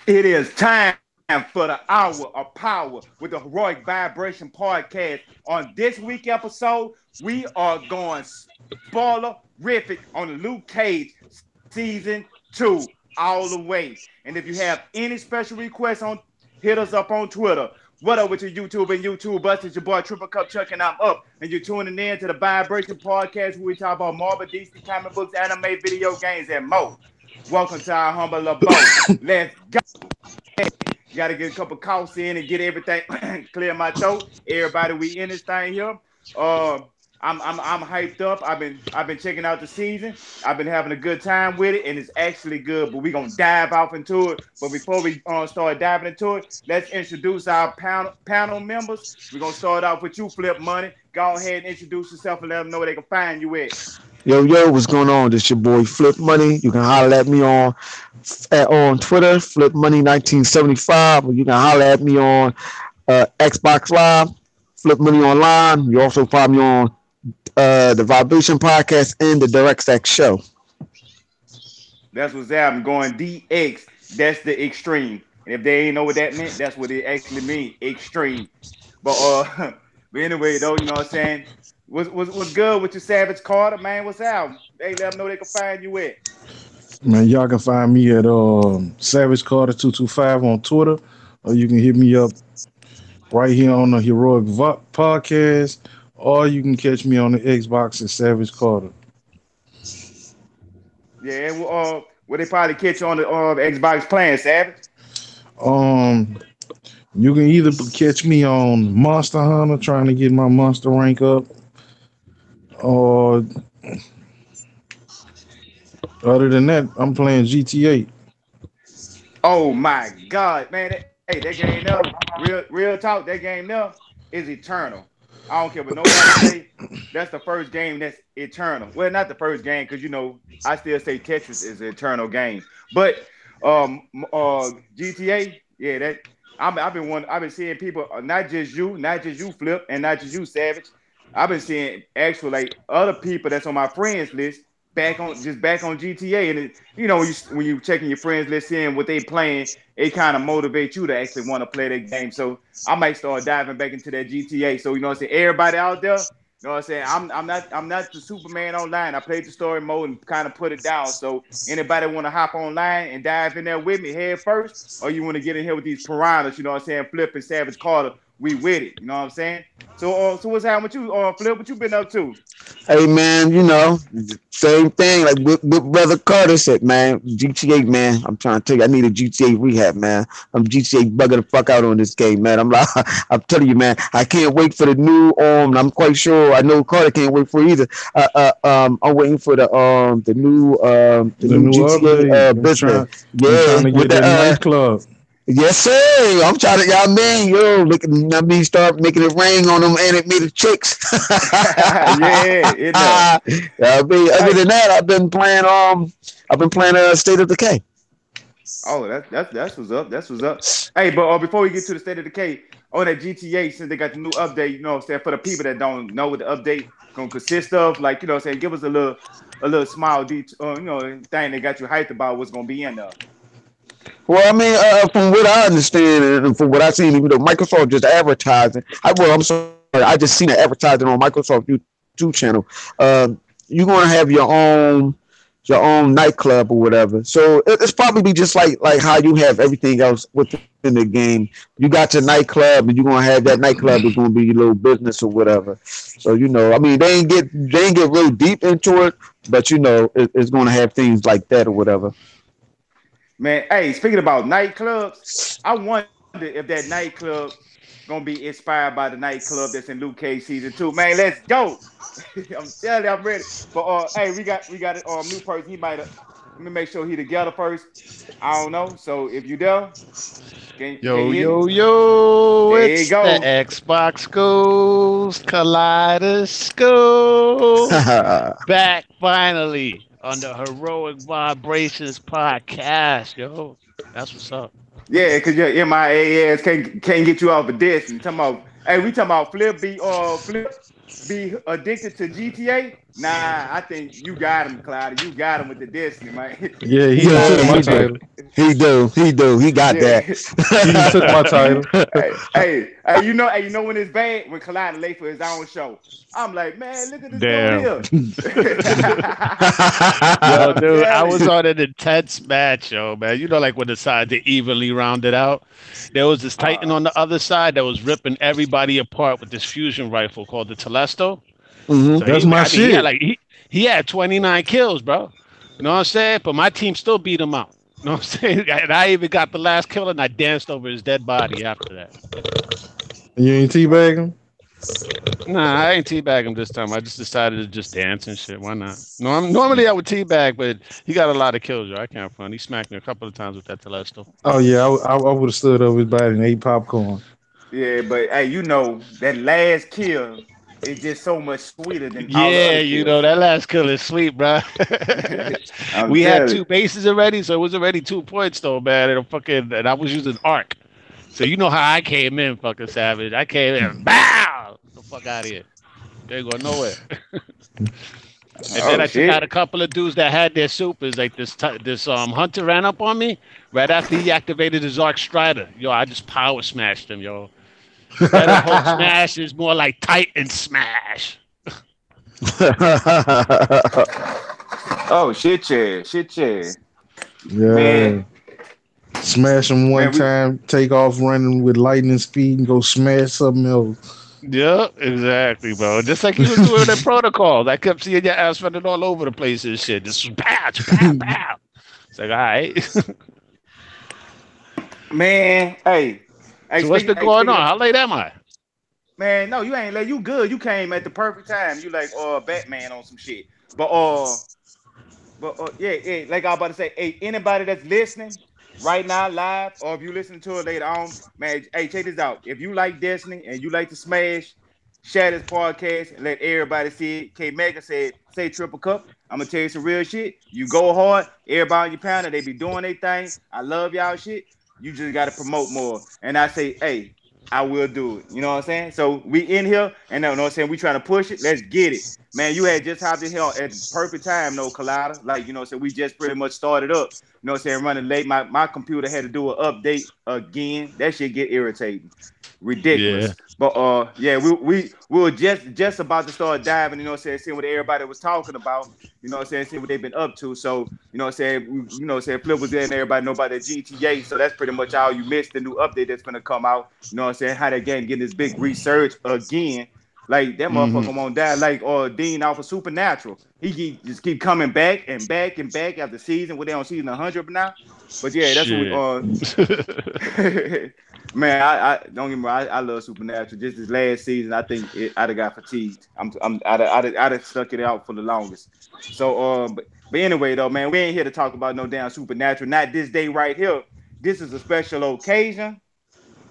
It is time for the hour of power with the Heroic Vibration podcast. On this week episode, we are going spoilerific on the Luke Cage season 2 all the way. And if you have any special requests on, hit us up on Twitter. What up with your YouTube and YouTube bust? It's your boy TripleCup Chuck, and I'm up. And you're tuning in to the Vibration podcast where we talk about Marvel, DC, comic books, anime, video games, and more. Welcome to our humble abode. Let's go. Got to get a couple coughs in and get everything clear my throat. Everybody, we in this thing here. I'm hyped up. I've been checking out the season. I've been having a good time with it, and it's actually good. But we're gonna dive off into it. But before we start diving into it, let's introduce our panel members. We're gonna start off with you, Flip Money. Go ahead and introduce yourself and let them know where they can find you at. Yo, what's going on? This your boy Flip Money. You can holler at me on Twitter, Flip Money 1975, or you can holler at me on Xbox Live, Flip Money Online. You also find me on the Vibration Podcast and the Direct Stack Show. That's what's happening. Going DX. That's the extreme. And if they ain't know what that meant, that's what it actually means. Extreme. But anyway, though, you know what I'm saying? What's good with your Savage Carter, man? What's out? They let them know they can find you at. Man, y'all can find me at Savage Carter 225 on Twitter, or you can hit me up right here on the Heroic Podcast, or you can catch me on the Xbox at Savage Carter. Yeah, well, they probably catch you on the Xbox playing Savage. You can either catch me on Monster Hunter trying to get my monster rank up, or other than that, I'm playing GTA. Oh my God, man! That game there, real talk. That game there is eternal. I don't care what nobody say. That's the first game that's eternal. Well, not the first game, because you know I still say Tetris is an eternal game. But GTA, yeah, that I've been seeing people, not just you, Flip, and not just you, Savage. I've been seeing actual like other people that's on my friends list back on GTA, and you know when you checking your friends list, seeing what they playing, it kind of motivates you to actually want to play that game. So I might start diving back into that GTA. So you know what I'm saying, everybody out there, you know what I'm saying, I'm not the Superman online. I played the story mode and kind of put it down. So anybody want to hop online and dive in there with me head first, or you want to get in here with these piranhas, you know what I'm saying, Flip and Savage Carter, we with it, you know what I'm saying? So what's happening with you, Flip? What you been up to? Hey man, you know, same thing like with Brother Carter said, man. GTA, man. I'm trying to tell you, I need a GTA rehab, man. I'm GTA bugging the fuck out on this game, man. I'm telling you, man. I can't wait for the new. I'm quite sure. I know Carter can't wait for it either. I'm waiting for the new GTA business. Yeah, trying to get that nightclub. Yes, sir. I'm trying to, y'all, man, start making it rain on them animated chicks. Yeah, other than that, I've been playing State of Decay. Oh, that's what's up. That's what's up. Hey, but before we get to the State of Decay, on that GTA, since they got the new update, you know what I'm saying, for the people that don't know what the update gonna consist of, like, you know what I'm saying, give us a little small detail, thing that got you hyped about what's gonna be in there. Well, I mean, from what I understand and from what I've seen, even though Microsoft just advertising, I'm sorry, I just seen it advertising on Microsoft YouTube channel. You're gonna have your own nightclub or whatever. So it's probably just like how you have everything else within the game. You got your nightclub, and you're gonna have that nightclub is gonna be your little business or whatever. So I mean, they ain't get real deep into it, but it's gonna have things like that or whatever. Man, hey, speaking about nightclubs, I wonder if that nightclub gonna be inspired by the nightclub that's in Luke Cage season 2. Man, let's go! I'm telling you, I'm ready. But hey, we got a new person. He might. Let me make sure he together first. I don't know. So if you there, yo, there it's you go. The Xbox goes Kaleidoscope back finally on the Heroic Vibrations podcast, yo. That's what's up. Yeah, because your MIA ass can't get you off the desk. And we talking about Flip. be addicted to GTA? Nah, I think you got him, Cloud. You got him with the Destiny, man. Yeah, he Yeah, took my he title. He do. He got Yeah. He took my title. You know when it's bad when Kalani late for his own show. I'm like, man, look at this Damn. dude here. Yo, I'm dude, I telling was you. on an intense match, yo, man. You know, like when the side they evenly rounded out. There was this Titan on the other side that was ripping everybody apart with this fusion rifle called the Telesto. hmm So That's he, my I mean, he had shit. like he had 29 kills, bro. You know what I'm saying? But my team still beat him out. You know what I'm saying? And I even got the last kill and I danced over his dead body after that. You ain't teabag him? Nah, I ain't teabag him this time. I just decided to just dance and shit. Why not? Normally I would teabag, but he got a lot of kills, yo. I can't front. He smacked me a couple of times with that Telesto. Oh yeah, I would have stood over his body and ate popcorn. Yeah, but hey, you know that last kill is just so much sweeter than all the Yeah, other you know kills. that last kill is sweet, bro. I'm We had telling two bases already, so it was already 2 points though, man. And I was using arc, so you know how I came in, fucking savage. I came in, bow, the fuck out of here. They ain't going nowhere. you. And then Oh I took out a shit. couple of dudes that had their supers. Like this hunter ran up on me right after he activated his arc strider. Yo, I just power smashed him, yo. Instead of Hulk smash, is more like Titan smash. Oh shit, yeah, shit, yeah. Yeah. Man, Smash him one man, we time, take off running with lightning speed and go smash something else. Yeah, exactly, bro. Just like you was doing that protocol. I kept seeing your ass running all over the place and shit. Just pow, pow, pow. It's like, all right. man, So what's been going speaking on? of How late am I? man, no, you ain't like you good. You came at the perfect time. You like Batman on some shit. But yeah, like I was about to say, hey, anybody that's listening right now live, or if you listen to it later on, man, hey, check this out. If you like Destiny and you like to smash, share this podcast and let everybody see it. K Mega said, say triple cup. I'm gonna tell you some real shit. You go hard, everybody on your panel, they be doing their thing. I love y'all shit. You just gotta promote more. And I say, hey, I will do it. You know what I'm saying? So we in here, and you know what I'm saying? We trying to push it. Let's get it. Man, you had just hopped in here at the perfect time, no Collider. Like, you know what I'm saying? We just pretty much started up. You know what I'm saying? Running late. My computer had to do an update again. That shit get irritating. Yeah. Ridiculous. But yeah, we were just about to start diving, you know what I'm saying, seeing what everybody was talking about, you know what I'm saying, seeing what they've been up to. So, you know what I'm saying, you know what I'm saying, Flip was there and everybody know about the GTA. So that's pretty much all you missed, the new update that's gonna come out. You know what I'm saying? How that game getting this big resurge again. Like that Hmm. motherfucker won't die. Like Dean off of Supernatural. Just keep coming back and back and back after season. We're there on season 100 now. But yeah, that's what we Shit. Man, I don't get me wrong. I love Supernatural. Just this last season, I think I'd have got fatigued. I'd have stuck it out for the longest. So, but anyway, though, man, we ain't here to talk about no damn Supernatural. Not this day right here. This is a special occasion,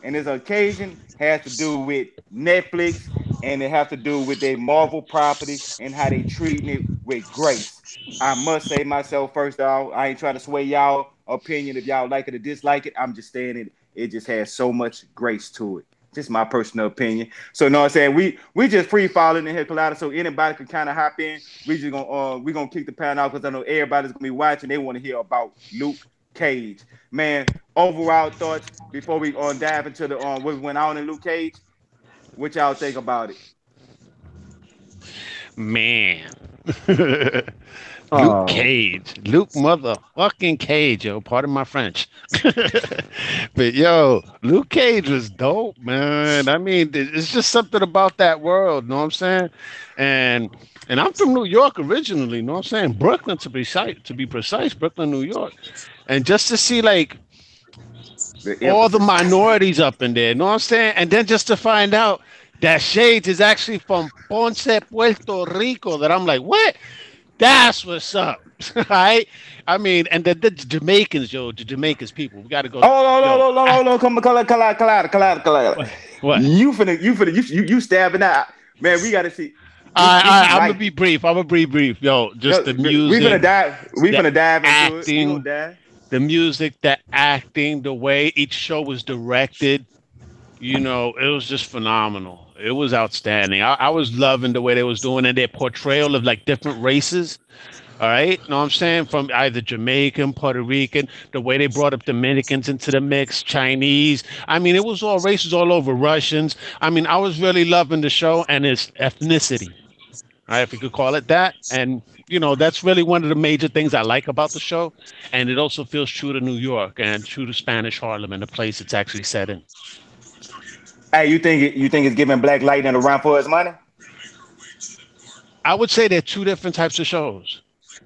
and this occasion has to do with Netflix, and it has to do with their Marvel property and how they treating it with grace. I must say myself first, though. I ain't trying to sway y'all opinion if y'all like it or dislike it. I'm just saying it just has so much grace to it. Just my personal opinion. So, you know what I'm saying? We just free falling in here, Collider, so anybody can kind of hop in. We gonna kick the pound out because I know everybody's gonna be watching. They want to hear about Luke Cage. Man, overall thoughts before we dive into the what went on in Luke Cage. What y'all think about it? Man. Luke Oh, Cage. Luke motherfucking Cage, yo. Pardon my French. But yo, Luke Cage was dope, man. I mean, it's just something about that world, you know what I'm saying? And and I'm from New York originally, you know what I'm saying? Brooklyn to be precise, Brooklyn, New York. And just to see like The all the emphasis. minorities up in there, you know what I'm saying? And then just to find out that Shades is actually from Ponce, Puerto Rico, that I'm like, what? That's what's up. Right? I mean, and the Jamaicans, yo, the Jamaicans people, we got to go, Oh, no, yo, no, no, no, no, come collide. what? You stabbing out. Man, we gotta see. This is I'm gonna like be brief. I'm gonna be brief. Yo, just no, the we music, finna dive. We the finna dive into it. We gonna acting, dive. the music, the acting, the way each show was directed. You know, it was just phenomenal. it was outstanding. I was loving the way they was doing it, their portrayal of like different races. All right, know what I'm saying? From either Jamaican, Puerto Rican, the way they brought up Dominicans into the mix, Chinese. I mean, it was all races all over, Russians. I mean, I was really loving the show and its ethnicity, all right, if you could call it that. And, that's really one of the major things I like about the show. And it also feels true to New York and true to Spanish Harlem and the place it's actually set in. Hey, you think it's giving Black Lightning a run for his money? I would say they're two different types of shows.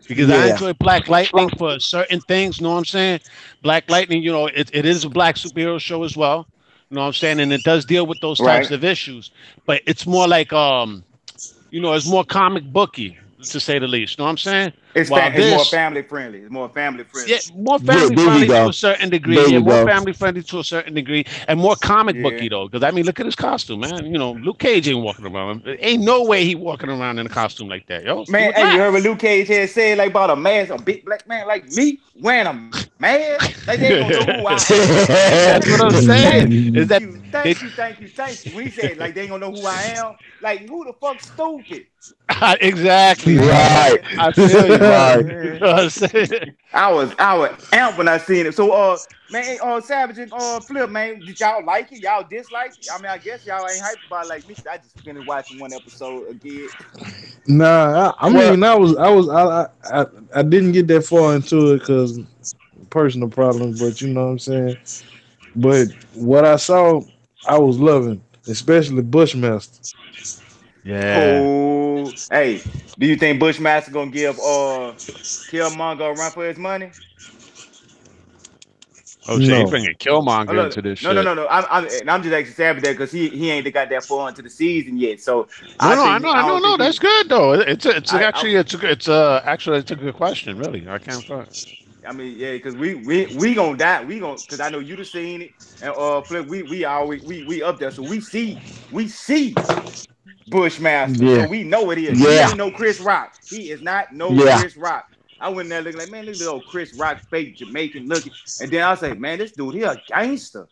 Because I enjoy Black Lightning for certain things, know what I'm saying? Black Lightning, it is a black superhero show as well. You know what I'm saying? And it does deal with those types of issues. But it's more like, it's more comic booky, to say the least. You know what I'm saying? It's more family friendly. It's more family friendly. Yeah, more family friendly to a certain degree. More family friendly to a certain degree. And more comic booky, though. Because, I mean, look at his costume, man. Luke Cage ain't walking around. Ain't no way he walking around in a costume like that, yo. Man, hey, you heard what Luke Cage had said, like, about a mask, a big black man like me wearing a mask? Like, they don't know who I am. That's what I'm saying. Thank you. We said, like, they ain't gonna know who I am. Like, who the fuck stupid? Exactly. Right. I feel you. Right. You know what I'm saying? I was amped when I seen it. So man, Savage and Flip, man, did y'all like it? Y'all dislike it? I mean, I guess y'all ain't hyped about it like me. I just finished watching one episode again. Nah, I didn't get that far into it because personal problems, but you know what I'm saying. But what I saw, I was loving, especially Bushmaster. Yeah. Oh, hey, do you think Bushmaster gonna give Killmonger a run for his money? Oh, so you bringing Killmonger into this shit? No. I'm just actually sad with that because he ain't got that far into the season yet. So I know. That's good though. It's a good question. Really, I can't front. I mean, yeah, because we gonna die. Because I know you'd have seen it, and Flip, we always we up there, so we see Bushmaster, so we know it is. He ain't no Chris Rock. He is not Chris Rock. I went there looking like, man, look at old Chris Rock, fake Jamaican looking, and then I was like, man, this dude, he a gangster.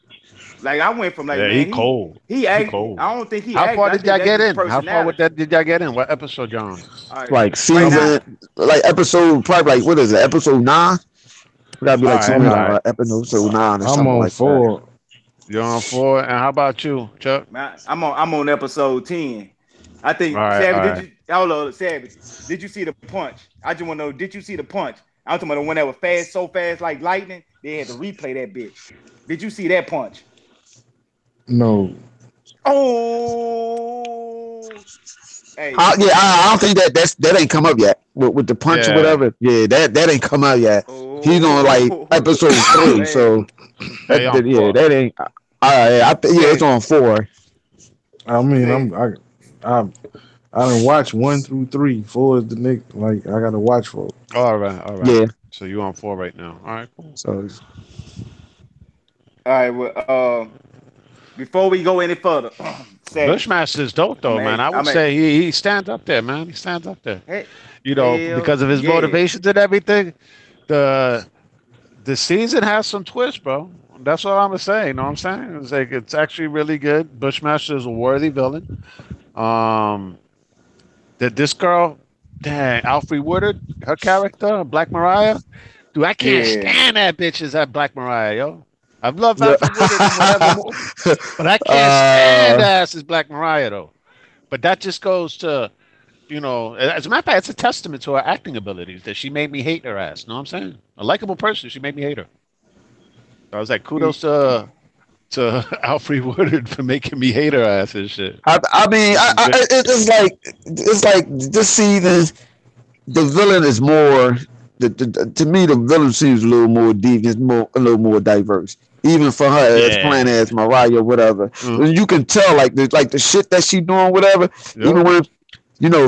Like I went from like, man, he cold. He cold. I don't think he. How far did y'all get in? How far did y'all get in? What episode, John? Right. Like season, like episode, probably like what is it? Episode 9. It gotta be like somewhere episode 9 or something. I'm on 4. You're on 4, and how about you, Chuck? Man, I'm on episode 10. I think Savage. Savage. Did you see the punch? I just want to know. Did you see the punch? I'm talking about the one that was fast, so fast like lightning. They had to replay that bitch. Did you see that punch? No. Oh. Hey. I don't think that ain't come up yet with the punch or whatever. Yeah, that ain't come out yet. Oh. He's on like episode 3, so that ain't. It's on 4. I mean, I done watch 1 through 3. 4 is the next. Like I gotta watch 4. All right. Yeah. So you on 4 right now? All right, cool. So. All right. Well, before we go any further, Bushmaster's dope though, man. I would say he stands up there, man. He stands up there. Hey, because of his motivations and everything. The season has some twists, bro. That's all I'm gonna say. You know what I'm saying? It's like it's actually really good. Bushmaster is a worthy villain. That this girl, dang, Alfre Woodard, her character, Black Mariah, dude, I can't stand that bitch as that Black Mariah, yo. I've loved Alfre Woodard and whatever more, but I can't stand ass as Black Mariah though. But that just goes to, as a matter of fact, it's a testament to her acting abilities that she made me hate her ass. You know what I'm saying? A likable person, she made me hate her. I was like, kudos to Alfre Woodard for making me hate her ass and shit. I mean, it's like this season, the villain is more. To me, the villain seems a little more deep. It's a little more diverse. Even for her as playing as Mariah or whatever, you can tell like the shit that she doing, whatever. Even when.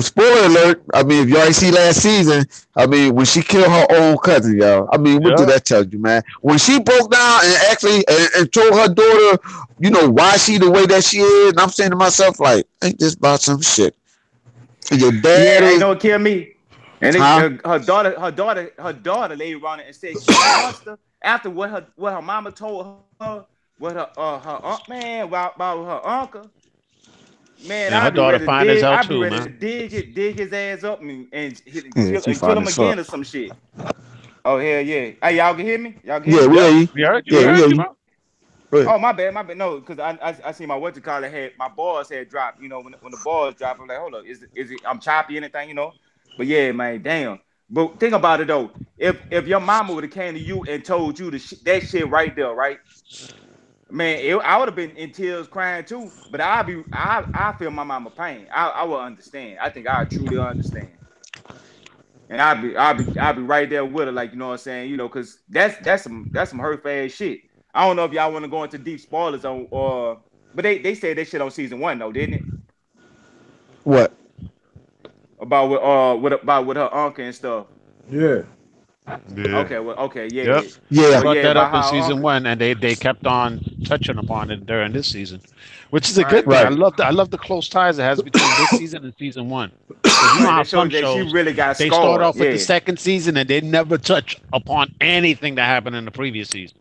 Spoiler alert. I mean, if you already see last season, I mean, when she killed her own cousin, y'all. I mean, what did that tell you, man? When she broke down and actually and told her daughter, why she the way that she is, and I'm saying to myself, like, ain't this about some shit? And your dad ain't no kill me. And her daughter laid around it and said she lost her after what her mama told her, what her aunt, man, about her uncle. Man, And her I'd be daughter ready to fine as dig. hell I'd be too, ready man. to dig his ass up and Yeah, she kill fine him as again fuck. or some shit. Oh hell yeah! Hey, y'all can hear me? Y'all can hear Yeah, me? we hear Yep, you. we heard you. We Yeah, we heard hear you, you. bro. Go ahead. Oh my bad. No, because I seen my what you call it had my balls had dropped. You know when the balls drop, I'm like, hold up, is it I'm choppy anything? You know, but yeah, man, damn. But think about it though. If your mama would have came to you and told you that shit right there, right? Man, I would have been in tears crying too, but I feel my mama pain. I will understand. I think I truly understand. And I'll be right there with her, like you know what I'm saying, you know, because that's some hurt ass shit. I don't know if y'all want to go into deep spoilers on but they said that shit on season 1 though, didn't it? What? About with her uncle and stuff. Yeah. Yeah. Okay, well, okay, Yep. yeah. They Yeah. Well, brought yeah, that about up in how her season uncle. one, and they kept on touching upon it during this season, which is a good Right, thing. Right. I love the close ties it has between this season and season one. Because you know right. how That some shows that she shows really got they start scarred. off with the Yeah, second season and they never touch upon anything that happened in the previous season.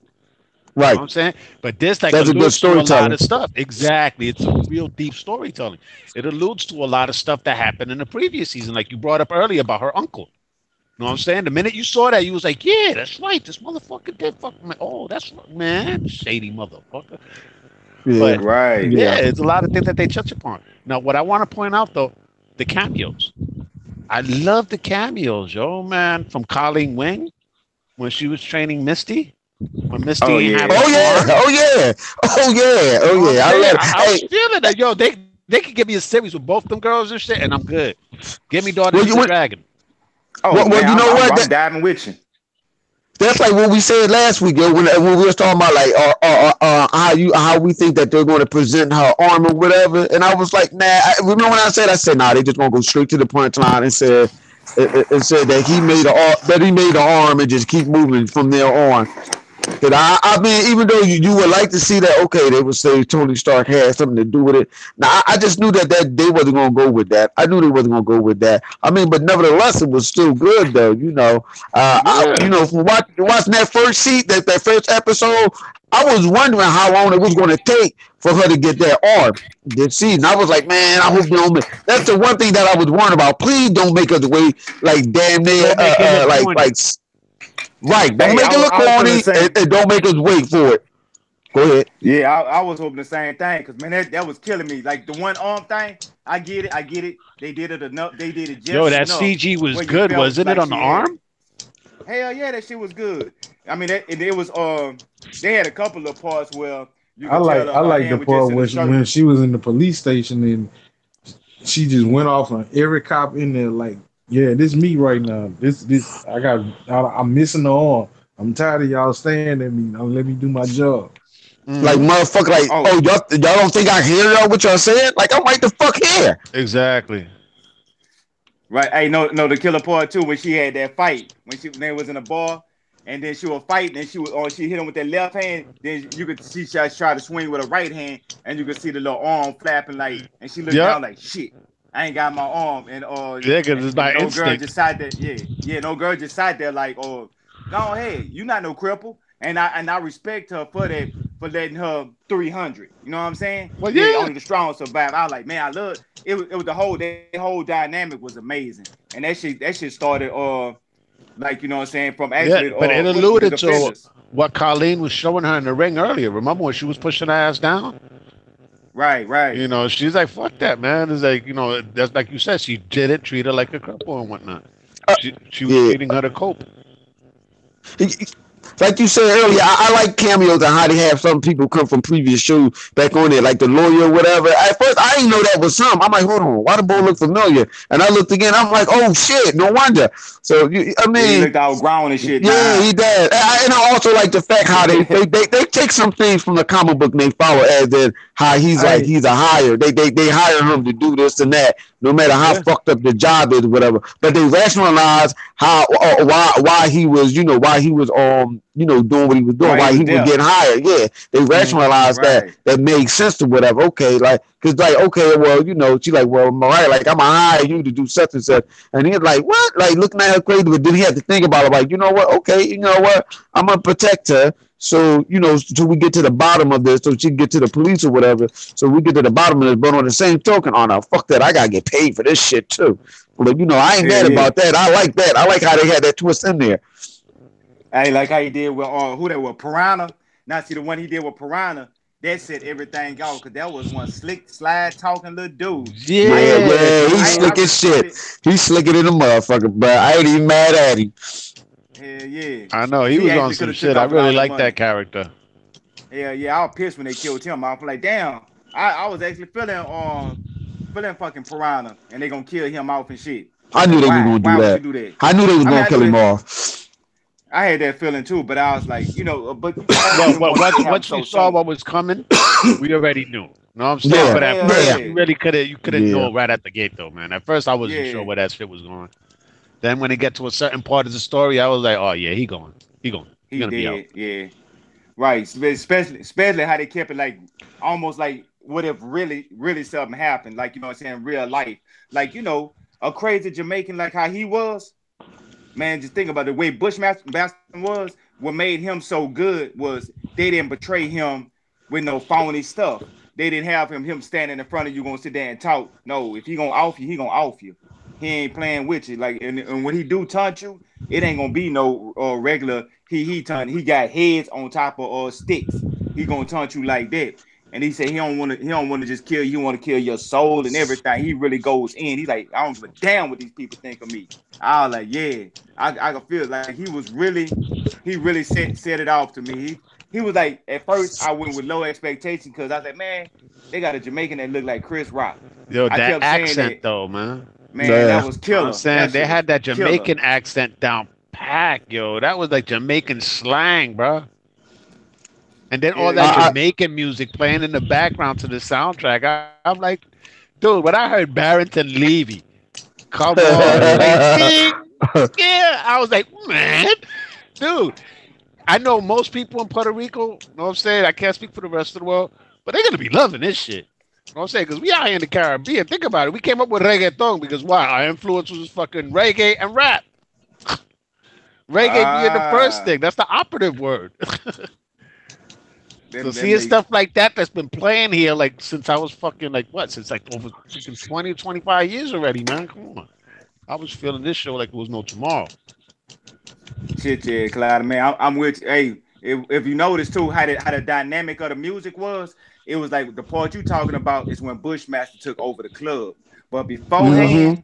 You know Right. what I'm saying? But this like That's a good alludes to a lot storytelling. of stuff. Exactly. It's a real deep storytelling. It alludes to a lot of stuff that happened in the previous season, like you brought up earlier about her uncle. You know what I'm saying? The minute you saw that, you was like, "Yeah, that's right. This motherfucker did fuck me. Oh, that's right, man, shady motherfucker." Yeah. But right. yeah, Yeah. it's a lot of things that they touch upon. Now, what I want to point out though, the cameos. I love the cameos, yo, man. From Colleen Wing when she was training Misty, when Misty Oh ain't have yeah. the Oh yeah. arm. Oh yeah. Oh yeah. You know Oh what I'm yeah. I saying? love it. I was Hey, feeling that, yo. They could give me a series with both them girls and shit, and I'm good. Give me Daughters well, of you the what? Dragon. Oh Well, man, you I'm know I'm, what? I'm diving with you. That's like what we said last week, yo, when we was talking about like how we think that they're going to present her arm or whatever, and I was like, nah. Remember when I said, nah, they just gonna go straight to the punchline and said that he made the arm and just keep moving from there on. Cause I mean, even though you would like to see that, okay, they would say Tony Stark had something to do with it. Now, I just knew that they wasn't gonna go with that. I knew they wasn't gonna go with that. I mean, but nevertheless, it was still good though. You know, Yeah. from watching that first that first episode, I was wondering how long it was going to take for her to get that arm this season. I was like, man, I hope they don't. That's the one thing that I was worried about. Please don't make us wait like damn near Don't make it look corny. right. Don't Hey, make it look I was feeling the corny same. and don't make us wait for it. Go ahead. Yeah, I was hoping the same thing because man, that was killing me. Like the one arm thing, I get it. They did it enough. They did it Yo, just that enough. CG was Where you good, felt wasn't it, like on the she had it. arm? Hell yeah, that shit was good. I mean, it was they had a couple of parts where you I could like tell I her like the hand was just part in when the shirt. when she was in the police station and she just went off on every cop in there like, yeah, this me right now. This I'm missing the arm. I'm tired of y'all staring at me. Now let me do my job. Like Mm-hmm. motherfucker, like Oh, y'all don't think I hear y'all what y'all saying? Like I'm right the fuck here. Exactly. right. Hey, no, the killer part too when she had that fight when they was in a bar. And then she was fighting, and she hit him with that left hand. Then you could see she try to swing with her right hand, and you could see the little arm flapping like, and she looked Yep. down like, shit, I ain't got my arm, and Yeah, because it's by no girl instinct. just sat there, no girl just sat there like, oh, go ahead, you not no cripple, and I respect her for that, for letting her 300. You know what I'm saying? Well, Yeah, yeah. only the strong survive. I was like, man, I love it. It was the whole dynamic was amazing, and that shit started like you know what I'm saying from Yeah, actually but it with the alluded to defenders. what Colleen was showing her in the ring earlier. Remember when she was pushing her ass down? Right. You know, she's like, fuck that, man. It's like, you know, that's like you said, she didn't treat her like a cripple and whatnot. She was Yeah. treating her to cope. Like you said earlier, I like cameos and how they have some people come from previous shows back on there, like the lawyer or whatever. At first, I didn't know that was him. I'm like, hold on, why the boy look familiar? And I looked again, I'm like, oh shit, no wonder. So, I Yeah, he mean, looked all grown and shit. yeah, he does. And I also like the fact how they take some things from the comic book and they follow as in how he's like Hey, he's a hire. They hire him to do this and that, no matter how Yeah. fucked up the job is, or whatever. But they rationalize how why he was doing what he was doing, Why he why was he was there. getting hired. Yeah, they rationalize Right. that made sense or whatever. Okay, like because like okay, well she's like well Mariah, like I'm gonna hire you to do such and such, and he's like what, like looking at her crazy, but then he had to think about it, like you know what, okay, you know what, I'm gonna protect her. So, till we get to the bottom of this, so she can get to the police or whatever. So we get to the bottom of this, but on the same token, oh no, fuck that. I gotta get paid for this shit too. But I ain't mad about that. I like that. I like how they had that twist in there. I like how he did with who that was, Piranha. Now see the one he did with Piranha, that set everything off because that was one slick slide talking little dude. Yeah, he's slick as shit. He's slicker than a motherfucker, bro. I ain't even mad at him. Hell yeah. I know he was on some shit. I really like that character. Yeah, I was pissed when they killed him. I was like, damn, I was actually feeling fucking Piranha, and they gonna kill him off and shit. I knew they were gonna do that. I knew they was gonna kill him off. I had that feeling too, but I was like, but once we saw what was coming, we already knew. You know what I'm saying? Yeah, but at first, you couldn't know right at the gate though, man. At first, I wasn't sure where that shit was going. Then when it get to a certain part of the story, I was like, oh yeah, he gonna be out. Yeah, right. Especially how they kept it like almost like what if really something happened, like what I'm saying, real life, like a crazy Jamaican like how he was. Man, just think about the way Bushmaster was. What made him so good was they didn't betray him with no phony stuff. They didn't have him standing in front of you gonna sit there and talk. No, if he gonna off you, he gonna off you. He ain't playing with you. Like, and when he do taunt you, it ain't gonna be no regular. He taunt. He got heads on top of sticks. He gonna taunt you like that. And he said he don't want to just kill you. He want to kill your soul and everything. He really goes in. He's like, I don't give a damn what these people think of me. I was like, yeah, I can feel like he really set it off to me. He was like, at first I went with low expectation because I was like, man, they got a Jamaican that looked like Chris Rock. Yo, that accent though, man. Man, that was killer. I'm saying they had that Jamaican accent down pat, yo. That was like Jamaican slang, bro. And then all that Jamaican music playing in the background to the soundtrack. I'm like, dude, when I heard Barrington Levy, come on, yeah, I was like, man, dude. I know most people in Puerto Rico, you know what I'm saying? I can't speak for the rest of the world, but they're going to be loving this shit. You know what I'm saying? Because we out here in the Caribbean. Think about it. We came up with reggaeton because why? Our influence was fucking reggae and rap. Reggae being the first thing. That's the operative word. So seeing stuff like that that's been playing here like since I was fucking like what? Since like over 20, 25 years already, man. Come on. I was feeling this show like it was no tomorrow. Shit, yeah, Clyde, man. I'm with you. Hey, if you notice too how the dynamic of the music was, it was like the part you talking about is when Bushmaster took over the club. But beforehand,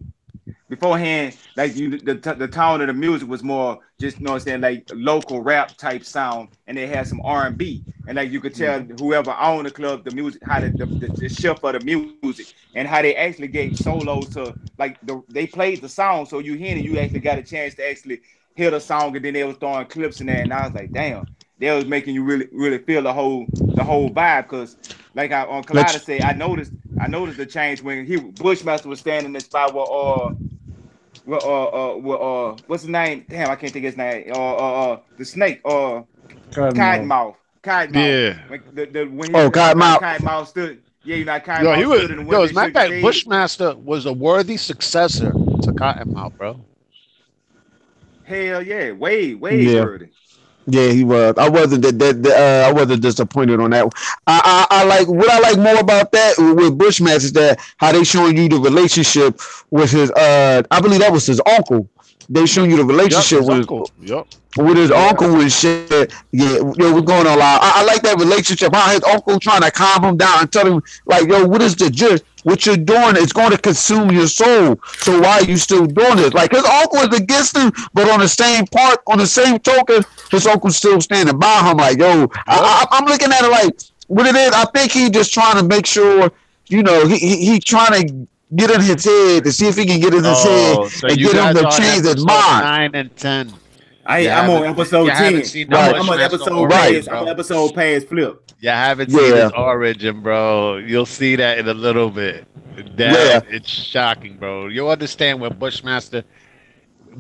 like the tone of the music was more just, you know what I'm saying, like local rap type sound, and they had some R&B, and like you could tell whoever owned the club, the music, how the shift of the music, and how they actually gave solos to like they played the song, so you hear it, you actually got a chance to actually hear the song, and then they was throwing clips in there, and I was like, damn, they was making you really feel the whole vibe, because like on Collider said, I noticed the change when Bushmaster was standing in the spot where what's his name? Damn, I can't think of his name. The snake. Cottonmouth. Yeah. Cottonmouth stood. Yeah, Cottonmouth stood in the window. As a matter of fact, Bushmaster was a worthy successor to Cottonmouth, bro. Hell yeah, way worthy. Yeah, he was. I wasn't I wasn't disappointed on that. I like what I like more about that with Bushmaster is that how they showing you the relationship with his I believe that was his uncle. They showing you the relationship with his uncle and shit. Yeah, we're going on live. I like that relationship. How his uncle trying to calm him down and tell him like, yo, what is the gist? What you're doing is going to consume your soul. So why are you still doing this? Like his uncle is against him, but on the same token, his uncle's still standing by him. Like, yo, I'm looking at it like what it is. I think he just trying to make sure, he trying to get in his head to see if he can get in his head and get him to change his mind. 9 and 10. I'm on episode 10. I'm on episode past flip. You haven't seen his origin, bro. You'll see that in a little bit. It's shocking, bro. You'll understand where Bushmaster,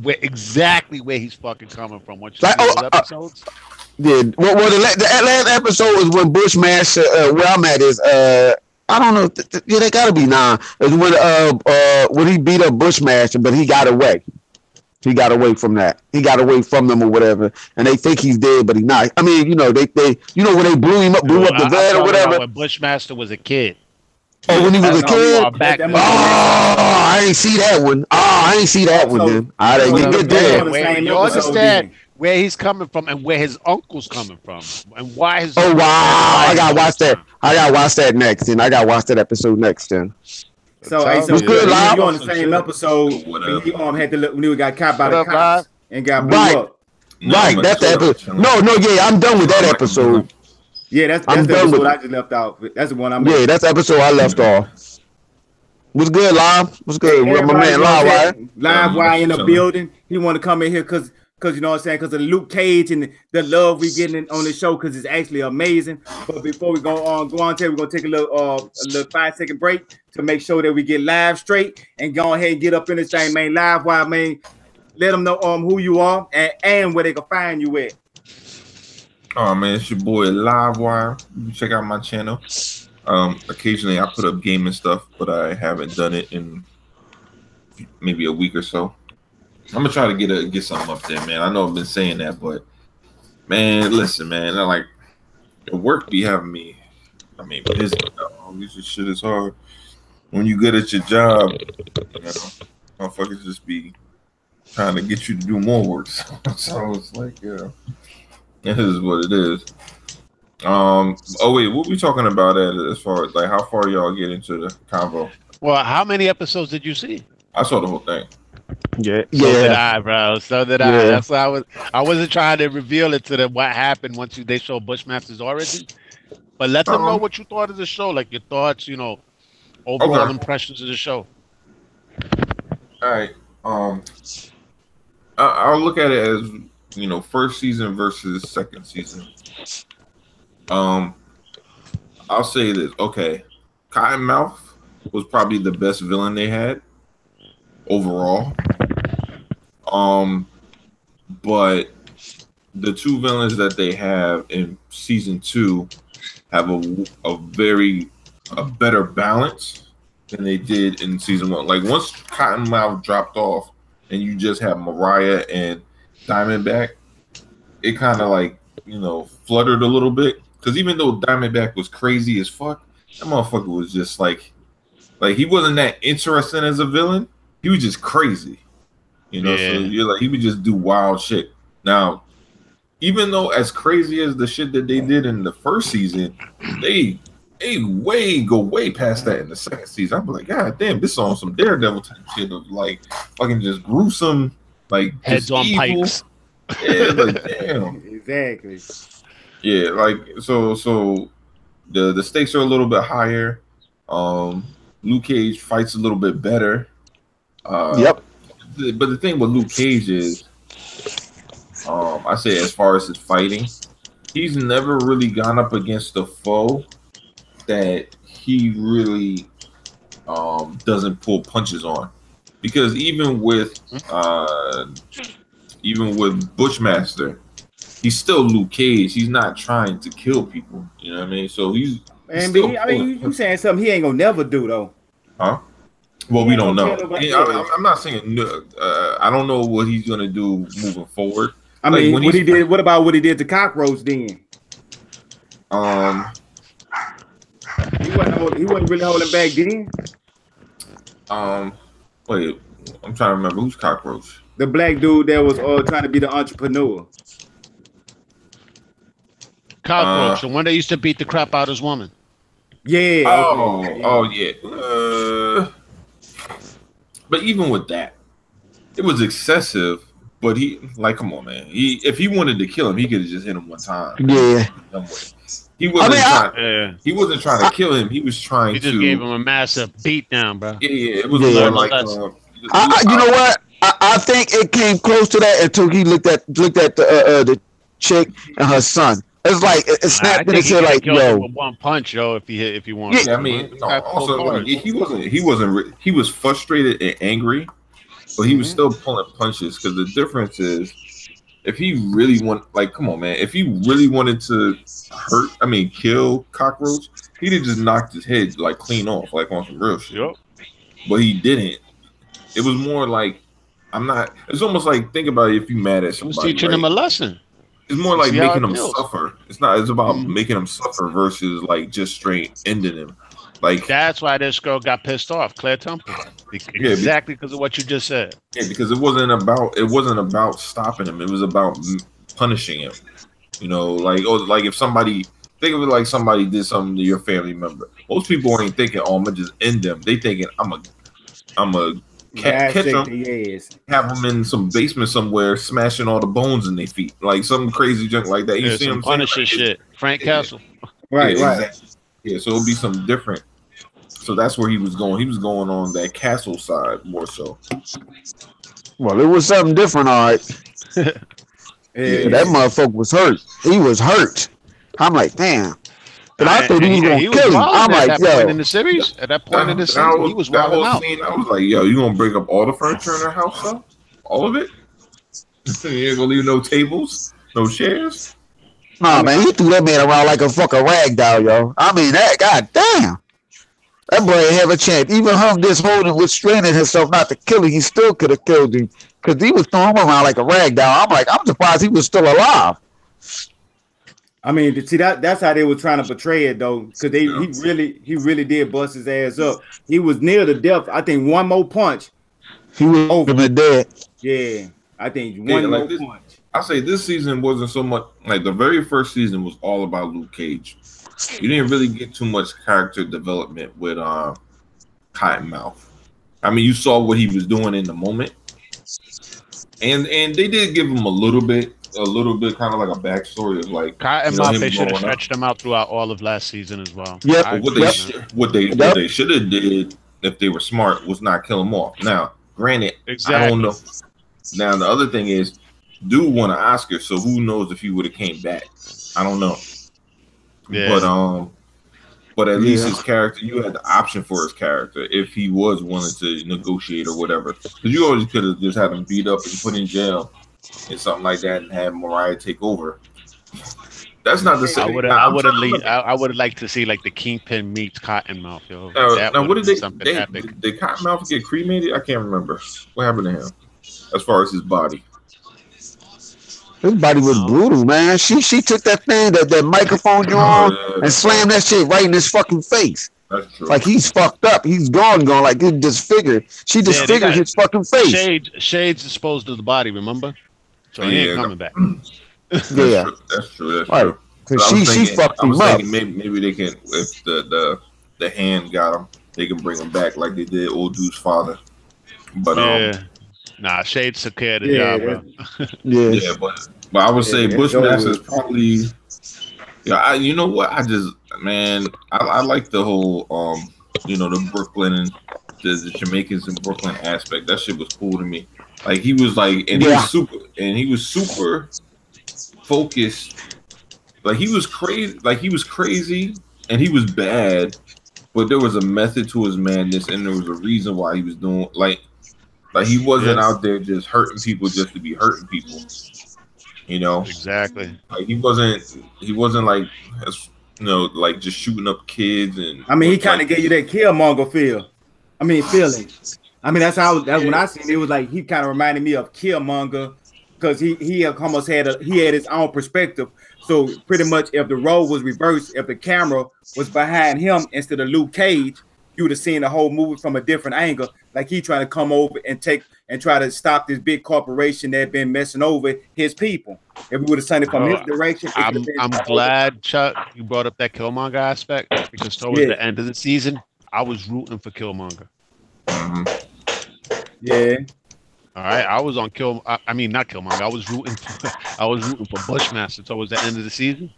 exactly where he's fucking coming from. Once you see those episodes. Yeah. Well, the last episode is when Bushmaster. Where I'm at is I don't know. They gotta be 9. It's when he beat up Bushmaster, but he got away. He got away from that. He got away from them or whatever, and they think he's dead, but he's not. I mean, you know, they when they blew up the van or whatever. When Bushmaster was a kid. Oh, when he was a kid. I ain't see that one. I ain't see that one. Then I didn't get there. You understand where he's coming from and where his uncle's coming from and why his. Oh wow! I gotta watch that. I gotta watch that next. Then I gotta watch that episode next. Then. So you on the same episode when he had to look when he got caught by the cops and got blew up. Right, that's the episode. No, yeah, I'm done with that episode. Yeah, that's the episode I just left out. That's the one I'm. Yeah, that's the episode I left off. What's good, Live? What's good? My man, Live Wire in the building. He want to come in here because you know what I'm saying, because of Luke Cage and the love we getting on the show, because it's actually amazing. But before we go on, we're gonna take a little 5-second break to make sure that we get live straight and go ahead and get up in this thing, man. Live Wire, man. Let them know who you are and where they can find you at. Oh man, it's your boy Live Wire. You can check out my channel. Occasionally I put up gaming stuff, but I haven't done it in maybe a week or so. I'm gonna try to get something up there, man. I know I've been saying that, but man, listen, man, like the work be having me. I mean, busy. This shit is hard. When you good at your job, you know, motherfuckers just be trying to get you to do more work. So it's like, yeah, this is what it is. Oh wait, what we talking about as far as like how far y'all get into the convo? Well, how many episodes did you see? I saw the whole thing. Yeah, so did I, bro. So did I. That's why I wasn't trying to reveal it to them what happened once they show Bushmaster's origin. But let them know what you thought of the show, like your thoughts, you know, overall impressions of the show. All right. I'll look at it as, you know, first season versus second season. I'll say this. Okay, Cottonmouth was probably the best villain they had overall. But the two villains that they have in season 2 have a better balance than they did in season 1. Like once Cottonmouth dropped off and you just have Mariah and Diamondback, it kind of like, you know, fluttered a little bit. Because even though Diamondback was crazy as fuck, that motherfucker was just like he wasn't that interesting as a villain. He was just crazy, you know. So you're like, he would just do wild shit. Now, even though as crazy as the shit that they did in the first season, they go way past that in the second season. I'm like, God damn, this is on some Daredevil type shit of like fucking just gruesome, like heads on evil. pikes. Yeah, like damn, exactly. Yeah, like so the stakes are a little bit higher. Luke Cage fights a little bit better. Yep. But the thing with Luke Cage is, I say as far as his fighting, he's never really gone up against a foe that he really doesn't pull punches on. Because even with Bushmaster, he's still Luke Cage. He's not trying to kill people. You know what I mean? So he's you saying something he ain't gonna never do though? Huh? Well, we don't know. I'm not saying. I don't know what he's gonna do moving forward. I mean, like, what about what he did to Cockroach then? He wasn't really holding back then. Wait, I'm trying to remember who's Cockroach. The black dude that was trying to be the entrepreneur. Cockroach, the one that used to beat the crap out of his woman. Yeah. Yeah. But even with that, it was excessive. But he, like, come on, man. If he wanted to kill him, he could have just hit him one time. Yeah. He wasn't trying to kill him. He was trying to. He just gave him a massive beat down, bro. Yeah. It was more like. You know what? I think it came close to that until he looked at the chick and her son. It's like it snapped and said like, "Yo, with one punch, yo." If he wanted. Yeah, I mean, no, also like, he was frustrated and angry, but he was still pulling punches. Because the difference is, if he really come on, man, if he really wanted to kill Cockroach, he'd have just knocked his head like clean off, like on some real shit. Yep. But he didn't. It was more like I'm not. It's almost like think about it. If you mad at He was somebody, teaching right? them a lesson. It's more like See how making it them feels. suffer. It's not. It's about making them suffer versus like just straight ending them. Like That's why this girl got pissed off, Claire Temple. Exactly because of what you just said. yeah, because it wasn't about stopping him. It was about punishing him. You know, like if somebody think of it like somebody did something to your family member. Most people ain't thinking, "Oh, I'm gonna just end them." They thinking, "I'm a catch them, have them in some basement somewhere, smashing all the bones in their feet, like some crazy junk like that." You see some what I'm Punisher saying? shit. Frank Castle. Right, yeah, right. Exactly. Yeah, so it'll be some different. So that's where he was going. He was going on that castle side more so. Well, it was something different, all right. Yeah, That motherfucker was hurt. He was hurt. I'm like, damn. But I thought he was gonna He was kill him. wilding I'm at like, that point yo. in the series. At that point in the series, he was that wilding whole out. scene. I was like, yo, you gonna break up all the furniture in the house, though? All of it? You ain't gonna leave no tables, no chairs? Nah, man, he threw that man around like a fucking rag doll, yo. I mean, that, goddamn. That boy ain't have a chance. Even him just holding, restraining himself not to kill him, he still could have killed him. Because he was throwing him around like a rag doll. I'm like, I'm surprised he was still alive. I mean, see that's how they were trying to portray it though, because he really did bust his ass up. He was near the death. I think one more punch, he was over dead. Yeah, I think one more punch. I say this season wasn't so much like the very first season was all about Luke Cage. You didn't really get too much character development with Cottonmouth. I mean, you saw what he was doing in the moment, and they did give him a little bit, kind of like a backstory of like Cottonmouth. They should have stretched him out throughout all of last season as well. Yeah, what they should have did if they were smart was not kill him off. Now, granted, I don't know. Now the other thing is, dude won an Oscar, so who knows if he would have came back? I don't know. Yeah. But at least his character, you had the option for his character if he was wanting to negotiate or whatever. Because you always could have just had him beat up and put in jail and something like that, and have Mariah take over. That's not the same. I would have liked to see like the Kingpin meets Cottonmouth, yo. Now what did did Cottonmouth get cremated? I can't remember. What happened to him as far as his body? His body was brutal, man. She took that thing, that microphone you on, and slammed that shit right in his fucking face. That's true. Like he's fucked up. He's gone, like he disfigured. She disfigured his fucking face. Shades disposed of the body, remember? So he ain't coming back. That's true. Right. Because she fucked him up. Maybe they can, if the hand got him, they can bring him back like they did old dude's father. But nah, Shades took care of the job, bro. Yeah, but I would say Bushmaster is probably. Yeah, you know what? I like the whole the Brooklyn and the Jamaicans in Brooklyn aspect. That shit was cool to me. Like he was like, and he was super focused. Like he was crazy, and he was bad, but there was a method to his madness, and there was a reason why he was doing like he wasn't out there just hurting people just to be hurting people. You know, exactly. Like he wasn't like like just shooting up kids and. I mean, he kind of gave you that Killmonger feel. I mean, feeling. I mean, that's when I seen it was like he kind of reminded me of Killmonger because he almost had his own perspective. So pretty much, if the role was reversed, if the camera was behind him instead of Luke Cage, you would have seen the whole movie from a different angle. Like he trying to come over and try to stop this big corporation that had been messing over his people. If we would have seen it from his direction, I'm glad, Chuck, you brought up that Killmonger aspect because towards the end of the season, I was rooting for Killmonger. Yeah. All right, I was on not Killmonger. I was rooting for Bushmaster towards the end of the season.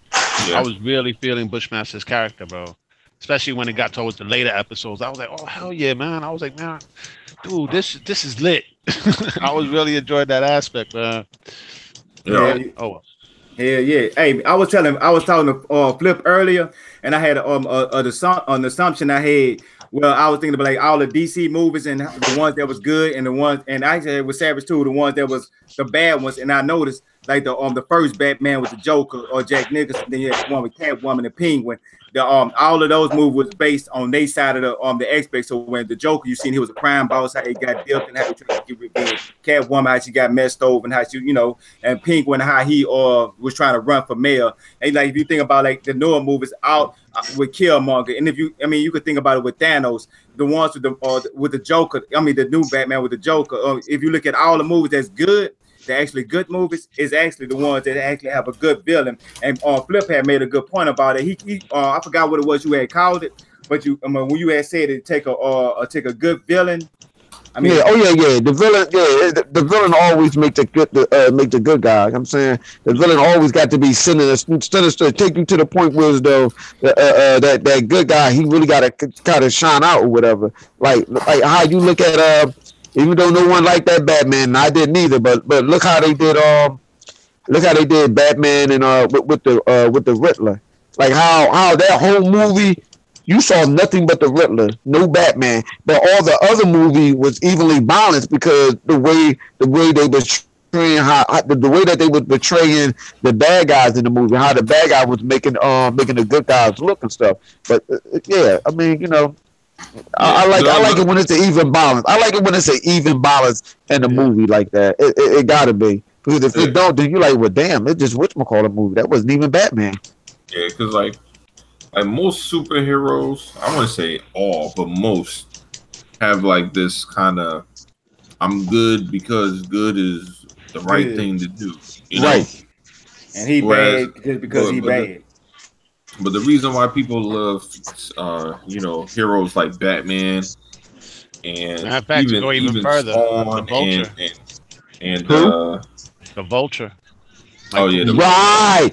Yeah. I was really feeling Bushmaster's character, bro. Especially when it got towards the later episodes. I was like, oh hell yeah, man. I was like, man, dude, this is lit. I was really enjoying that aspect, man. Yeah. Oh. Hell yeah. Hey, I was talking to Flip earlier, and I had an assumption I had. Well, I was thinking about like all the DC movies and the ones that was good and the ones, and I said with Savage too, the ones that was the bad ones. And I noticed like the first Batman with the Joker or Jack Nicholson. Then you had the one with Catwoman and Penguin. The all of those movies was based on their side of the aspect. So when the Joker, you seen he was a crime boss, how he got dealt and how he tried to get revenge. Catwoman, how she got messed over and how she, and Penguin, how he was trying to run for mayor. And like if you think about like the newer movies out with Killmonger, and you could think about it with Thanos, the ones with the Joker. I mean the new Batman with the Joker. If you look at all the movies that's good. The actually good movies is actually the ones that actually have a good villain. And Flip had made a good point about it. He I forgot what it was you had called it, but when you had said it, take a good villain. I mean, yeah, the villain always make the good guy. I'm saying the villain always got to be sinister, take you to the point where though that good guy he really got to kind of shine out or whatever. Like how you look at even though no one liked that Batman, and I didn't either. But look how they did Batman and with the Riddler. Like how that whole movie you saw nothing but the Riddler, no Batman. But all the other movie was evenly balanced because the way they were the way that they was portraying the bad guys in the movie, how the bad guy was making the good guys look and stuff. But yeah, I mean I like it when it's an even balance. I like it when it's an even balance in a movie like that. It gotta be, because if it don't, then you're like, well, damn, it just whatchamacallit movie. That wasn't even Batman. Yeah, because like most superheroes, I want to say all, but most have like this kind of I'm good because good is the right thing to do. Right. And he bad just because he bad. But the reason why people love, heroes like Batman and even further, Spawn the Vulture. and the Vulture. Right.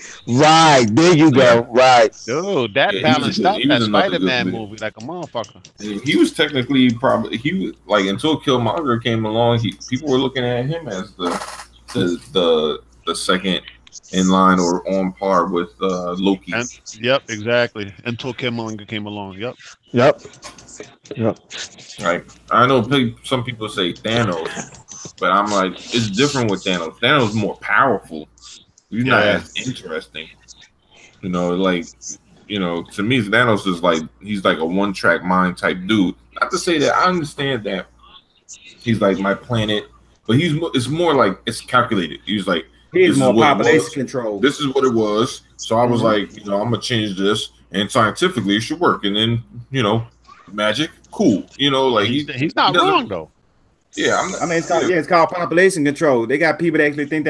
There you go. Right. Dude, that balanced out that Spider-Man movie like a motherfucker. He was technically until Killmonger came along, people were looking at him as the second in line or on par with Loki. Yep, exactly. Until Killmonger came along. Yep. Right. I know some people say Thanos, but I'm like, it's different with Thanos. Thanos is more powerful. He's not as interesting. To me, Thanos is he's like a one-track mind type dude. Not to say that I understand that he's like my planet, but it's more like it's calculated. He's like, he's more population control. This is what it was. So I was like, I'm gonna change this, and scientifically it should work. And then, magic, cool. He's not wrong though. Yeah, it's called population control. They got people that actually think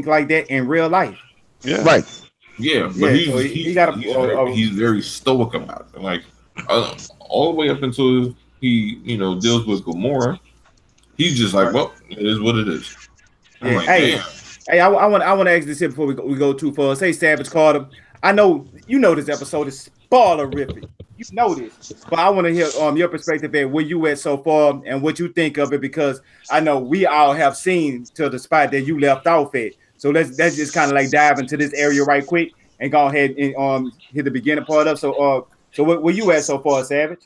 like that in real life. Yeah, right. Yeah, but he's very stoic about it. Like all the way up until he deals with Gamora, he's just like, well, it is what it is. I'm like, damn. Hey, I want to ask this here before we go too far. Say Savage Carter. I know this episode is spoilerific. You know this, but I want to hear your perspective at where you at so far and what you think of it, because I know we all have seen to the spot that you left off at. So let's just kind of like dive into this area right quick and go ahead and hit the beginning part up. So where you at so far, Savage?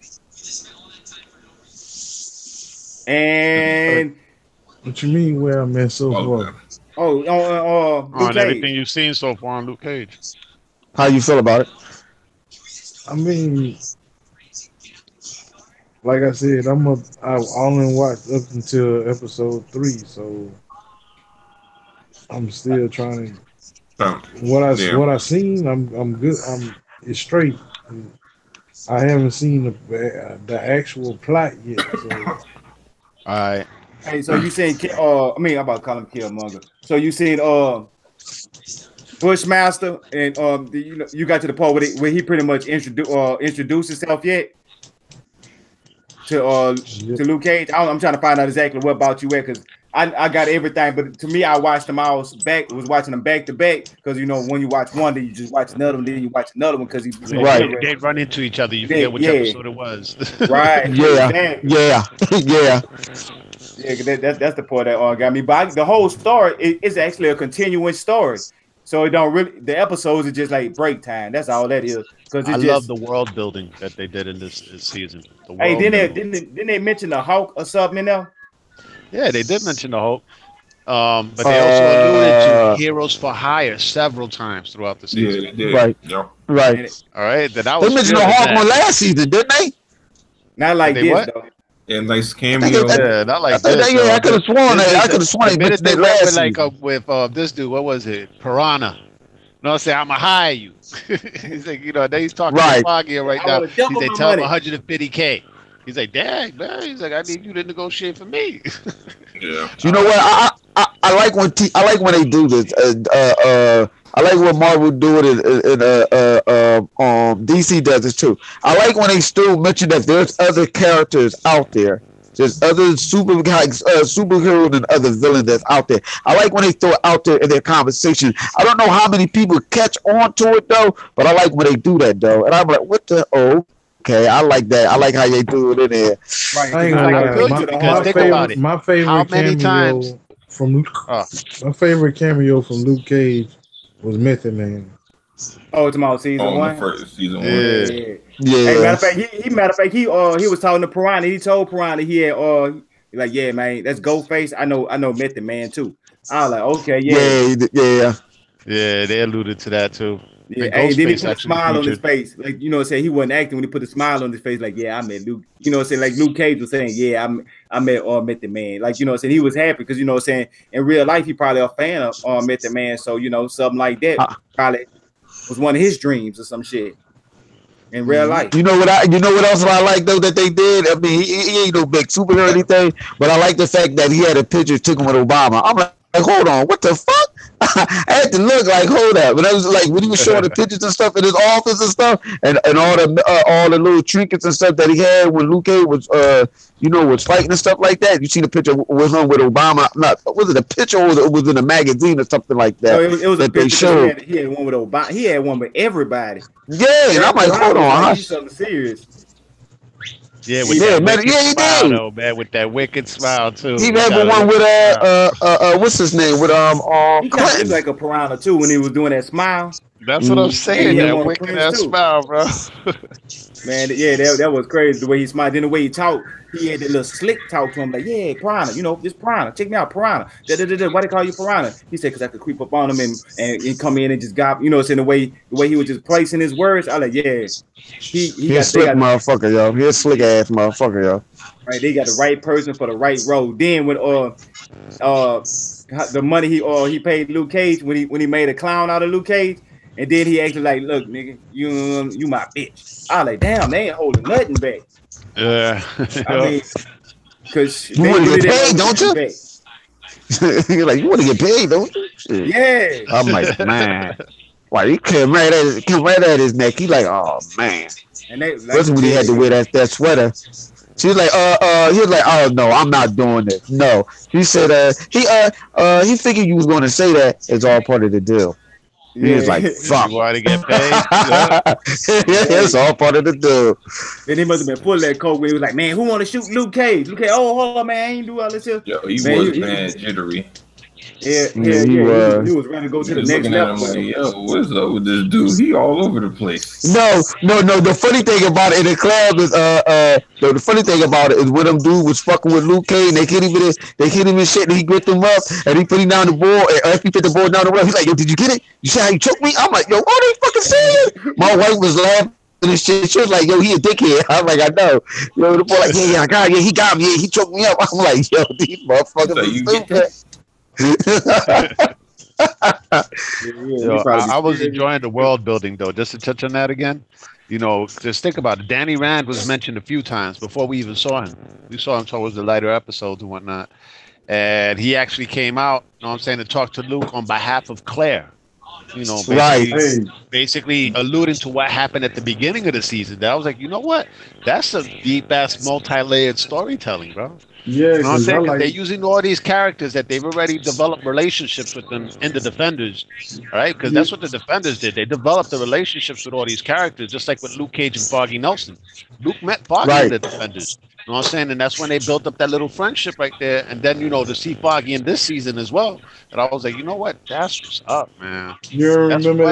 And what you mean where I'm at so far? On everything you've seen so far on Luke Cage. How you feel about it? I mean, like I said, I only watched up until episode 3, so I'm still trying to. What I seen, I'm good. It's straight. I haven't seen the actual plot yet. So. All right. Hey, so you saying? I'm about to call him Killmonger. So you seen Bushmaster, and you got to the part where he pretty much introduced himself yet to Luke Cage. I'm trying to find out exactly what about you at, because I got everything, but to me, I watched them all watching them back to back, because when you watch one, then you just watch another one, then you watch another one, because they run into each other. You forget which episode it was. Right? Yeah. Yeah, that's the part that got me. But the whole story is actually a continuing story. So it don't really. The episodes are just like break time. That's all that is. Because I love the world building that they did in this season. Didn't they mention the Hulk or something in there? Yeah, they did mention the Hulk. But they also alluded to Heroes for Hire several times throughout the season. Yeah, they did. Right. Yep. Right. All right, then I They was. mentioned the Hawk one last season, didn't they? Not like They this what? though. And nice cameo. Yeah, not like I this. could have sworn they. I could have sworn they The minute mentioned they it went last with like season. with this dude, what was it? Piranha. No, I'm saying I'ma hire you. He's like, then he's talking Right. to Foggy right I now. wanna He's double like, my tell him money. 150K. He's like, dang, man. He's like, I need you to negotiate for me. Yeah. You know what? I like when they do this. I like when Marvel do it, and DC does this too. I like when they still mention that there's other characters out there. There's other superheroes and other villains that's out there. I like when they throw it out there in their conversation. I don't know how many people catch on to it though, but I like when they do that though. And I'm like, what the? Oh, okay, I like that. I like how they do it in there. Right. I ain't gonna Like, lie. good My, to the my heart. think about it. my favorite How many cameo times- from my favorite cameo from Luke Cage was Method Man. Oh, it's about season On one. the first season one. Yeah. Yeah. Hey, matter of fact, he was talking to Piranha. He told Piranha he had like, yeah, man, that's Ghostface. I know Method Man too. I was like, okay, yeah. Yeah. They alluded to that too. Yeah, And hey, then he Ghostface put a actually smile on his featured- face. Like, saying he wasn't acting when he put a smile on his face, like, yeah, I met Luke. Saying like Luke Cage was saying, yeah, I met the man. Like, saying he was happy because, saying in real life, he probably a fan of Met the Man. So, something like that probably was one of his dreams or some shit in real life. You know what else I like though that they did? I mean, he ain't no big superhero or anything, but I like the fact that he had a picture taken with Obama. I'm like, hold on, what the fuck? I had to look like, hold up. But I was like, when he was showing the pictures and stuff in his office and stuff, and all the little trinkets and stuff that he had when Luke Cage was was fighting and stuff like that. You see the picture with him with Obama? Was it a picture or it was in a magazine or something like that? No, it was a that they picture. showed. He had one with Obama. He had one with everybody. Yeah, and I'm like, hold on, Like, hush. he's something serious. Yeah, with Yeah, that man, wicked yeah, he smile, did. though, man, with that wicked smile too. He had the one with what's his name with He kind of Clinton. looked like a piranha too when he was doing that smile. That's what I'm saying. Yeah, That one wicked Prince, ass too. smile, bro. Man, yeah, that was crazy the way he smiled. Then the way he talked, he had that little slick talk to him, like, yeah, piranha, this piranha, check me out, piranha. Why they call you piranha? He said, because I could creep up on him and come in and just got, saying the way he was just placing his words. I like, yeah, He a slick motherfucker, yo. He a slick ass motherfucker, yo. right. They got the right person for the right role. Then when the money he paid Luke Cage when he made a clown out of Luke Cage. And then he acted like, look, nigga, you my bitch. I like, damn, they ain't holding nothing back. Yeah. I mean, because You want to get paid, don't you? You're like, you want to get paid, don't you? Shit. Yeah. I'm like, man. Why he came right at his neck. He like, oh man. And they That's when he had to wear that sweater. She was like, he was like, oh no, I'm not doing this. No. He said, he figured you was gonna say that. It's all part of the deal. He was like, fuck. You want to get paid? Yeah, it's all part of the deal. Then he must have been full of that coke when he was like, man, who want to shoot Luke Cage? Luke Cage, oh, hold on, man, I ain't do all this here. Yo, he Man, was mad jittery. Yeah, he was. He was ready to go to He the was next looking at him level. like, yo, what's up with this dude? He all over the place. No. The funny thing about it in the club is, the funny thing about it is when them dude was fucking with Luke Cage, and they hit him in shit, and he gripped him up, and he put him down the board, and after he put the board down the road, he's like, yo, did you get it? You see how you choked me? I'm like, yo, what are you fucking saying? My wife was laughing and shit. She was like, yo, he a dickhead. I'm like, I know. Yo, the boy like, yeah, I got it. Yeah, he got me. Yeah, he choked me up. I'm like, yo, these motherfuckers So are you get stupid. I was enjoying the world building though. Just to touch on that again, just think about it. Danny Rand was mentioned a few times before we even saw him. We saw him towards the later episodes and whatnot, and he actually came out. You know what I'm saying, to talk to Luke on behalf of Claire. Basically alluding to what happened at the beginning of the season. That I was like, you know what? That's a deep ass, multi-layered storytelling, bro. Yeah, You know what I'm saying? 'Cause like, they're using all these characters that they've already developed relationships with them in the Defenders, right? Because that's what the Defenders did. They developed the relationships with all these characters, just like with Luke Cage and Foggy Nelson. Luke met Foggy in the Defenders. You know what I'm saying? And that's when they built up that little friendship right there. And then, to see Foggy in this season as well. And I was like, you know what? That's what's up, man. you remember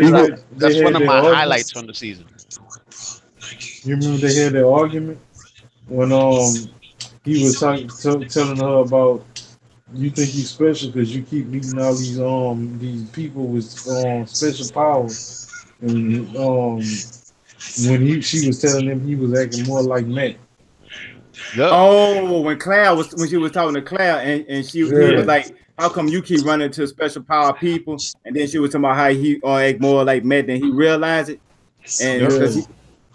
That's one of my highlights from the season. You remember they had that argument when he was telling her about You think he's special because you keep meeting all these people with special powers, and when she was telling him he was acting more like Matt. Yep. Oh, when she was talking to Claire and he was like, how come you keep running to special power people? And then she was talking about how he act more like Matt than he realized it. And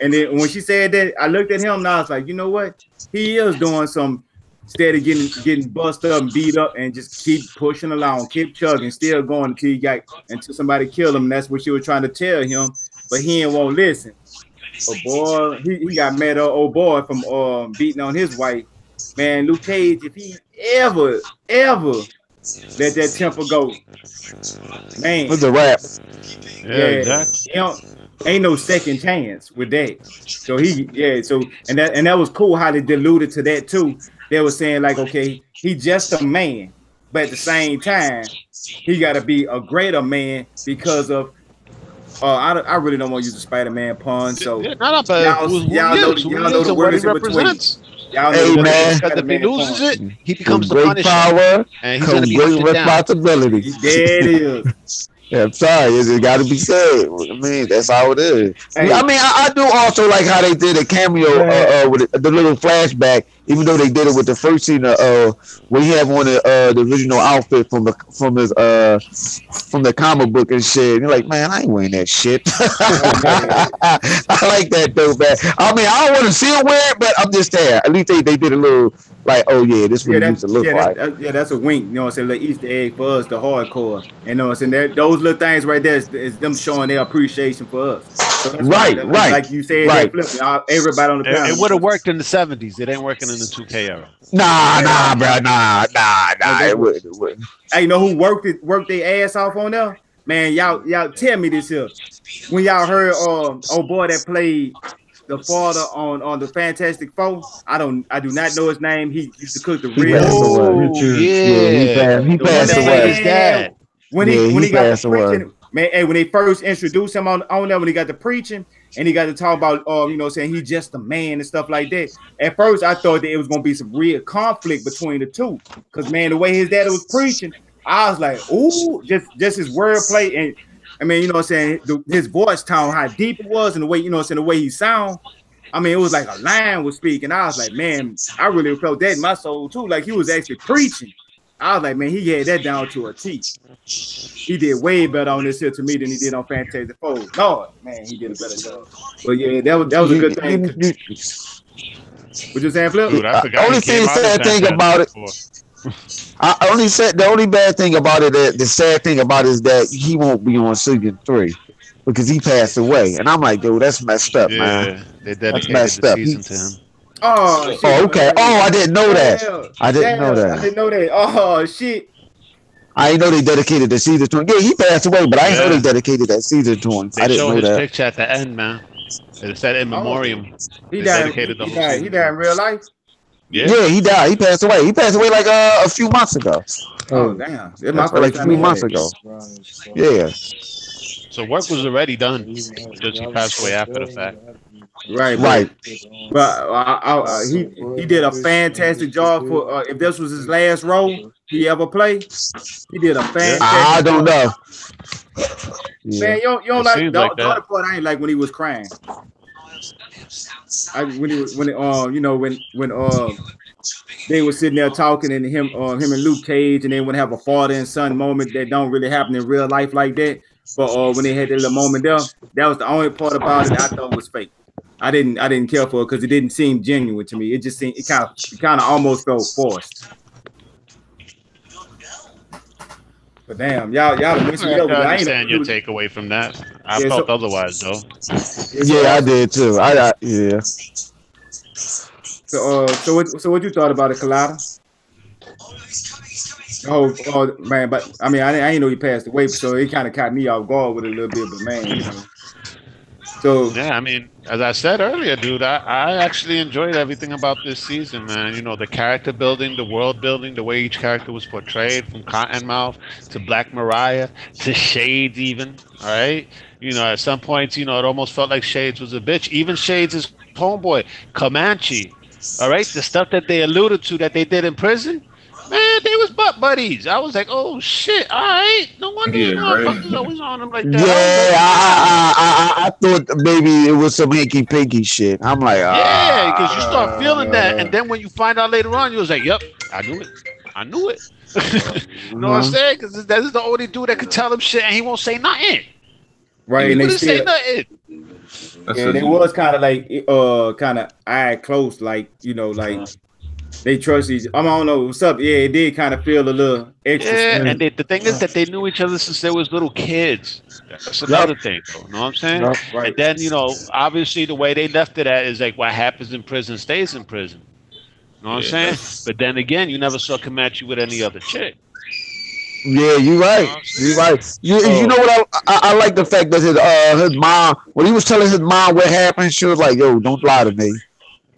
and then when she said that, I looked at him and I was like, you know what? He is doing some instead of getting busted up and beat up and just keep pushing along, keep chugging, still going until somebody killed him. And that's what she was trying to tell him, but he won't listen. But boy, he got mad at old boy from beating on his wife. Man, Luke Cage, if he ever let that temper go, man, it's a wrap. Yeah, exactly. Ain't no second chance with that. So that was cool how they alluded to that too. They were saying like, okay, he's just a man, but at the same time, he got to be a greater man because of. I really don't want to use the Spider-Man pun. So y'all know the words in between. Hey man, if he loses it, he becomes the great Punisher, power, and he's gonna be great responsibility. There it is. Yeah, I'm sorry, it got to be said. I mean, that's how it is. Hey. I mean, I do also like how they did a cameo with the little flashback, even though they did it with the first scene where he had on the original outfit from the comic book and shit. And you're like, man, I ain't wearing that shit. I like that though, man. I mean, I don't want to see him wear it, but I'm just there. At least they did a little like, oh yeah, this what it used to look like. That's a wink. You know what I'm saying? Like Easter egg for us, the hardcore. You know what I'm saying? Those little things right there is them showing their appreciation for us. So right. Like you said, everybody on the panel. It would have worked in the 70s. It ain't working in the 2K era. Nah, bro. Nah. It wouldn't. Hey, you know who worked their ass off on there? Man, y'all tell me this here. When y'all heard old boy that played the father on the Fantastic Four, I do not know his name. He used to cook the ribs. He passed away. His dad. When he got to preaching, man, hey, when they first introduced him on there, when he got to preaching and he got to talk about saying he's just a man and stuff like that. At first, I thought that it was gonna be some real conflict between the two, because man, the way his dad was preaching, I was like, ooh, just his wordplay and. I mean, you know what I'm saying? His voice tone, how deep it was, and the way, the way he sound. I mean, it was like a lion was speaking. I was like, man, I really felt that in my soul too. Like he was actually preaching. I was like, man, he had that down to a T. He did way better on this here to me than he did on Fantastic Four. Lord, man, he did a better job. But yeah, that was a good thing. What you saying, Flip? Dude, I forgot only sad thing about it. The only bad thing about it, the sad thing about it is that he won't be on season 3 because he passed away, and I'm like, dude, that's messed up, man. They dedicated the season to him. Oh, shit. Okay. Oh, I didn't know that. I didn't know that. Oh, shit. I didn't know they dedicated the season to him. Yeah, he passed away, but I didn't know they dedicated that season to him. I didn't know that. They showed his picture at the end, man. It said in memoriam. He died in real life. Yeah, he died. He passed away. He passed away like a few months ago. Oh damn! Like a few months ago. Yeah. So work was already done. Just he passed away after the fact. Right. But he did a fantastic job for. If this was his last role he ever played, he did a fantastic. I don't know. Man, you don't like the other part. I ain't like when he was crying. When they were sitting there talking and him and Luke Cage and they would have a father and son moment that don't really happen in real life like that. But when they had that little moment there, that was the only part about it that I thought was fake. I didn't care for it because it didn't seem genuine to me. It just seemed it kind of almost felt forced. But damn, y'all missed me over. I understand your takeaway from that. I felt otherwise though. Yeah, I did too. Yeah. So what you thought about it, Collider? Oh man, but I mean I didn't know he passed away, so it kind of caught me off guard with it a little bit. But man, So yeah, I mean, as I said earlier, dude, I actually enjoyed everything about this season, man. You know, the character building, the world building, the way each character was portrayed, from Cottonmouth to Black Mariah to Shades, even. All right, you know, at some points, you know, it almost felt like Shades was a bitch. Even Shades' homeboy, Comanche. All right, the stuff that they alluded to that they did in prison. Man, they was butt buddies. I was like, oh shit, all right. No wonder Yeah, motherfuckers right. always on him like that. Yeah, I thought maybe it was some hinky pinky shit. I'm like, Yeah, because you start feeling that, and then when you find out later on, you was like, yep, I knew it. I knew it. You know what I'm saying? Because that is the only dude that could tell him shit, and he won't say nothing. Right, He and they wouldn't say still, nothing. That's yeah, a- they was kind of like, kind of eye close, like like they trust each. I don't know what's up. Yeah, it did kind of feel a little extra. Yeah, and the thing is that they knew each other since they was little kids. That's another thing, though. You know what I'm saying? Yep, right. And then, obviously the way they left it at is like what happens in prison stays in prison. You know what I'm saying? But then again, you never saw Comanche with any other chick. yeah, you right. You right. You know what? I like the fact that his mom, when he was telling his mom what happened, she was like, "Yo, don't lie to me.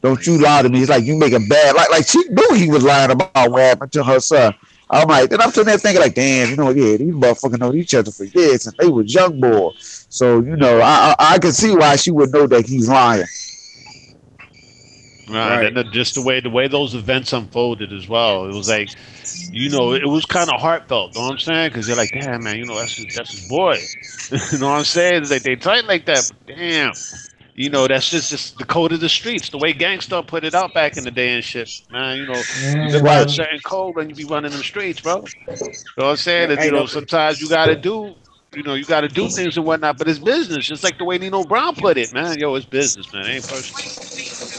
Don't you lie to me." It's like you make a bad, like she knew he was lying about what happened to her son. I'm like, then I'm sitting there thinking like, damn, yeah, these motherfuckers know each other for years and they was young boys. So I can see why she would know that he's lying. Right. And then just the way those events unfolded as well. It was like, it was kind of heartfelt. You know what I'm saying? Because they're like, damn, man, that's his boy. You know what I'm saying? It's like they tight like that. But damn. That's just the code of the streets, the way gangsta put it out back in the day and shit, man. You live by a certain code when you be running them streets, bro. You know what I'm saying? That, sometimes you gotta do things and whatnot, but it's business, just like the way Nino Brown put it, man. Yo, it's business, man. It ain't personal.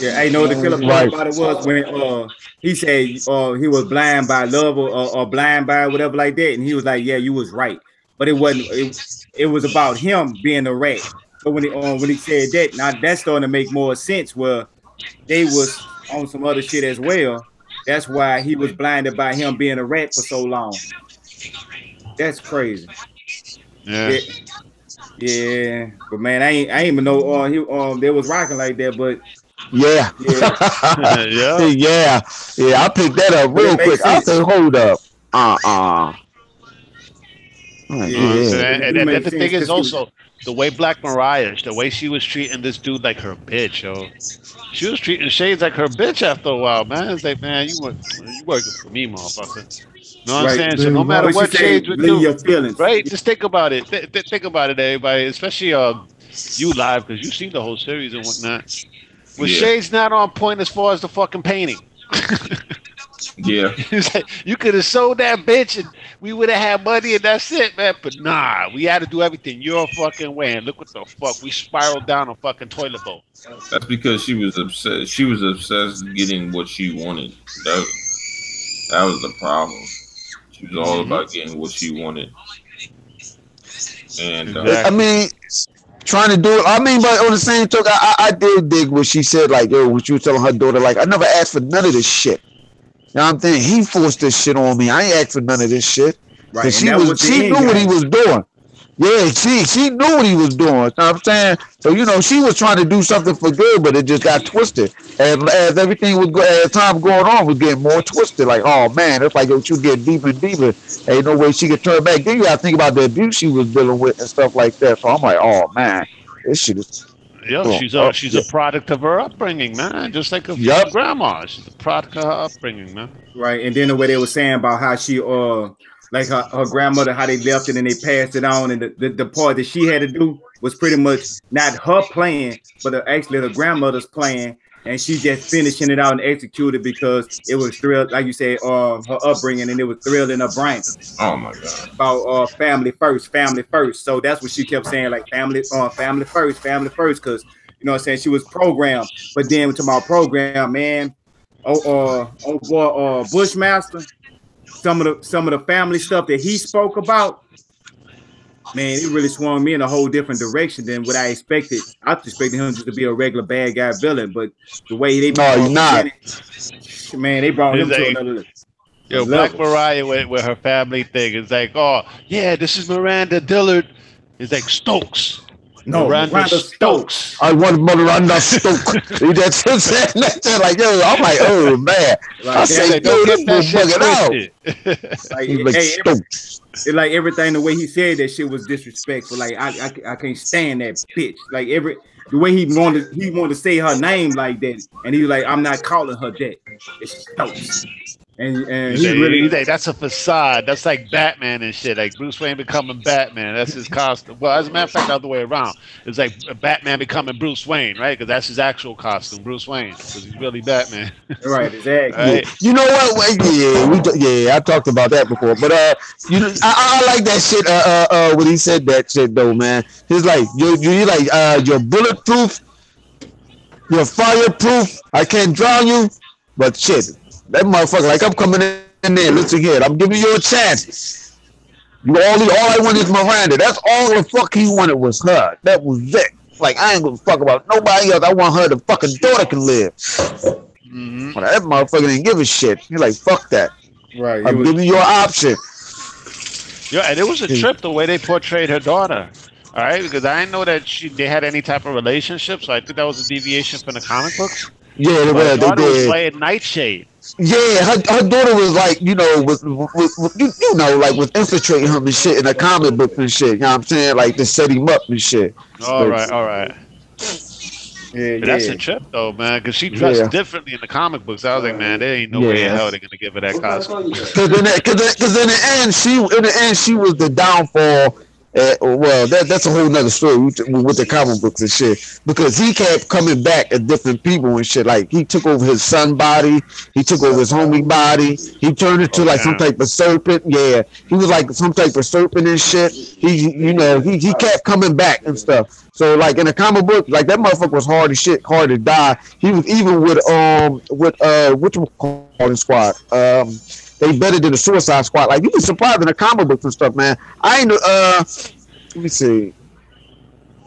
Yeah, I know the killer part about it was when he said he was blind by love or blind by whatever like that, and he was like, yeah, you was right, but it wasn't. It was about him being a rat. But when he said that, now that's starting to make more sense. Where they was on some other shit as well. That's why he was blinded by him being a rat for so long. That's crazy. Yeah. But man, I ain't even know they was rocking like that. But yeah. I picked that up real quick. I said, hold up. And the thing is also the way Black Mariah, the way she was treating this dude like her bitch, yo. She was treating Shades like her bitch after a while, man. It's like, man, you working for me, motherfucker. You know what I'm saying? So no matter what Shades would do, your feelings. right? Just think about it. Think about it, everybody. Especially you live, because you've seen the whole series and whatnot. Was Shades not on point as far as the fucking painting? Yeah. Like, you could have sold that bitch and we would have had money and that's it, man. But nah, we had to do everything your fucking way. And look what the fuck. We spiraled down a fucking toilet bowl. That's because she was obsessed. She was obsessed with getting what she wanted. That was the problem. She was all about getting what she wanted. And I mean, trying to do it. I mean, but on the same token, I did dig what she said. Like, yo, what you was telling her daughter, like, I never asked for none of this shit. You know what I'm saying? He forced this shit on me. I ain't asked for none of this shit. Right. She knew what he was doing. Yeah, she knew what he was doing. You know what I'm saying? So, she was trying to do something for good, but it just got twisted. And as everything was as time going on, was getting more twisted. Like, oh man, it's like she was getting deeper and deeper. Ain't no way she could turn back. Then you gotta think about the abuse she was dealing with and stuff like that. So I'm like, oh man, this shit is. Yeah, she's a product of her upbringing, man. Just like her grandma, she's a product of her upbringing, man. Right, and then the way they were saying about how she like her grandmother, how they left it and they passed it on, and the part that she had to do was pretty much not her plan, but actually her grandmother's plan, and she just finishing it out and executed because it was thrilled, like you said, her upbringing, and it was thrilled in her brain. Oh my god! About family first. So that's what she kept saying, like family first, because you know what I'm saying, she was programmed. But then to my program, man, Bushmaster. Some of the family stuff that he spoke about, man, it really swung me in a whole different direction than what I expected. I expected him just to be a regular bad guy villain, but the way they man, they brought him to another level. Yo, Black Mariah with her family thing is like, oh yeah, this is Miranda Dillard. It's like Stokes. No, Miranda Stokes. I want Miranda Stokes. That's it. Like, yo, I'm like, oh man. Like, I say, yo, this bugging out. Like Stokes. It's like everything, the way he said that shit was disrespectful. Like I can't stand that bitch. Like the way he wanted to say her name like that, and he was like, I'm not calling her that. It's Stokes. and You he say, really that's a facade. That's like Batman and shit. Like Bruce Wayne becoming Batman. That's his costume. Well, as a matter of fact, the other way around. It's like Batman becoming Bruce Wayne, right? Because that's his actual costume, Bruce Wayne. Because he's really Batman. right, exactly. Yeah. Right? You know what? I talked about that before. But you know, I like that shit. When he said that shit though, man. He's like, you like you're bulletproof, you're fireproof. I can't drown you, but shit, that motherfucker. Like I'm coming in there. Listen here, I'm giving you a chance. All I want is Miranda. That's all the fuck he wanted was her. That was it. Like I ain't gonna fuck about nobody else. I want her. The fucking daughter can live. Mm-hmm. Well, that motherfucker didn't give a shit. He's like, fuck that. Right. I'm giving you an option. Yeah, and it was a trip the way they portrayed her daughter. All right, because I didn't know that they had any type of relationship, so I think that was a deviation from the comic books. Yeah, they Her daughter was did. playing Nightshade. Yeah, her daughter was like, you know, with you know, like with infiltrating him and shit in the comic book and shit. You know what I'm saying? Like to set him up and shit. All right. Yeah, But that's a trip though, man, because she dressed differently in the comic books. I was like, man, there ain't no way in hell they're gonna give her that costume. Because in the end, she was the downfall. Well, that's a whole nother story with the comic books and shit. Because he kept coming back at different people and shit. Like he took over his son body, he took over his homie body, he turned into like some type of serpent. Yeah, he was like some type of serpent and shit. He kept coming back and stuff. So like in the comic book, like that motherfucker was hard as shit, hard to die. He was even with whatchamacallit squad. They better than the Suicide Squad. Like you be surprised in the comic books and stuff, man. I ain't let me see.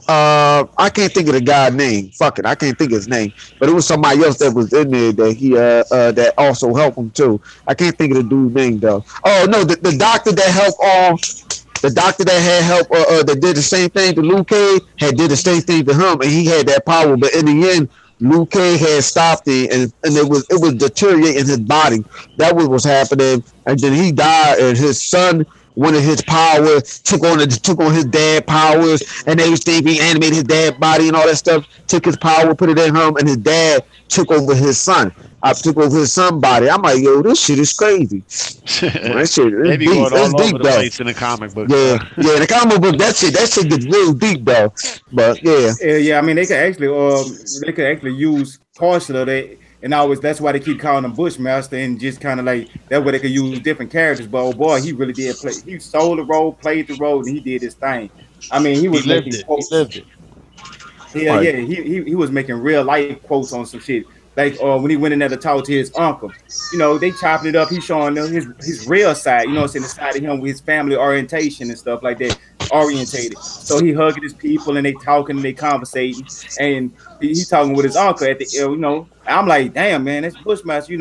I can't think of the guy's name. Fuck it, I can't think of his name. But it was somebody else that was in there that he that also helped him too. I can't think of the dude's name though. Oh no, the doctor that helped the doctor that had help that did the same thing to Luke Cage had did the same thing to him, and he had that power. But in the end, Luke Cage had stopped it, and it was deteriorating his body. That was what's happening, and then he died, and his son wanted his power, took on his dad powers and everything. He animated his dad body and all that stuff. Took his power, put it in him, and his dad took over his son. I took over his son body. I'm like, yo, this shit is crazy. That shit is deep. It's deep though. In the comic book. Yeah, in the comic book, that shit gets real deep though. But yeah. I mean, they could actually use partial of that, and that's why they keep calling him Bushmaster, and just kind of like that way they could use different characters. But oh boy, he really did play. He sold the role, played the role, and he did his thing. I mean, he lived it. Yeah, he was making real life quotes on some shit. Like when he went in there to talk to his uncle, they chopping it up. He's showing them his real side, the side of him with his family orientation and stuff like that, orientated. So he hugging his people and they talking and they conversating, and he talking with his uncle at the, I'm like, damn man, that's Bushmaster.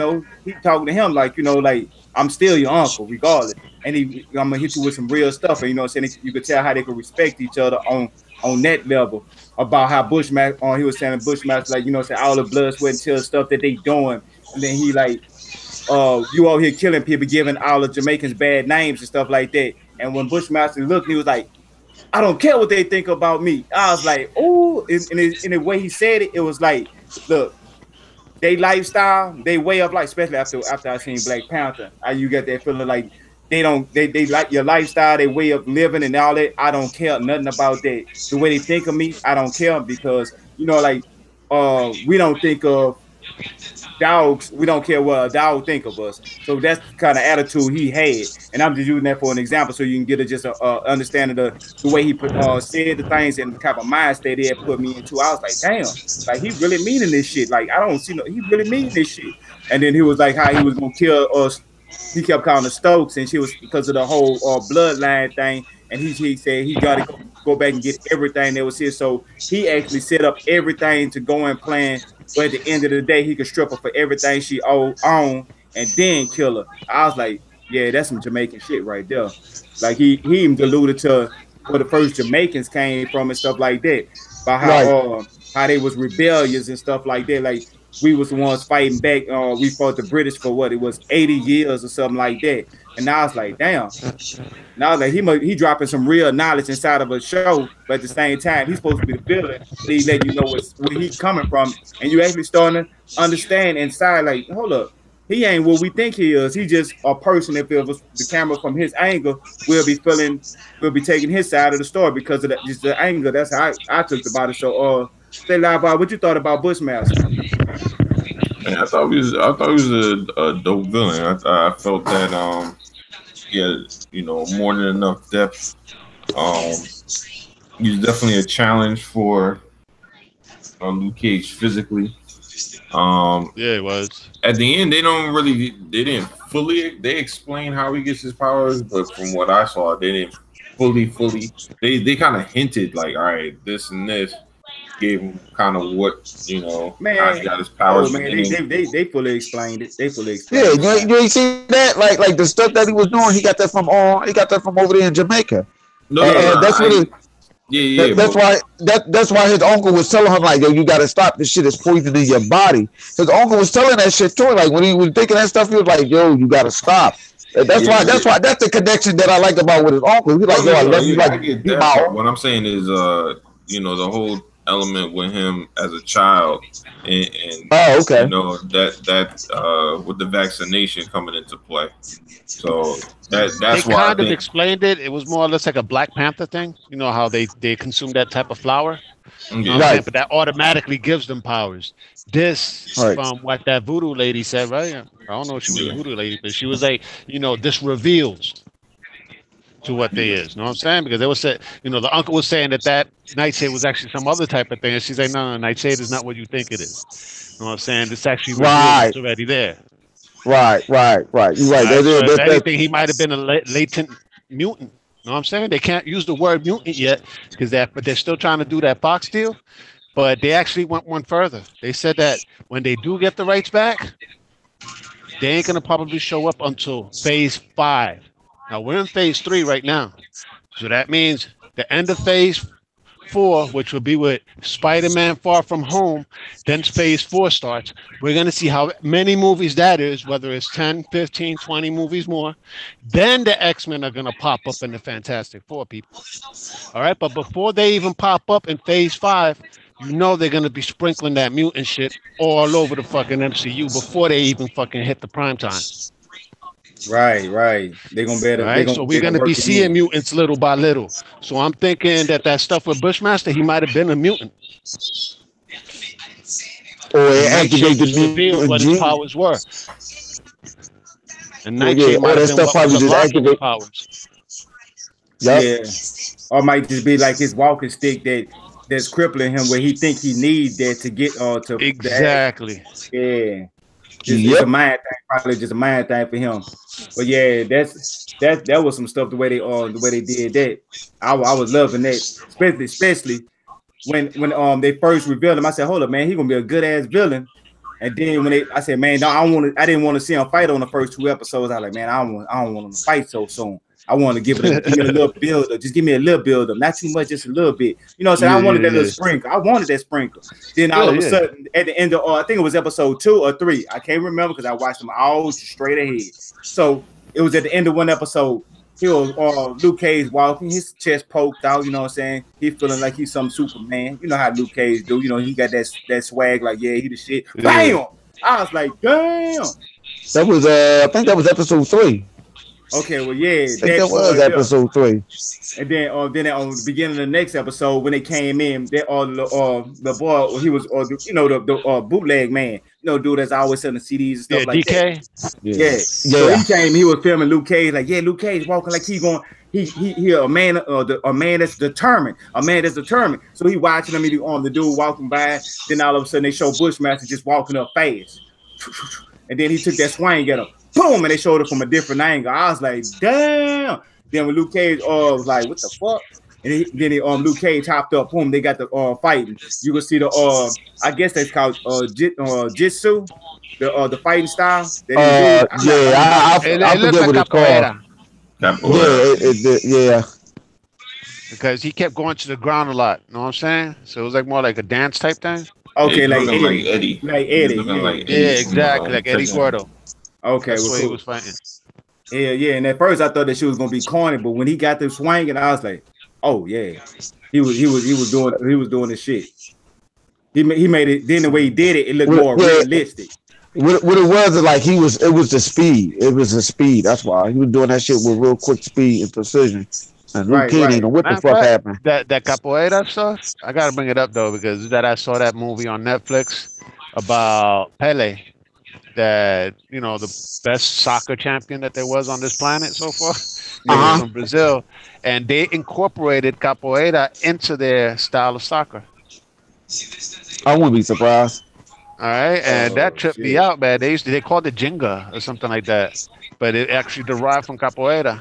He talking to him like, like I'm still your uncle regardless, and I'm gonna hit you with some real stuff, and you could tell how they could respect each other on that level. About how Bushmaster, he was saying Bushmaster, like, all the blood, sweat, and tears stuff that they doing. And then he like, you out here killing people, giving all the Jamaicans bad names and stuff like that. And when Bushmaster looked, he was like, I don't care what they think about me. I was like, oh, in the way he said it, it was like, look, they lifestyle, they way of life, especially after I seen Black Panther. You get that feeling like, they like your lifestyle, their way of living and all that. I don't care nothing about that. The way they think of me, I don't care because we don't think of dogs. We don't care what a dog think of us. So that's the kind of attitude he had, and I'm just using that for an example so you can get a understanding of the way he said the things and the type of mindset he had put me into. I was like, damn, like he really meaning this shit. Like I don't see he really meaning this shit. And then he was like how he was gonna kill us. He kept calling her Stokes, and she was because of the whole bloodline thing. And he said he got to go back and get everything that was his. So he actually set up everything to go and plan. But at the end of the day, he could strip her for everything she owned and then kill her. I was like, yeah, that's some Jamaican shit right there. Like he even alluded to where the first Jamaicans came from and stuff like that. About how they was rebellious and stuff like that. Like we was the ones fighting back. We fought the British for what it was 80 years or something like that. And now it's like, damn. Now that he dropping some real knowledge inside of a show, but at the same time, he's supposed to be the villain. He let you know where he's coming from, and you actually starting to understand inside. Like, hold up, he ain't what we think he is. He just a person. If it was the camera from his angle, we'll be taking his side of the story because of that, just the angle. That's how I took about it. So, say live, what you thought about Bushmaster? Man, I thought he was a dope villain. I felt that he had more than enough depth. He's definitely a challenge for Luke Cage physically. Yeah, it was. At the end, they explain how he gets his powers, but from what I saw, they didn't fully. They kind of hinted like, all right, this and this. Gave him kind of what man, how he got his powers. Man, they fully explained it. Yeah, you ain't see that like the stuff that he was doing. He got that from over there in Jamaica. That's why his uncle was telling him like, yo, you got to stop. This shit is poisoning your body. His uncle was telling that shit to him. Like when he was thinking that stuff, he was like, yo, you got to stop. That's why that's the connection that I like about with his uncle. He's like, yo, I love you. Like, what I'm saying is, the whole element with him as a child and okay. That with the vaccination coming into play. So that's they why kind of explained it. It was more or less like a Black Panther thing. You know how they consume that type of flower? Right. But that automatically gives them powers. This from what that voodoo lady said, right? I don't know if she was a voodoo lady, but she was like, this reveals to what they is. You know what I'm saying? Because they was saying, the uncle was saying that nightshade was actually some other type of thing. And she's like, no, nightshade is not what you think it is. You know what I'm saying? It's actually it's already there. Right. You're right. So if anything, he might have been a latent mutant. You know what I'm saying? They can't use the word mutant yet but they're still trying to do that box deal. But they actually went one further. They said that when they do get the rights back, they ain't gonna probably show up until phase 5. Now we're in phase 3 right now. So that means the end of phase 4, which will be with Spider-Man Far From Home, then phase 4 starts. We're going to see how many movies that is, whether it's 10, 15, 20 movies more. Then the X-Men are going to pop up in the Fantastic Four, people. All right, but before they even pop up in phase 5, they're going to be sprinkling that mutant shit all over the fucking MCU before they even fucking hit the prime time. Right. They're gonna better. Right. So we're gonna be seeing mutants little by little. So I'm thinking that stuff with Bushmaster, he might have been a mutant. Or activate the reveal what his powers were. And Nightshade might have been probably just activate powers. Yep. Yeah. Or it might just be like his walking stick that's crippling him, where he think he needs that to get to exactly. Yeah. It's a mind thing, probably just a mind thing for him. But yeah, that was some stuff the way they did that. I was loving that, especially when they first revealed him. I said, hold up, man, he gonna be a good ass villain. And then I said, man, no, I didn't want to see him fight on the first 2 episodes. I was like, man, I don't want him to fight so soon. I want to give me a little build up. Just give me a little build up, not too much, just a little bit. You know what I'm saying? I wanted that little sprinkle. I wanted that sprinkle. Then all of a sudden, at the end of, I think it was episode 2 or 3. I can't remember because I watched them all straight ahead. So it was at the end of one episode. He was Luke Cage walking, his chest poked out. You know what I'm saying? He feeling like he's some Superman. You know how Luke Cage do. He got that swag like, yeah, he the shit. Bam! I was like, damn. That was I think that was episode 3. Okay, well, yeah, that was episode 3. And then on the beginning of the next episode, when they came in, the boy, he was, the bootleg man, dude that's always selling CDs and stuff like DK? That. Yeah. So he came, he was filming Luke Cage, like, yeah, Luke Cage walking like he a man that's determined, So he watching him, the dude walking by. Then all of a sudden they show Bushmaster just walking up fast, and then he took that swing at him. Boom, and they showed it from a different angle. I was like, damn. Then when Luke Cage was like, what the fuck? And then Luke Cage hopped up. Boom, they got the fighting. You can see the I guess that's called jitsu, the fighting style. I forget what it's called. Yeah. Because he kept going to the ground a lot. You know what I'm saying? So it was like more like a dance type thing. Okay, like Eddie. Like Eddie. Yeah, exactly. Like Eddie Gordo. Okay, that's what he was fighting. Yeah. And at first I thought that she was gonna be corny, but when he got them swinging, I was like, oh yeah, he was doing his shit. He made it. Then the way he did it, it looked more realistic. What it was is like it was the speed. It was the speed. That's why he was doing that shit with real quick speed and precision. And Luke Cage ain't know what the fuck happened. That capoeira stuff, I gotta bring it up though because I saw that movie on Netflix about Pele, that the best soccer champion that there was on this planet so far, from Brazil, and they incorporated capoeira into their style of soccer. I wouldn't be surprised. All right, and that tripped me out, man. They called it Jenga or something like that, but it actually derived from capoeira.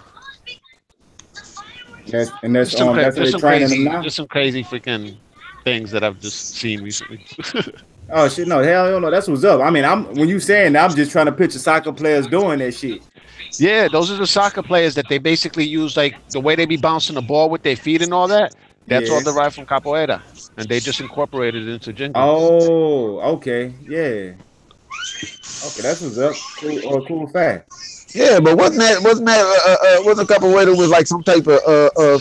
That's some crazy freaking things that I've just seen recently. Oh shit, no, hell no, that's what's up. I mean, when you saying that, I'm just trying to picture soccer players doing that shit. Yeah, those are the soccer players that they basically use, like the way they be bouncing the ball with their feet and all that. That's all derived from capoeira, and they just incorporated it into Jenga. Oh, okay, yeah, okay, that's what's up. Cool fact. Yeah, but wasn't capoeira was like some type of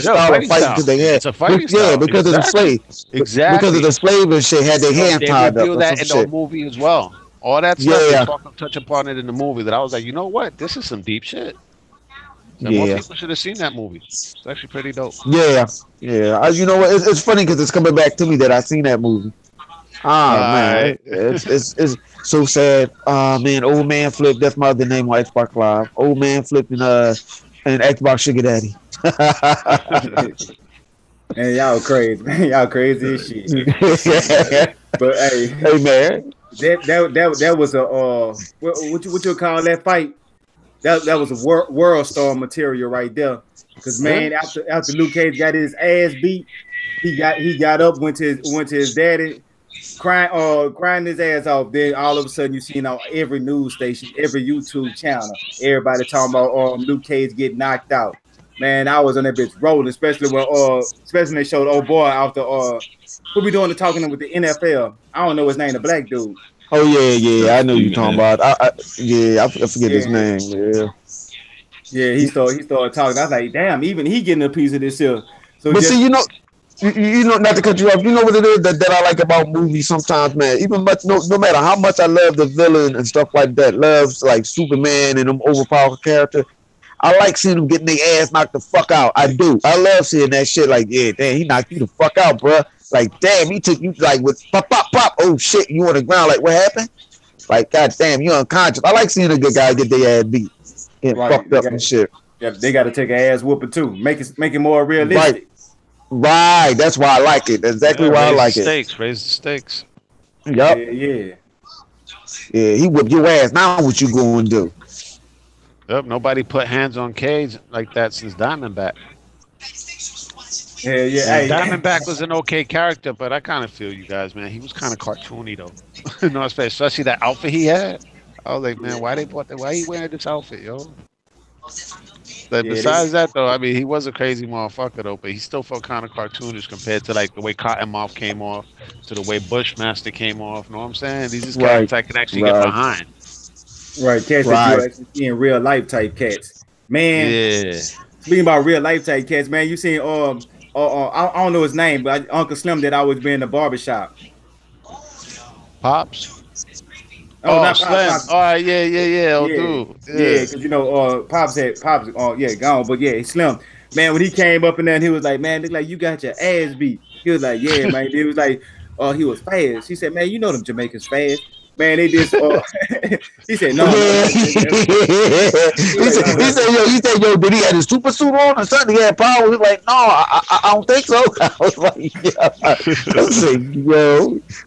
style of fight that they had? It's a fighting style. Yeah, because of the slave. Exactly. Because of the slave and shit had their hands tied up. They that in the movie as well. All that stuff they fucking touch upon it in the movie. That I was like, you know what? This is some deep shit. More people should have seen that movie. It's actually pretty dope. Yeah. You know what? It's funny because it's coming back to me that I seen that movie. Man, it's so sad. Man, old man flipped. That's my other name on Xbox Live. Old man flipping and Xbox Sugar Daddy. Man, y'all crazy. Man, y'all crazy as shit. But hey man, that was a what you call that fight? That was a world star material right there. Because man, after Luke Cage got his ass beat, he got up, went to his daddy, crying his ass off. Then all of a sudden you see on every news station, every YouTube channel, everybody talking about Luke Cage getting knocked out. Man, I was on that bitch rolling, especially when they showed old boy out the who be doing the talking with the NFL. I don't know his name, the black dude. Oh yeah, I know you talking about. I forget his name. Yeah, he started talking. I was like, damn, even he getting a piece of this here. So but see, you know, not to cut you off. You know what it is that I like about movies sometimes, man. Even no matter how much I love the villain and stuff like that, loves like Superman and them overpowered character. I like seeing them getting their ass knocked the fuck out. I do. I love seeing that shit. Like, yeah, damn, he knocked you the fuck out, bro. Like, damn, he took you like with pop. Oh shit, you on the ground? Like, what happened? Like, goddamn, you unconscious. I like seeing a good guy get their ass beat, get fucked up and shit. Yeah, they got to take an ass whooping too. Make it more realistic. Right. That's why I like it. That's exactly why I like it. Raise the stakes. Yep. Yeah. He whipped your ass. Now what you going to do? Yep. Nobody put hands on Cage like that since Diamondback. Yeah. Diamondback was an okay character, but I kind of feel you guys, man. He was kind of cartoony though. No, especially that outfit he had. I was like, man, why he wearing this outfit, yo? But besides that, though, I mean, he was a crazy motherfucker, though. But he still felt kind of cartoonish compared to like the way Cottonmouth came off, to the way Bushmaster came off. You know what I'm saying? These are characters I can actually get behind. Right, cats that you actually see in real life type cats, man. Yeah. Speaking about real life type cats, man, you seen I don't know his name, but Uncle Slim that always be in the barbershop. Pops. Not Slim. Pops. Oh yeah. Oh, dude. Yeah, because you know, Pops. Gone, but yeah, Slim. Man, when he came up in there, and he was like, "Man, look like you got your ass beat." He was like, "Yeah, man." He was like, he was fast." He said, "Man, you know them Jamaicans fast." Man, they just. He said, "No." He said, "Yo, did he have his super suit on or something? He had power." He was like, "No, I don't think so." I was like, "Yeah." I was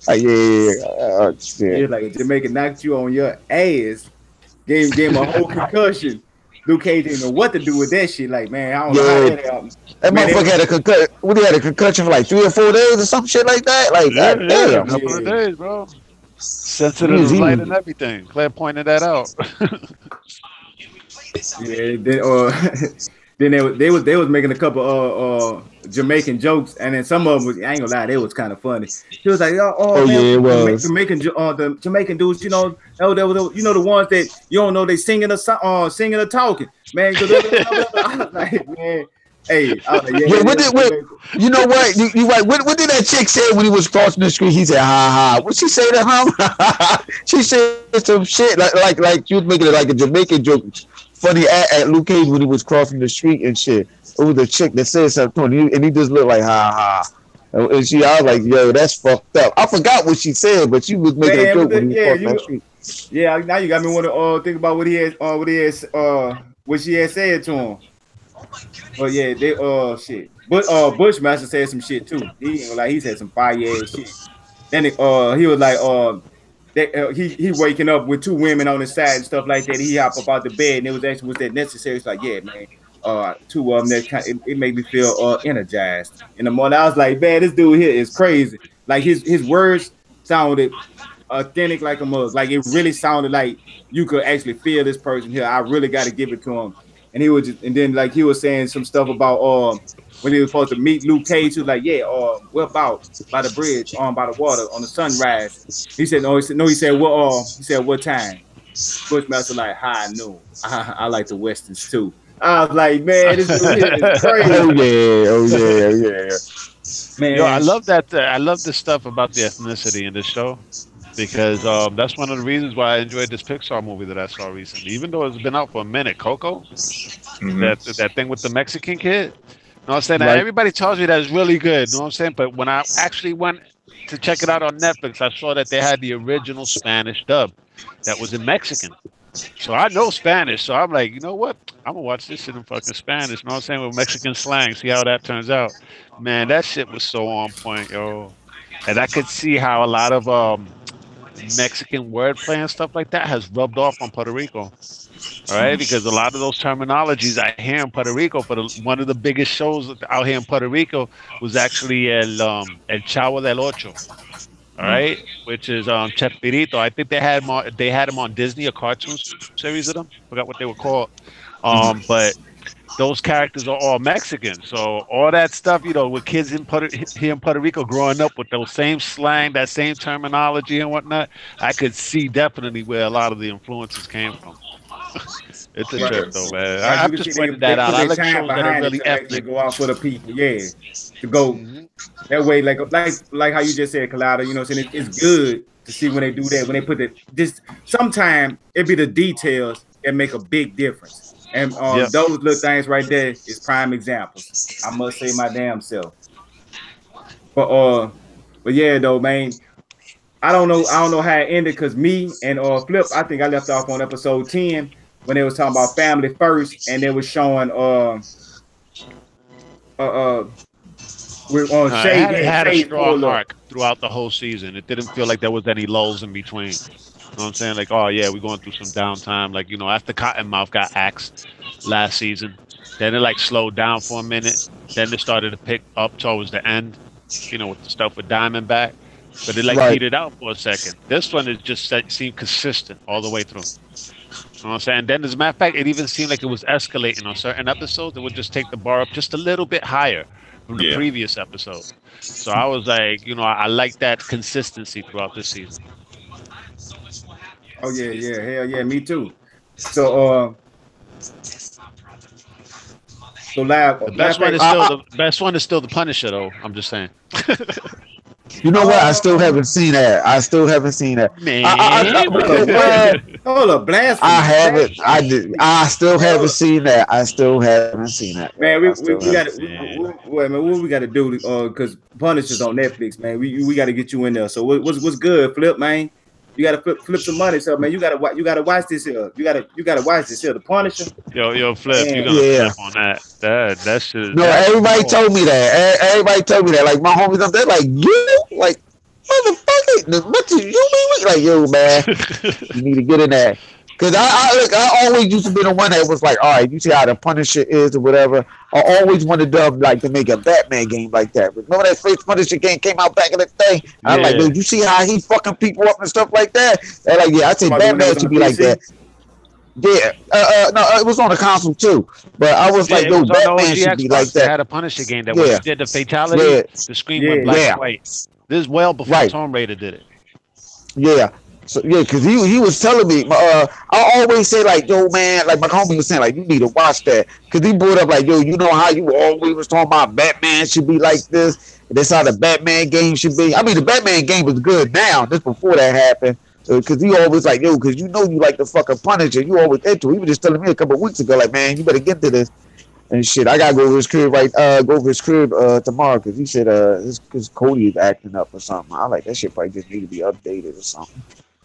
like, "Yo, yeah." He was like, a Jamaican knocked you on your ass, gave him a whole concussion. Luke Cage didn't know what to do with that shit. Like, man, I don't know how that happened. That motherfucker had a concussion. What, he had a concussion for like 3 or 4 days or some shit like that? Like, a couple of days, bro. Sensitive light and everything. Claire pointed that out. Then they was making a couple Jamaican jokes, and then some of them was, I ain't gonna lie, they was kind of funny. He was like, man, it was. the Jamaican dudes, you know, the ones that you don't know they singing or talking, man. I was like, man, Hey, I was like, Yeah, you know what? You right. What did that chick say when he was crossing the street? He said, "Ha ha." What she say to him? She said some shit like she was making it like a Jamaican joke, funny at Luke Cage when he was crossing the street and shit. It was a chick that said something to him, and he just looked like ha ha. And I was like, yo, that's fucked up. I forgot what she said, but she was making a joke when he was crossing the street. Yeah, now you got me want to think about what what she had said to him. Oh yeah, they shit. But Bushmaster said some shit too. He said some fire ass shit. Then he was like he waking up with 2 women on his side and stuff like that. He hop up out the bed and it was actually was that necessary. It's like, yeah, man. 2 of them that it made me feel energized in the morning. I was like, man, this dude here is crazy. Like his words sounded authentic like a mug. Like it really sounded like you could actually feel this person here. I really got to give it to him. And he was and then like he was saying some stuff about when he was supposed to meet Luke Cage. He was like, yeah, we're about by the bridge, by the water on the sunrise. He said no. He said what time? Bushmaster like high noon. I like the westerns too. I was like, man, this dude is crazy. Oh yeah. Man, yo, I love that. I love this stuff about the ethnicity in this show because that's one of the reasons why I enjoyed this Pixar movie that I saw recently. Even though it's been out for a minute, Coco, that thing with the Mexican kid. You know what I'm saying? Right. Everybody tells me that it's really good. You know what I'm saying? But when I actually went to check it out on Netflix, I saw that they had the original Spanish dub that was in Mexican. So I know Spanish, so I'm like, you know what? I'm gonna watch this shit in fucking Spanish. You know what I'm saying? With Mexican slang, see how that turns out. Man, that shit was so on point, yo. And I could see how a lot of Mexican wordplay and stuff like that has rubbed off on Puerto Rico. All right, because a lot of those terminologies I hear in Puerto Rico, but one of the biggest shows out here in Puerto Rico was actually El Chavo del Ocho. All right, which is Chespirito. I think they had him on Disney, a cartoon series of them. Forgot what they were called. But those characters are all Mexican. So all that stuff, you know, with kids here in Puerto Rico growing up with those same slang, that same terminology and whatnot, I could see definitely where a lot of the influences came from. It's a trip though, man. I just pointed that out. I like shows that are really ethnic. Go out for the people, yeah. To go that way, like how you just said, Colada. You know, what I'm saying it's good to see when they do that. When they put this, sometimes it be the details that make a big difference. And those little things right there is prime examples. I must say my damn self. But yeah, though, man. I don't know how it ended because me and Flip, I think I left off on episode 10 when they was talking about family first, and they was showing it had a strong arc throughout the whole season. It didn't feel like there was any lulls in between. You know what I'm saying? Like, oh yeah, we're going through some downtime. Like, you know, after Cottonmouth got axed last season, then it like slowed down for a minute. Then it started to pick up towards the end, you know, with the stuff with Diamondback. But it like petered out for a second. This one is just seemed consistent all the way through. You know what I'm saying? And then, as a matter of fact, it even seemed like it was escalating on certain episodes. It would just take the bar up just a little bit higher from the previous episode. So I was like, you know, I like that consistency throughout this season. Oh yeah, hell yeah, me too. So the best one is still the Punisher, though. I'm just saying. You know what? I still haven't seen that. Man, hold up, blast! I still haven't seen that. Man, what we got to do? Because Punisher's on Netflix, man. We got to get you in there. So what's good, Flip, man? You gotta flip some money, so man. You gotta watch this here. You gotta watch this here. The Punisher. Yo, Flip. You gonna flip on that? That shit. No, everybody told me that. Like my homies up there, like you, like motherfucker. What do you mean? Like yo, man, you need to get in there. Cause I always used to be the one that was like, all right, you see how the Punisher is or whatever. I always wanted to make a Batman game like that. Remember that first Punisher game came out back in the day? I'm like, dude, you see how he fucking people up and stuff like that? They're like, yeah, I say Batman should be like that. Yeah, no, it was on the console too. But I was like, dude, Batman should be like that. They had a Punisher game that when you did the fatality, the screen went black and white. This is well before Tomb Raider did it. Yeah. So yeah, because he was telling me, I always say like, yo man, like my homie was saying like, you need to watch that, because he brought up like, yo, you know how you always was talking about Batman should be like this, and that's how the Batman game should be. I mean, the Batman game was good now, just before that happened, because he always like, yo, because you know you like the fucking Punisher, you always into it. He was just telling me a couple of weeks ago, like, man, you better get to this and shit. I gotta go over his crib tomorrow, because he said his Cody is acting up or something. I like that shit probably just need to be updated or something.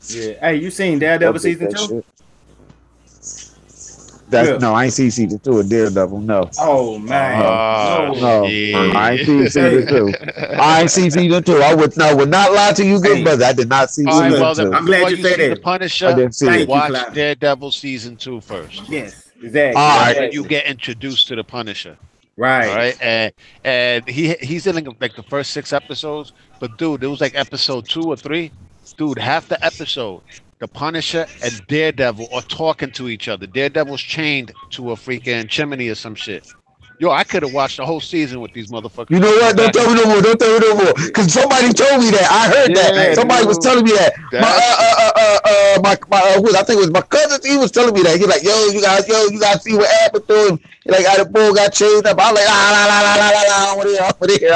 Yeah. Hey, you seen Daredevil season 2? No, I ain't seen season 2 of Daredevil. No. Oh man. No. I ain't seen season 2. I ain't seen season 2. I would not lie to you, good brother. I did not see season 2. I'm glad you said that. The Punisher. Watch Daredevil season 2 first. Yes, exactly. All right. And you get introduced to the Punisher. Right. All right. And he's in like the first 6 episodes, but dude, it was like episode 2 or 3. Dude, half the episode, the Punisher and Daredevil are talking to each other. Daredevil's chained to a freaking chimney or some shit. Yo, I could have watched the whole season with these motherfuckers. You know what? Don't tell me no more. Because somebody told me that. I heard that. Somebody was telling me that. I think it was my cousin. He was telling me that. He's like, yo, you guys see what happened to him. Like, how the bull got chained up. I was like, I want to hear.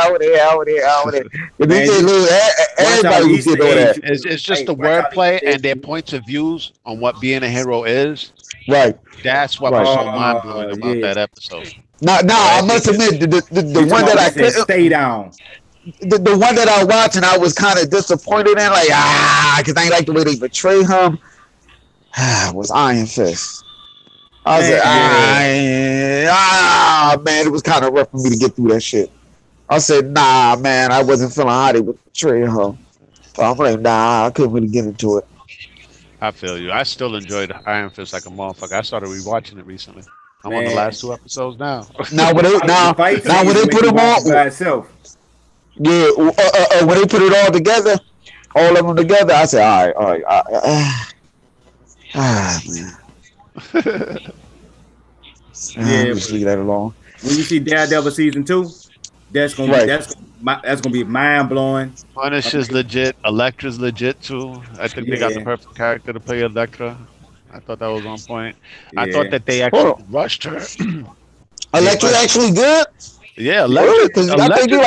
Everybody was getting on that. It's just the wordplay and their points of views on what being a hero is. Right. That's what was so mind blowing about that episode. Now, I must admit, the one that I couldn't stay down. The one that I watched and I was kind of disappointed in, like, because I ain't like the way they portray him, was Iron Fist. I was like, man, it was kind of rough for me to get through that shit. I said, nah, man, I wasn't feeling how they would portray him. So I'm like, nah, I couldn't really get into it. I feel you. I still enjoyed Iron Fist like a motherfucker. I started rewatching it recently. I'm on the last 2 episodes now. Now when they put them all by itself. Yeah, when they put it all together, all of them together, I said, all right, man. Yeah, just leave that alone. When you see Daredevil season 2, that's gonna be mind blowing. Punisher's legit. Elektra's legit too. I think they got the perfect character to play Elektra. I thought that was on point. Yeah. I thought that they actually rushed her. Elektra's actually good. Yeah, because I think you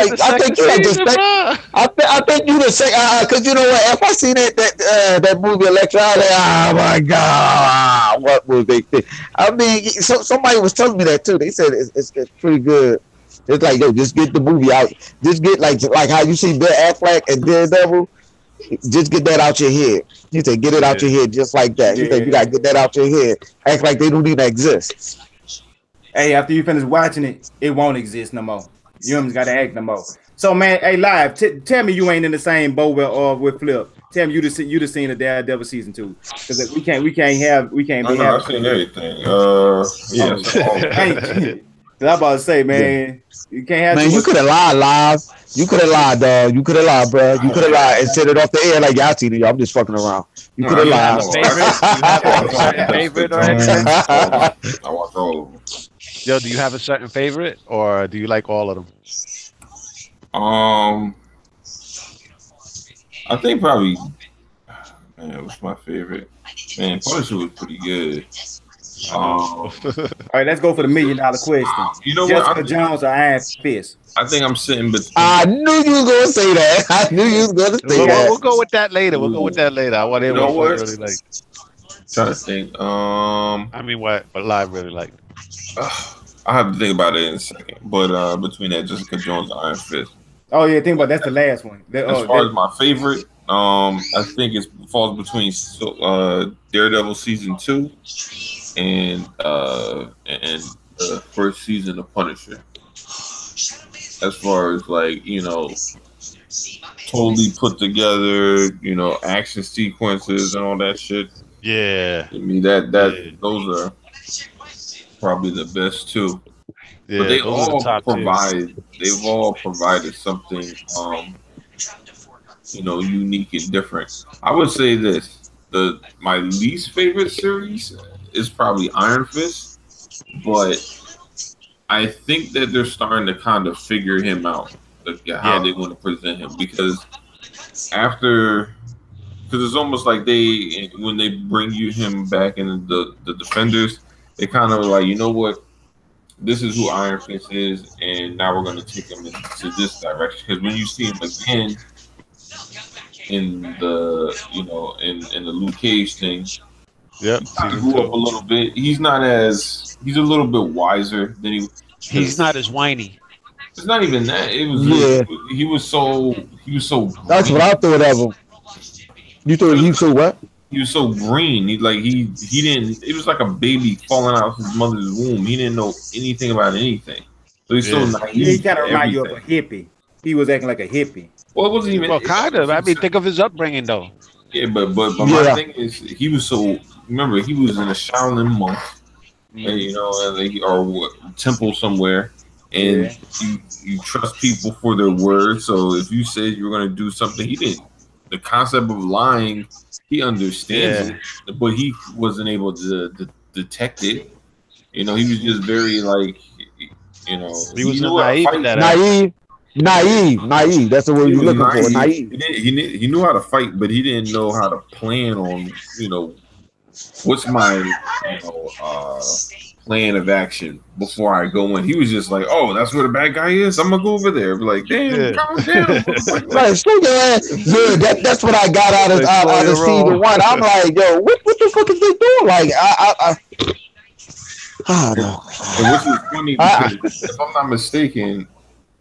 the same. Because you know what? If I seen that movie Elektra, I was like, oh my god, what will they think? I mean, somebody was telling me that too. They said it's pretty good. It's like, yo, just get the movie out. Just get like how you see Ben Affleck and Daredevil. Just get that out your head. He said, get it out your head just like that. He said, you gotta get that out your head. Act like they don't even exist. Hey, after you finish watching it, it won't exist no more. You haven't got to act no more. So, man, hey, live, tell me you ain't in the same boat with Flip. Tell me you just seen the Daredevil season 2, because we can't be having. I've seen everything. I'm about to say, man, you can't have. Man, you could have lied live. You could have lied, dog. You could have lied, bro. You could have lied and said it off the air like y'all seen it. I'm just fucking around. You could have lied. Favorite or anything? I watch all of them. Yo, do you have a certain favorite, or do you like all of them? I think probably. Man, what's my favorite? Man, Punisher was pretty good. All right, let's go for the $1 million question. You know Jessica what? Jones or Iron Fist? I think I'm sitting between. I knew you was gonna say that. I knew you was gonna say that. We'll go with that later. I want to hear what really like. Trying to think. I mean, what Live really like. I have to think about it in a second. But between that, Jessica Jones and Iron Fist. Oh yeah, think about that's the last one. As far as my favorite, I think it falls between Daredevil season 2 and the first season of Punisher. As far as like, you know, totally put together, you know, action sequences and all that shit. Yeah. I mean those are probably the best too. Yeah, but they've all provided something you know, unique and different. I would say this. My least favorite series is probably Iron Fist, but I think that they're starting to kind of figure him out, like how they want to present him. Because after because it's almost like when they bring him back in the Defenders, they kind of like, you know what, this is who Iron Fist is, and now we're going to take him into this direction. Because when you see him again in the in the Luke Cage thing, Yep, he grew up a little bit. He's a little bit wiser than he's not as whiny. It's not even that. It was he was so That's what I thought of him. You thought he was so what? He was so green. He didn't. It was like a baby falling out of his mother's womb. He didn't know anything about anything. So he's so naive. He kind of reminded you of a hippie. He was acting like a hippie. Well, it wasn't even. Well, kind of. I mean, think of his upbringing though. Yeah, but my thing is, he was so. Remember, he was in a Shaolin monk, or temple somewhere, and you trust people for their word. So if you said you were going to do something, he didn't. The concept of lying, he understands it, but he wasn't able to detect it. He was just very like, he was naive. Naive. That's the word you're looking for. Naive. He knew how to fight, but he didn't know how to plan on, what's my, plan of action before I go in. He was just like, oh, that's where the bad guy is. I'm gonna go over there. Be like, damn, calm down. Right, slow your ass. Yeah, that's what I got out of season 1. I'm like, yo, what the fuck is they doing? Like, I don't know. And which is funny because if I'm not mistaken,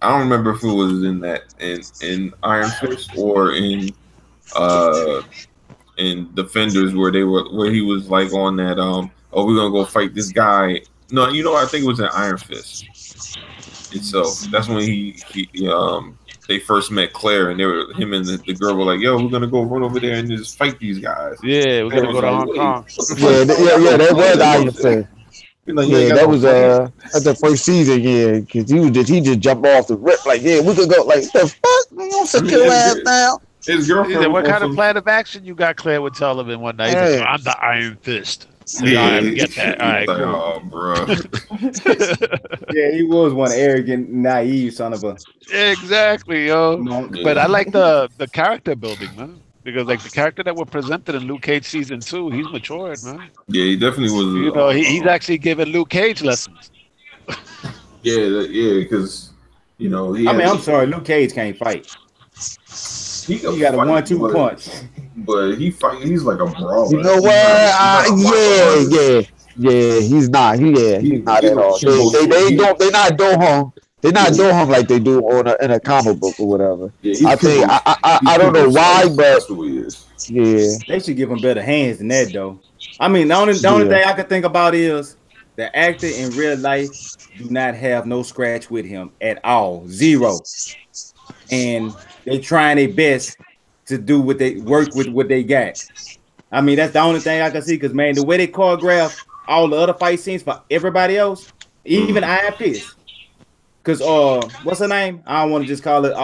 I don't remember if it was in Iron Fist or in Defenders where he was like on that we're gonna go fight this guy. No, I think it was in Iron Fist itself. That's when they first met Claire, and him and the girl were like, yo, we're gonna go run over there and just fight these guys. Yeah, we're gonna go to Hong Kong. Yeah, that was Iron Fist. That was at the first season, because he just jumped off the rip, like, we could go, like, the fuck, man, don't sit your ass down. His girlfriend. What kind of plan of action you got? Claire would tell him in one night. He's like, I'm the Iron Fist. I get that. All right, cool. Oh, bro. Yeah, he was one arrogant, naive son of a. Exactly, yo. But I like the character building, man. Because like the character that were presented in Luke Cage season 2, he's matured, man. Yeah, he definitely was. He's actually giving Luke Cage lessons. Yeah, because I'm sorry, Luke Cage can't fight. He got a 1-2 punch. But he's like a brawler. You know what? Yeah. He's not. He's not at all. They're not do-home. They're not do-home like they do in a comic book or whatever. Yeah, I don't know why, but they should give him better hands than that, though. I mean, the only thing I can think about is the actor in real life do not have no scratch with him at all, 0. And they trying their best to do what they work with what they got. I mean, that's the only thing I can see, because man, the way they choreograph all the other fight scenes for everybody else, even Iron Fist. Because what's her name? I don't want to just call it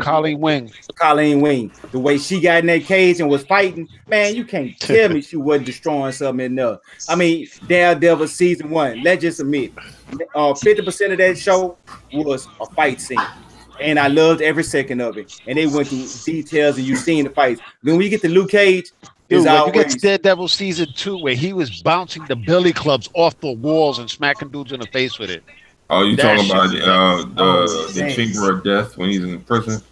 Colleen Wing. Colleen Wing. The way she got in that cage and was fighting, man, you can't tell me she wasn't destroying something in there. I mean, Daredevil season 1. Let's just admit, 50% of that show was a fight scene. And I loved every second of it. And they went through details, and you seen the fights. Then when you get to Luke Cage, dude, when you get to Daredevil season 2, where he was bouncing the billy clubs off the walls and smacking dudes in the face with it. Oh, you talking about the Chamber of Death when he's in prison?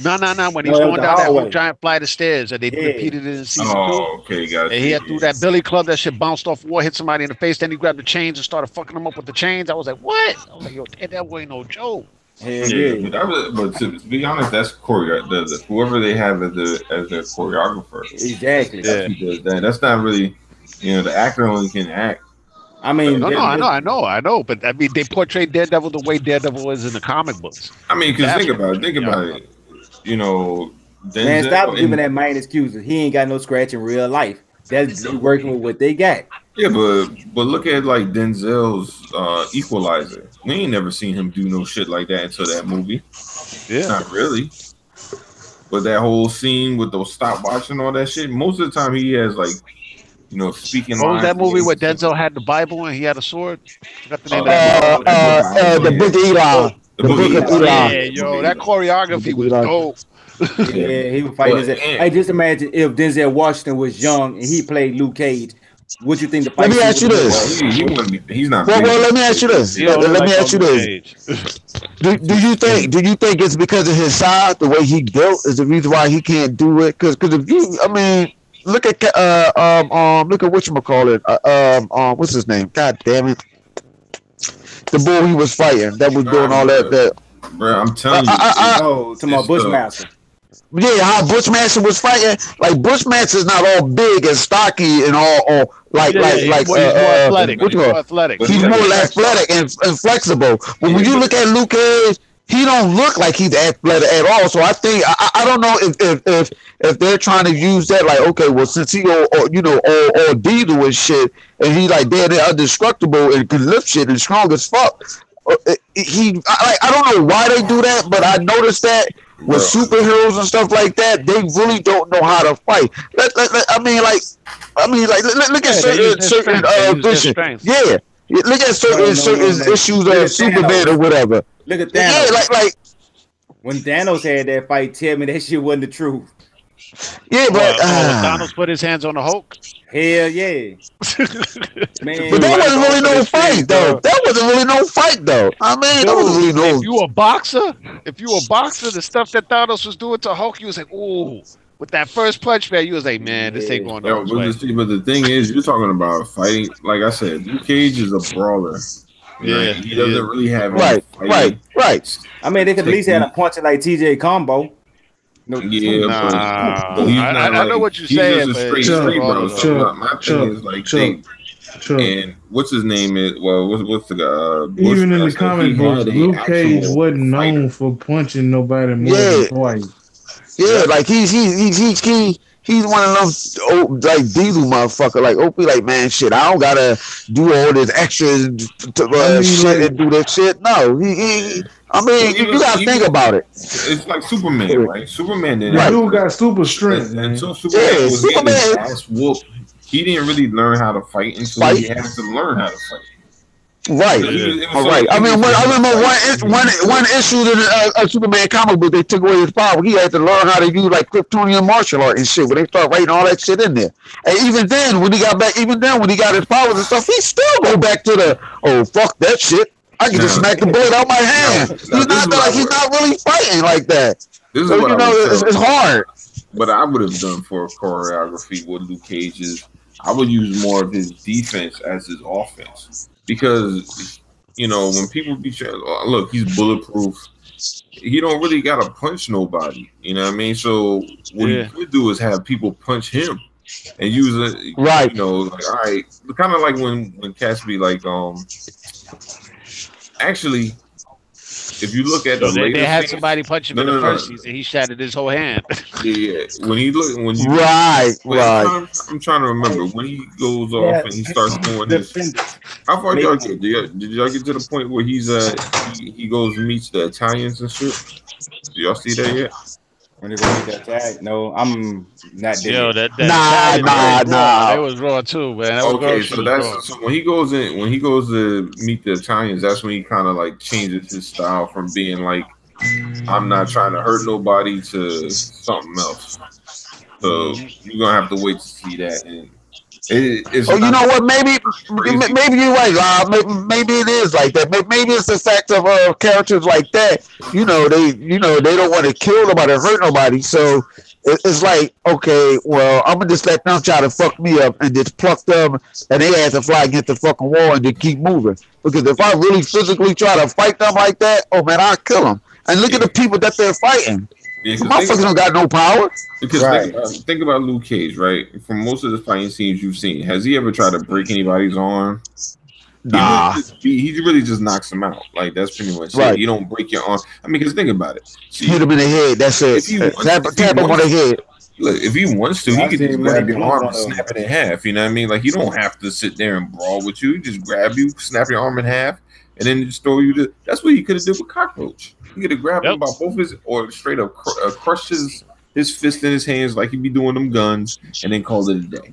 No. When he's going down that whole giant flight of stairs, and they repeated it in season 2. Okay, got it. And he had threw that billy club, that shit bounced off the wall, hit somebody in the face. Then he grabbed the chains and started fucking them up with the chains. I was like, what? I was like, yo, Daredevil ain't no joke. But to be honest, that's whoever they have as their choreographer. Exactly. That's not really, the actor only can act. I mean, I know, but I mean, they portrayed Daredevil the way Daredevil is in the comic books. I mean, because think about it. Man, stop giving that man excuses. He ain't got no scratch in real life. That's working with what they got. Yeah, but look at like Denzel's Equalizer. We ain't never seen him do no shit like that until that movie. Yeah, not really. But that whole scene with those stopwatch and all that shit, most of the time he has like, speaking. What was that movie where Denzel had the Bible and he had a sword? I forgot the name the Book of Eli. The Book of Eli. Yeah, yo, that choreography was dope. Yeah, he was fighting his ass. Hey, just imagine if Denzel Washington was young and he played Luke Cage. What you think the fight? Let me ask you this. He's not. Well, let me ask you this. Let me ask you this. Do you think it's because of his size, the way he built, is the reason why he can't do it? Because if you, I mean, look at whatchamacallit, what's his name? God damn it, the bull he was fighting that was doing all that. Bro, I'm telling you. To my Bushmaster. Yeah, how Bushmaster was fighting. Like Bushmaster's not all big and stocky and all like he's more athletic. He's more athletic and flexible. But when you look at Luke Cage, he don't look like he's athletic at all. So I think I don't know if they're trying to use that, like, okay, well, since he all diesel and shit, and he like they're indestructible and can lift shit and strong as fuck. I don't know why they do that, but I noticed that with superheroes and stuff like that, they really don't know how to fight. Look at certain vision. Yeah, look at certain issues of Superman or whatever. Look at Thanos. Yeah, like when Thanos had that fight, tell me that shit wasn't the truth. Yeah, but Thanos put his hands on the Hulk. Hell yeah, man. But that wasn't really no fight, though. That wasn't really no fight, though. I mean, that wasn't really no. If you a boxer, the stuff that Thanos was doing to Hulk, you was like, ooh. With that first punch, man, you was like, man, this ain't going no way. But the thing is, you're talking about fighting. Like I said, Luke Cage is a brawler. Yeah, he doesn't really have right. I mean, they could at least have a punch like TJ Combo. No, I know what you're saying. Chuck. And what's his name is? Well, what's the guy? Even in the comic books, Luke Cage wasn't known for punching nobody more than twice. Yeah, like he's one of them like diesel motherfucker. Like Opie, like, man, shit, I don't gotta do all this extra shit and do that shit. No, I mean, you gotta think about it. It's like Superman, right? Superman didn't. Right. Dude got super strength, man. Until Superman was getting his ass whooped, he didn't really learn how to fight until he had to learn how to fight. Right, right. I mean, I remember one issue in a Superman comic book, they took away his power. He had to learn how to use like Kryptonian martial art and shit. When they start writing all that shit in there, and even then, when he got his powers and stuff, he still go back to the fuck that shit. I can just smack the bullet out my hand. He's not really fighting like that. This is it's hard. What I would have done for choreography with Luke Cage is I would use more of his defense as his offense. Because, when people be look, he's bulletproof. He don't really got to punch nobody. You know what I mean? So what he could do is have people punch him and use it. Right. Like, all right. Kind of like when cats be like, actually, if you look at they had somebody punch him in the first season, he shattered his whole hand. Yeah. Right. I'm trying to remember when he goes off and he starts doing this. How far y'all get? Did y'all get to the point where he goes and meets the Italians and shit? Do y'all see that yet? When they go meet that tag? No, I'm not there. Yo, Nah. They was raw too, man. Okay, so when he goes to meet the Italians, that's when he kind of like changes his style from being like, I'm not trying to hurt nobody to something else. So you're gonna have to wait to see that. And you know what? Maybe you're right. Maybe it is like that. Maybe it's the fact of characters like that. They don't want to kill nobody, or hurt nobody. So it's like, okay, well, I'm gonna just let them try to fuck me up and just pluck them, and they have to fly against the fucking wall and just keep moving. Because if I really physically try to fight them like that, oh man, I'll kill them. And look at the people that they're fighting. Yeah, motherfuckers don't got no power. Because think about Luke Cage, right? From most of the fighting scenes you've seen, has he ever tried to break anybody's arm? Nah. He really just knocks them out. Like, that's pretty much it. You don't break your arm. I mean, because think about it. Hit him in the head. That's it. Tap him on the head. Look, if he wants to, he could just grab your arm and snap it in half. You know what I mean? Like, you don't have to sit there and brawl with you. He just grab you, snap your arm in half, and then just throw you to. That's what he could have did with Cockroach. He could have grabbed him by both his, or straight up crushed his fist in his hands like he'd be doing them guns, and then called it a day.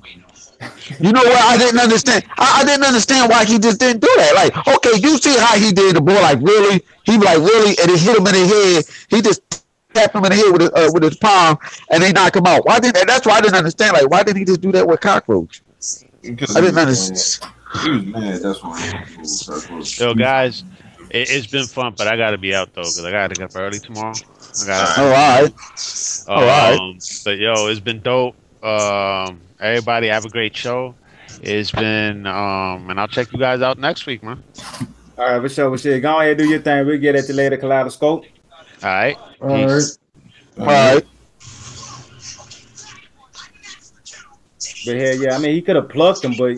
You know what? I didn't understand. I didn't understand why he just didn't do that. Like, okay, you see how he did the boy? Like, really? He like, really? And it hit him in the head. He just tap him in the head with his palm, and they knock him out. Why did? And that's why I didn't understand. Like, why didn't he just do that with Cockroach? Because I didn't understand. He was mad. That's why. Yo, guys, it's been fun, but I gotta be out though because I gotta get up early tomorrow. All right. All right. But yo, it's been dope. Everybody have a great show. It's been and I'll check you guys out next week, man. All right, for sure. Go ahead, do your thing. We'll get at you later, Kaleidoscope. All right. All right. All right. But hell yeah, I mean, he could have plucked him, but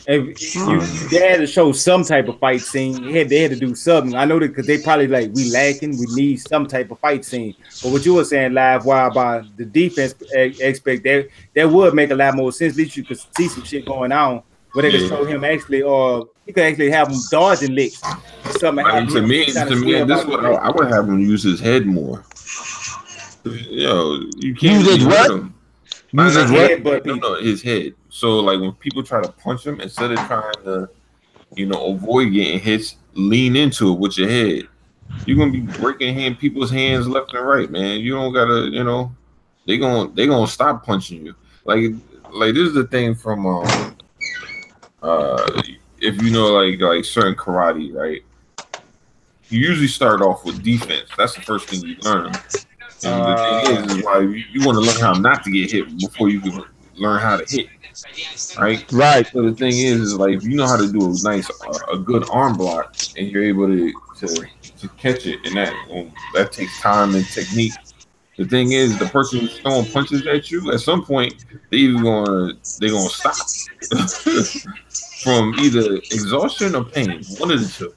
if they had to show some type of fight scene. They had to do something. I know that because they probably like we lacking. We need some type of fight scene. But what you were saying live, why about the defense aspect, that would make a lot more sense. At least you could see some shit going on where they could show him actually, or you could actually have him dodging licks. Something to me, this is what I would have him use his head more. Yo, you can't use his what? Use his head, but no, his head. So like when people try to punch him, instead of trying to, avoid getting hits, lean into it with your head. You're gonna be breaking people's hands left and right, man. You don't gotta, they gonna stop punching you. Like this is the thing from if you know like certain karate, right? You usually start off with defense. That's the first thing you learn. And the thing is why you want to learn how not to get hit before you can learn how to hit. Right. So the thing is like if you know how to do a good arm block and you're able to catch it, and that takes time and technique. The thing is, the person who's throwing punches at you, at some point, they're gonna stop from either exhaustion or pain. One of the two.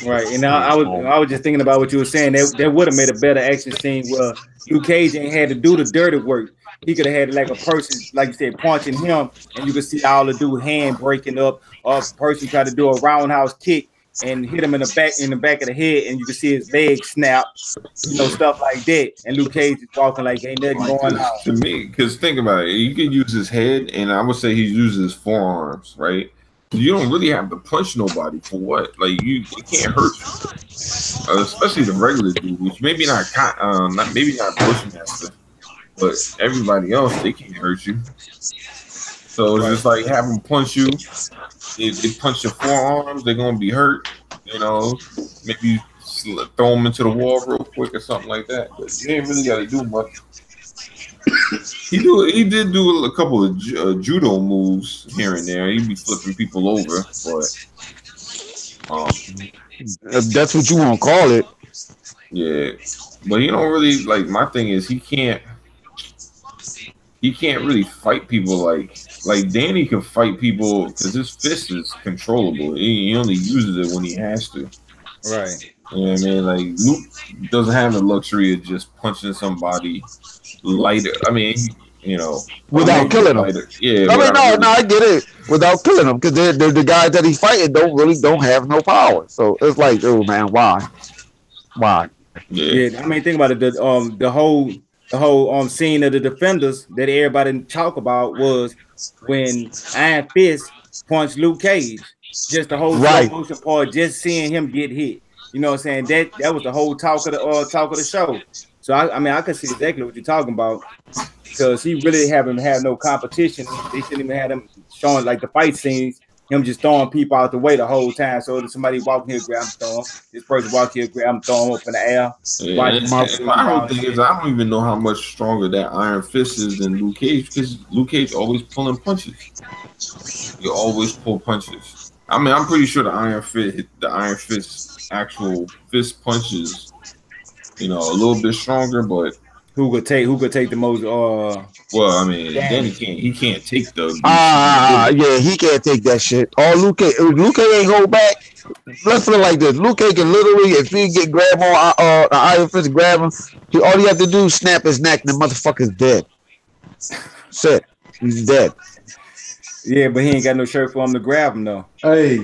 Right, and I was just thinking about what you were saying. That would have made a better action scene where Luke Cage ain't had to do the dirty work. He could have had like a person, like you said, punching him, and you could see all the dude hand breaking up, or a person try to do a roundhouse kick and hit him in the back of the head, and you can see his leg snap, stuff like that. And Luke Cage is walking like ain't nothing going on. To me, because think about it, you could use his head, and I would say he uses his forearms, right? You don't really have to punch nobody for what? Like it can't hurt you, especially the regular dude, which maybe not Bushmaster, but everybody else they can't hurt you. So it's just like have them punch you. If they punch your forearms, they're gonna be hurt. Maybe throw them into the wall real quick or something like that. But you ain't really got to do much. He did do a couple of judo moves here and there. He'd be flipping people over, but if that's what you want to call it. Yeah, but he don't really like. My thing is he can't really fight people like Danny can fight people because his fist is controllable. He only uses it when he has to. Right. You know what I mean? Like Luke doesn't have the luxury of just punching somebody lighter. I mean, without killing them. Yeah. I mean, no, I get it. Without killing them, because the guys that he's fighting don't have no power. So it's like, oh man, why? Yeah. I mean, think about it. The whole scene of the Defenders that everybody talk about was when Iron Fist punched Luke Cage. Just the whole motion part, just seeing him get hit. You know what I'm saying? That was the whole talk of the show. So I mean, I can see exactly what you're talking about because he really haven't had no competition. They shouldn't even have him showing like the fight scenes. Him just throwing people out the way the whole time. So if somebody walk here, grab him, throw him. This person walk here, grab him, throw him up in the air. I don't even know how much stronger that Iron Fist is than Luke Cage because Luke Cage always pulling punches. He always pull punches. I mean, I'm pretty sure the Iron Fist actual fist punches, a little bit stronger, but who could take the most? Well, I mean, Danny can't take the. Yeah, he can't take that shit. Luke Cage ain't hold back. Let's put it like this: Luke Cage can literally, if he get grab on the Iron Fist, grab him. All you have to do is snap his neck, and the motherfucker's dead. Shit, he's dead. Yeah, but he ain't got no shirt for him to grab him though. Hey,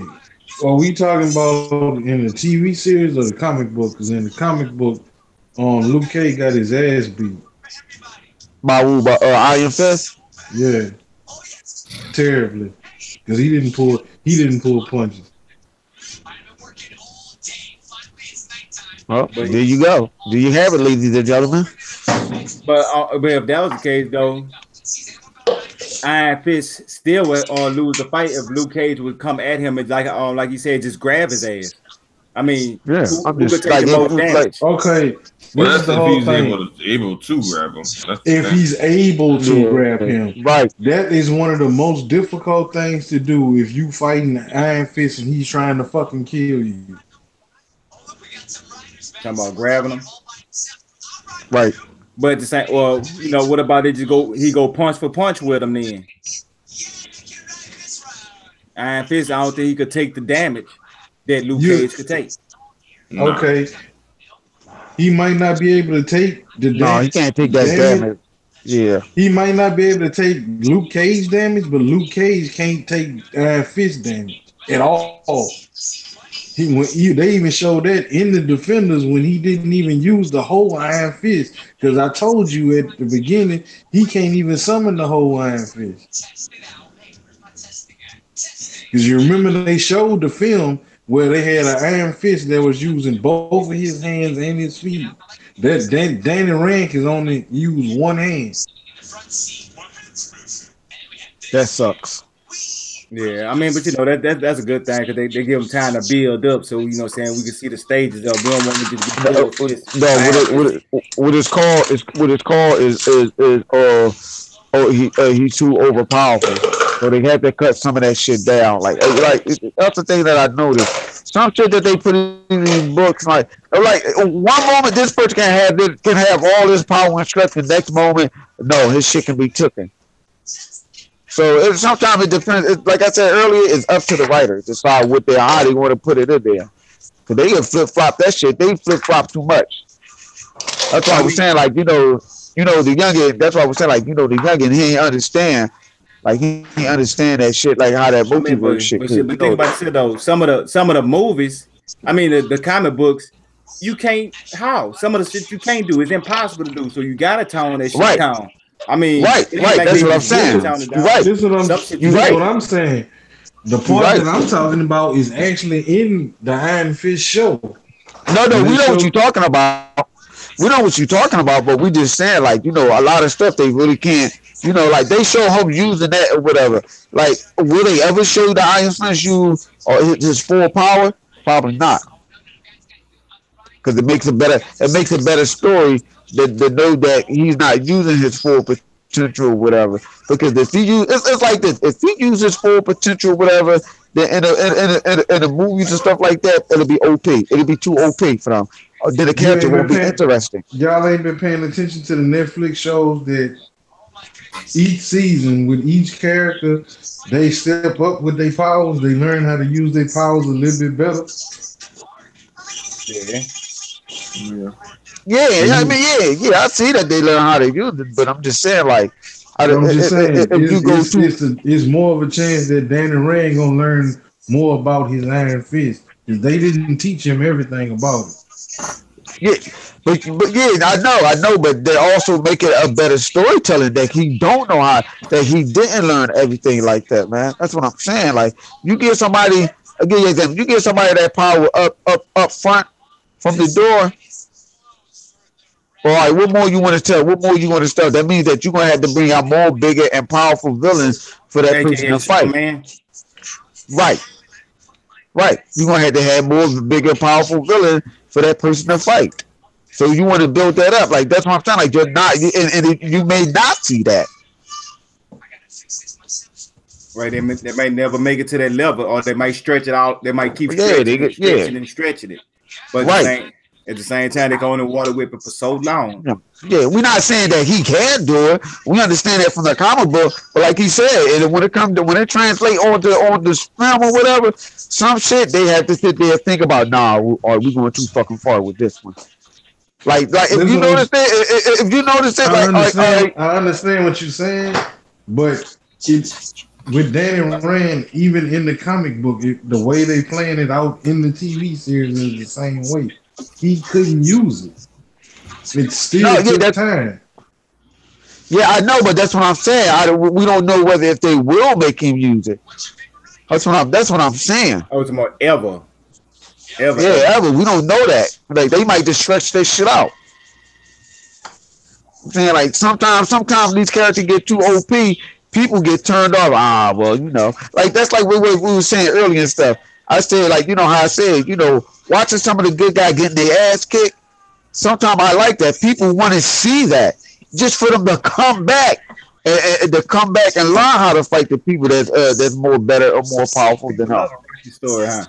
are we talking about in the TV series or the comic book? Because in the comic book, Luke Cage got his ass beat. By Iron Fist? Yeah, terribly. Because he didn't pull punches. Well, there you go. Do you have it, ladies and gentlemen? But if that was the case, though, Iron Fist still would lose the fight if Luke Cage would come at him and like you said, just grab his ass. I mean, yeah, who could take the most damage? Okay, Well, this is the whole thing. Able to grab him. If he's able to grab him, right? That is one of the most difficult things to do if you fighting Iron Fist and he's trying to fucking kill you. Talking about grabbing him, right? But at the same, well, you know, what about he go punch for punch with him then? Iron Fist, I don't think he could take the damage that Luke Cage could take. No. Okay. He might not be able to take the damage. No, he can't take that damage. Yeah. He might not be able to take Luke Cage damage, but Luke Cage can't take Iron Fist damage at all. They even showed that in the Defenders when he didn't even use the whole Iron Fist. Because I told you at the beginning, he can't even summon the whole Iron Fist. Because you remember they showed the film where they had an Iron Fist that was using both of his hands and his feet. That Danny Rand can only use one hand. That sucks. Yeah, I mean, but you know that's a good thing because they give them time to build up, so you know what I'm saying we can see the stages of. We don't want to just get what it's called is he's too overpowerful, so they had to cut some of that shit down. Like that's the thing that I noticed. Some shit that they put in these books, like one moment this person can have all this power and strength, the next moment, no, his shit can be taken. So sometimes it depends. Like I said earlier, it's up to the writers to decide how they want to put it in there. Cause they can flip flop that shit. They flip flop too much. That's why I was saying, like, you know the youngin. That's why I was saying, like, you know, the youngin. He ain't understand. Like he ain't understand that shit. Like how that multiverse shit. But think about it though. Some of the movies. I mean, the comic books. You can't. How some of the shit you can't do. It's impossible to do. So you gotta tone that shit down. I mean, right. That's what I'm saying. Right. This is what I'm saying. The part that I'm talking about is actually in the Iron Fist show. No, we know what you're talking about. We know what you're talking about, but we just saying, like, you know, a lot of stuff they really can't. You know, like they show him using that or whatever. Like, will they ever show the Iron Fist use or his full power? Probably not. Because it makes a better story. That know that he's not using his full potential or whatever. Because if he it's like this. If he uses full potential or whatever, then in the movies and stuff like that, it'll be OP. It'll be too OP for them. Then the character won't be interesting. Y'all ain't been paying attention to the Netflix shows that each season with each character, they step up with their powers. They learn how to use their powers a little bit better. Yeah. Yeah, I mean, yeah, I see that they learn how to use it, but I'm just saying, like, it's more of a chance that Danny Rand gonna learn more about his Iron Fist because they didn't teach him everything about it. Yeah, but yeah, I know, but they also make it a better storytelling that he don't know how, that he didn't learn everything like that, man. That's what I'm saying. Like, you give somebody that power up front from the door. All right, what more you want to tell? That means that you're gonna have to bring out more bigger and powerful villains for that person to fight. Right. You're gonna have to have more bigger, powerful villain for that person to fight. So you want to build that up. Like that's what I'm saying. Like you're not, and you may not see that. Right, they might never make it to that level, or they might stretch it out. They might keep stretching it. But at the same time, they can only water whip it for so long. Yeah, we're not saying that he can do it. We understand that from the comic book, but like he said, when it translates onto film or whatever, some shit they have to sit there and think about. Nah, are we going too fucking far with this one? Like if you notice it, I understand what you're saying, but it's with Danny Rand, even in the comic book, the way they playing it out in the TV series is the same way. He couldn't use it. It's still took time. Yeah, I know, but that's what I'm saying. We don't know whether if they will make him use it. That's what I'm saying. Oh, it's more ever. Ever. We don't know that. Like they might just stretch this shit out. I'm saying like sometimes these characters get too OP, people get turned off. Well, like that's like what we were saying earlier and stuff. I said like how I said watching some of the good guys getting their ass kicked. Sometimes I like that. People want to see that just for them to come back and to come back and learn how to fight the people that's more better or more powerful than us. Story, huh?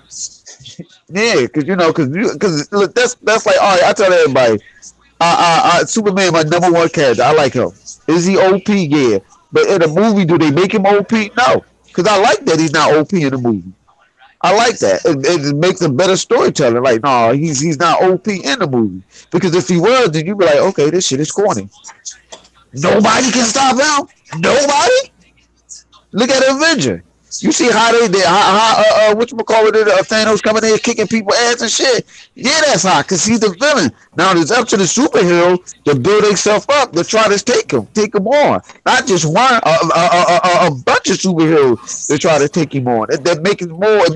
Yeah, because look, that's like all right. I tell everybody, Superman my number one character. I like him. Is he OP? Yeah, but in the movie, do they make him OP? No, because I like that he's not OP in the movie. I like that. It makes a better storytelling. Like, no, he's not OP in the movie. Because if he was, then you'd be like, okay, this shit is corny. Nobody can stop him. Nobody. Look at Avenger. You see how they did, Thanos coming in kicking people ass and shit. Yeah, that's hot because he's the villain. Now it's up to the superhero to build themselves up to try to take him on. Not just one, a bunch of superheroes to try to take him on. That make it more.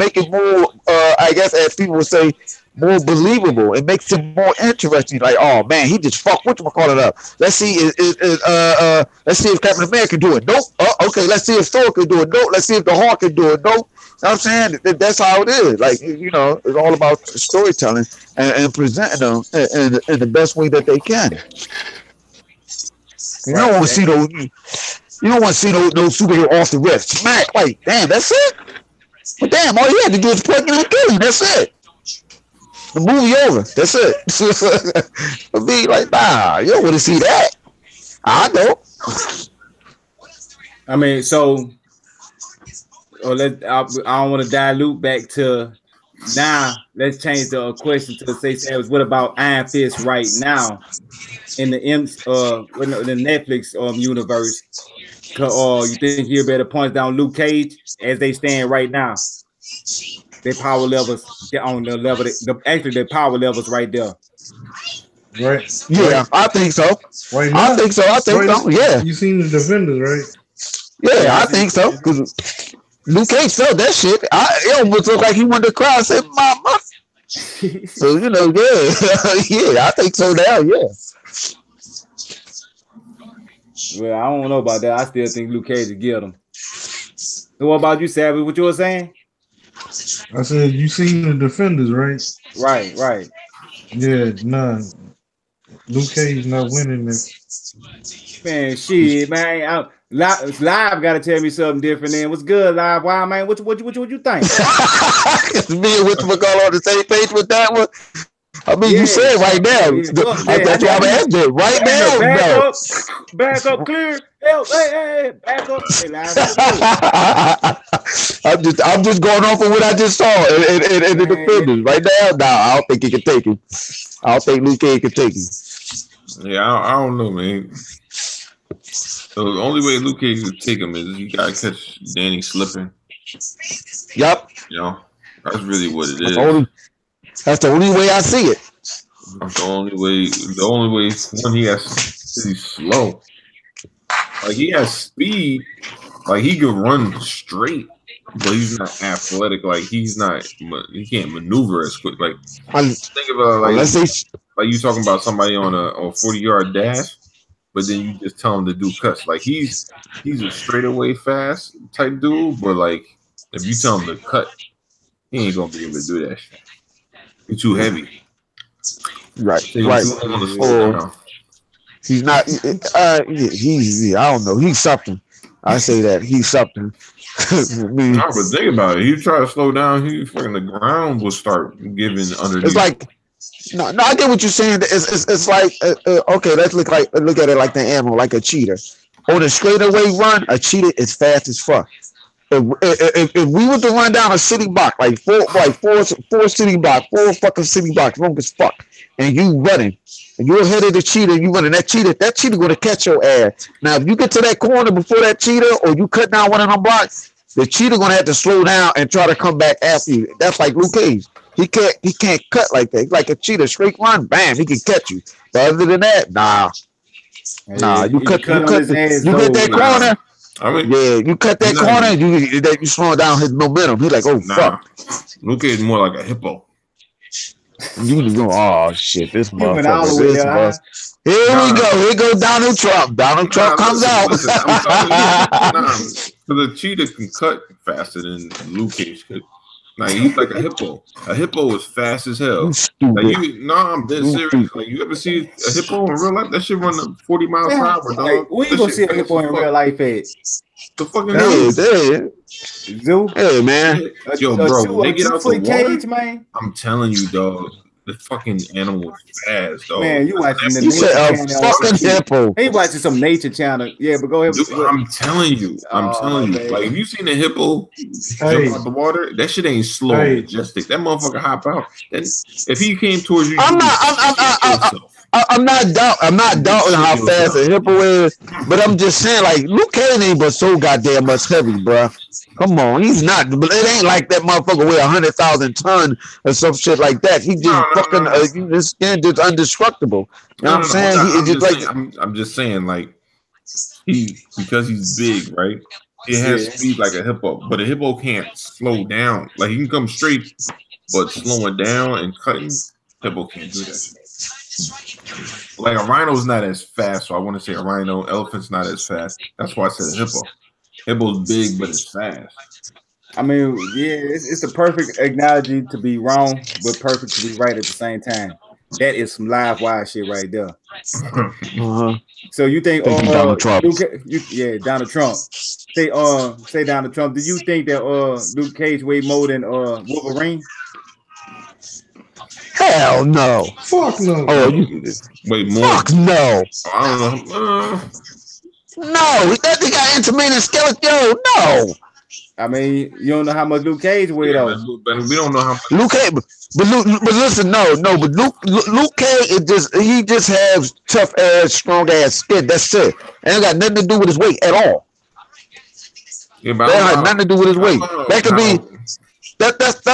I guess as people would say, more believable. It makes him more interesting. Like, oh man, he just fucked whatchamacallit up. Let's see if Captain America can do it. Nope. Okay, let's see if Thor can do it. Nope. Let's see if the Hawk can do it. Nope. You know what I'm saying? That's how it is. Like, it's all about storytelling and presenting them in the best way that they can. You don't want to see those. You don't want to see those superheroes off the rip. Smack. Like, damn, that's it. But damn, all you had to do is plug in and kill him. That's it. The movie over. That's it. I'll be like, nah, you don't want to see that. I don't. I mean, so I don't want to dilute back to now. Let's change the question to say, what about Iron Fist right now in the Netflix universe? You think he'll better punch down Luke Cage as they stand right now? Their power levels get on the level. Their power levels right there. Right. Yeah, I think so. Right now, I think so. Yeah. You seen the Defenders, right? Yeah, I think so. Because Luke Cage felt that shit. It almost looked like he wanted to cry and say, "Mama." So yeah, yeah, I think so now. Yeah. Well, I don't know about that. I still think Luke Cage will get him. So what about you, Savage? What you were saying? I said you seen the Defenders, right? Right. Yeah, nah. Luke Cage not winning this. Man, shit, man. Live got to tell me something different. Then what's good, Live? Why, man? What you think? Me and whatchamacallit on the same page with that one. I mean, you said right now. That's why I'm asking right now. Back up, clear. Hey, back up. Hey, Live. I'm just going off of what I just saw in the Defenders right now. Nah, I don't think he can take him. I don't think Luke Cage can take him. Yeah, I don't know, man. The only way Luke Cage can take him is you gotta catch Danny slipping. Yep. That's really what it is. That's the only way I see it. That's the only way. The only way when he's slow. Like he has speed. Like he could run straight, but he's not athletic. Like he can't maneuver as quick. Like think about like you talking about somebody on a 40-yard dash, but then you just tell him to do cuts. Like he's a straightaway fast type dude, but like if you tell him to cut, he ain't gonna be able to do that shit. He's too heavy. Right. He's not. I don't know. He's something. I say that he's something. No, but think about it. You try to slow down, the ground will start giving underneath. It's like no. I get what you're saying. It's like okay. Let's look at it like the animal, like a cheetah. On a straightaway run, a cheetah is fast as fuck. If we were to run down a city block, like four city blocks, 4 fucking city blocks, long as fuck, and you running, and you're ahead of the cheetah, you running, that cheetah gonna catch your ass. Now, if you get to that corner before that cheetah, or you cut down one of them blocks, the cheetah gonna have to slow down and try to come back after you. That's like Luke Cage. He can't cut like that. He's like a cheetah, straight run, bam, he can catch you. But other than that, nah. You get that corner. I mean, yeah, you cut that corner, you slow down his momentum. He's like, oh fuck. Luke Cage is more like a hippo. You go, oh shit, this You went all the motherfucker, way this there, bus. huh? Here Nah. we go. Here go Donald Trump. Donald Trump comes out. Listen, I'm telling you, because a cheetah can cut faster than Luke Cage could. Like he's like a hippo. A hippo is fast as hell. Like I'm dead serious. Like you ever see a hippo in real life? That shit run 40 miles per hour, dog. Like, we ain't gonna see a hippo in real life at the fucking zoo. Hey man, yo, bro, they get out the water. Cage, man. I'm telling you, dog. The fucking animal is fast, dog. Man, you watching the nature channel? Fucking hippo. He watching some nature channel. Yeah, but go ahead. Dude, I'm telling you. Like, if you seen a hippo jump out the water, that shit ain't slow and majestic. That motherfucker hop out. Then if he came towards you, I'm not doubting how fast a hippo is, but I'm just saying, like, Luke Cage ain't but so goddamn much heavy, bro. Come on, he's not. But it ain't like that motherfucker weigh 100,000 tons or some shit like that. He just his skin just indestructible. You know what I'm saying? I'm just saying, like, because he's big, right? He has speed like a hippo, but a hippo can't slow down. Like he can come straight, but slowing down and cutting, hippo can't do that. Like a rhino's not as fast, so I want to say a rhino. Elephant's not as fast. That's why I said a hippo. Hippo's big, but it's fast. I mean, yeah, it's the perfect analogy to be wrong, but perfect to be right at the same time. That is some live wire shit right there. So you think Donald Trump? Donald Trump. Say Donald Trump. Do you think that Luke Cage weighed more than Wolverine? Hell no. Fuck no. Oh, wait, more? Fuck no. I don't know. No, that thing got intermittent skeleton. No. I mean, you don't know how much Luke Cage weighed though. But we don't know how much. Luke Cage, but listen, but Luke Cage, he just has tough ass, strong ass skin. That's it. Ain't got nothing to do with his weight at all. Yeah, that had nothing to do with his weight. That could be that's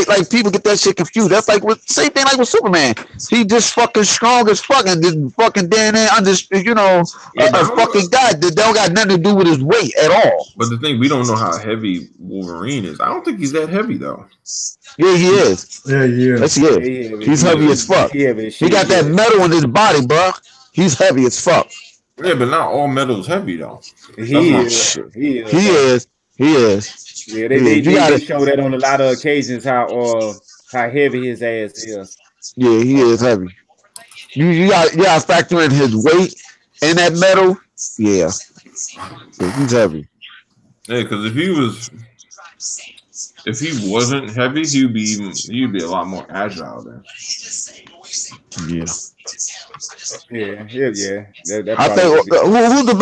like people get that shit confused. That's like same thing like with Superman. He just fucking strong as fucking just fucking down there under a fucking guy that don't got nothing to do with his weight at all. But the thing, we don't know how heavy Wolverine is. I don't think he's that heavy though. Yeah, he is. Yeah, yeah. Yes, he is. Yeah, he's heavy as fuck. He got that metal in his body, bro. He's heavy as fuck. Yeah, but not all metal's heavy though. He is. Yeah, they show that on a lot of occasions how heavy his ass is. Yeah, he is heavy. You got to factor in his weight and that metal. Yeah, he's heavy. Yeah, because if he wasn't heavy, he'd be a lot more agile then. Yeah. That I think who's the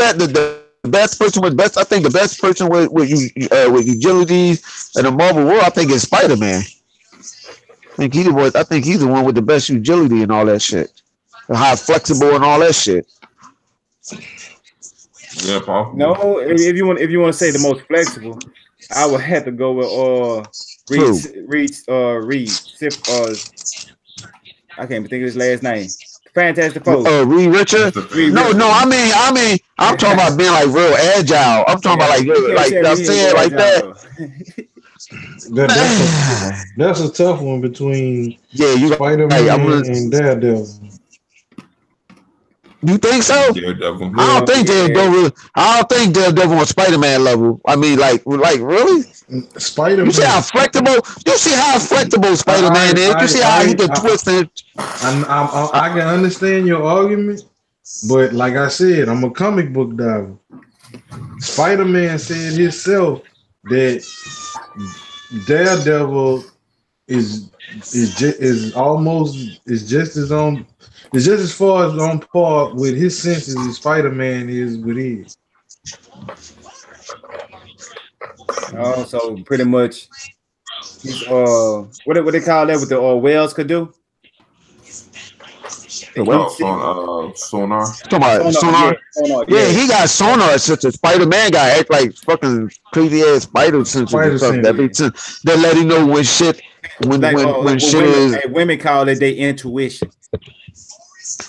best person with best? I think the best person with agility in the Marvel world, I think, is Spider-Man. I think he's the one with the best agility and all that shit. How flexible and all that shit. Yeah, Paul. No, if you want to say the most flexible, I would have to go with Reed. I can't even think of his last name. Fantastic Four. Reed Richards? No, I mean, I'm talking about being like real agile. I'm talking about like I'm saying like that. That's a tough one between Spider-Man and Daredevil. You think so? Daredevil. I don't think Daredevil on Spider-Man level. I mean, like really? Spider-Man. You see how flexible Spider-Man is. You see how he can twist it. I can understand your argument, but like I said, I'm a comic book diver. Spider-Man said himself that Daredevil is just as far as on par with his senses as Spider-Man is with his. Oh, so pretty much, he's what they call that? What the whales could do? Sonar. Sonar. Yeah, he got sonar since the Spider-Man guy act like fucking crazy ass spider sensors that let him know when shit is. Women call it their intuition.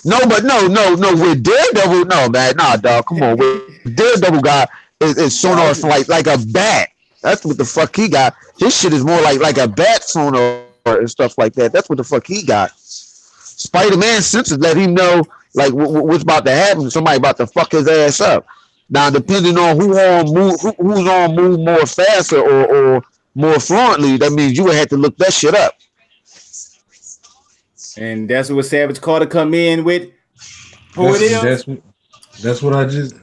No, with Daredevil, no, man, nah, dog, come on. With Daredevil guy is sonar like a bat. That's what the fuck he got. His shit is more like a bat sonar and stuff like that. That's what the fuck he got. Spider-Man senses let him know like what's about to happen. Somebody about to fuck his ass up. Now, depending on who's on move more faster or more fluently, that means you would have to look that shit up. And that's what Savage Carter come in with. That's what I just.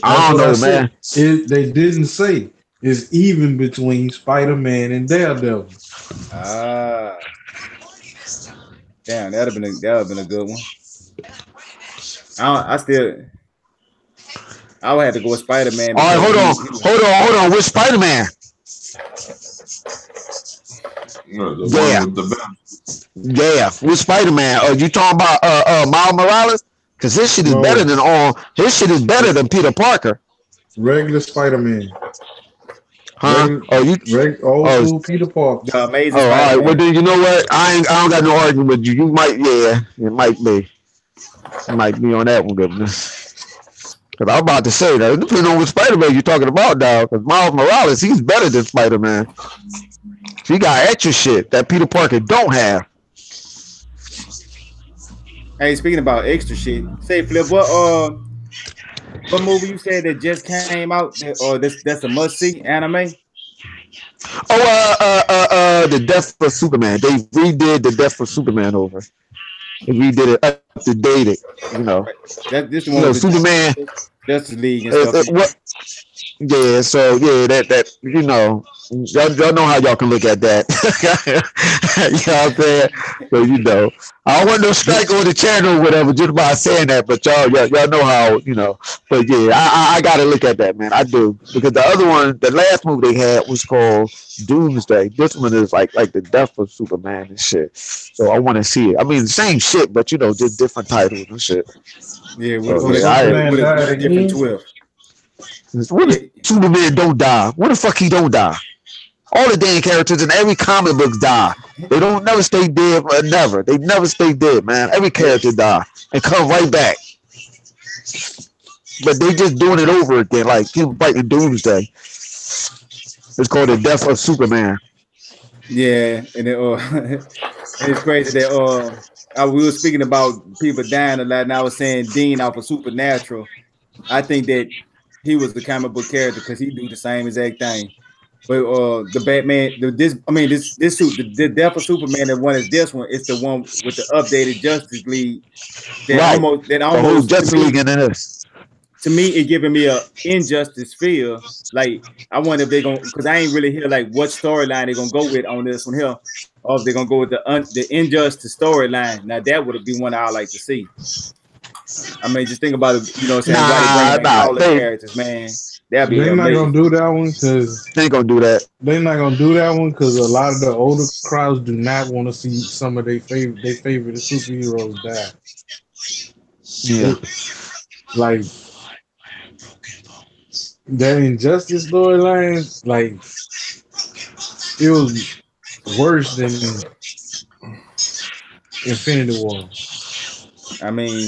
I don't know, man. They didn't say it's even between Spider-Man and Daredevil. Damn, that'd have been a good one. I would have to go with Spider-Man. All right, hold on. Which Spider-Man? Yeah. Which Spider-Man? Are you talking about Miles Morales? Because his shit is better than Peter Parker. Regular Spider-Man. Huh? Old school Peter Parker. The amazing. All right. Well, then you know what? I don't got no argument with you. You might, it might be. It might be on that one, goodness. Because I'm about to say that. It depends on what Spider-Man you're talking about, dog. Because Miles Morales, he's better than Spider-Man. He got extra shit that Peter Parker don't have. Hey, speaking about extra shit, say Flip, what movie you said that just came out, or that's a must-see anime? The Death of Superman. They redid the Death of Superman over. They redid it up to date it, This one, Superman. Justice League and stuff. Yeah, so that y'all know how y'all can look at that. You know what I'm saying? So I don't want no strike on the channel or whatever just by saying that, but y'all know how, But yeah, I gotta look at that, man. I do. Because the other one, the last movie they had was called Doomsday. This one is like the Death of Superman and shit. So I want to see it. I mean, the same shit, but just different titles and shit. Yeah, with a different 12. What if Superman don't die? What the fuck he don't die? All the damn characters in every comic book die. They don't never stay dead, never. They never stay dead, man. Every character die and come right back. But they just doing it over again, like him fighting Doomsday. It's called the Death of Superman. Yeah, and it's crazy that we were speaking about people dying a lot, and I was saying Dean off of Supernatural. I think that he was the comic book character because he do the same exact thing. But the Batman, this suit, the Death of Superman, that one is this one. It's the one with the updated Justice League. Almost Justice League in this. To me, it giving me a injustice feel. Like I wonder if they're gonna, because I ain't really hear like what storyline they're gonna go with on this one here, or if they're gonna go with the injustice storyline. Now that would be one I'd like to see. I mean, just think about it. You know what I'm saying? All the characters, man. That'd be they're not gonna do that one because they ain't gonna do that. They're not gonna do that one because a lot of the older crowds do not want to see some of their favorite superheroes die. Yeah, like that Injustice storyline, like it was worse than Infinity War. I mean,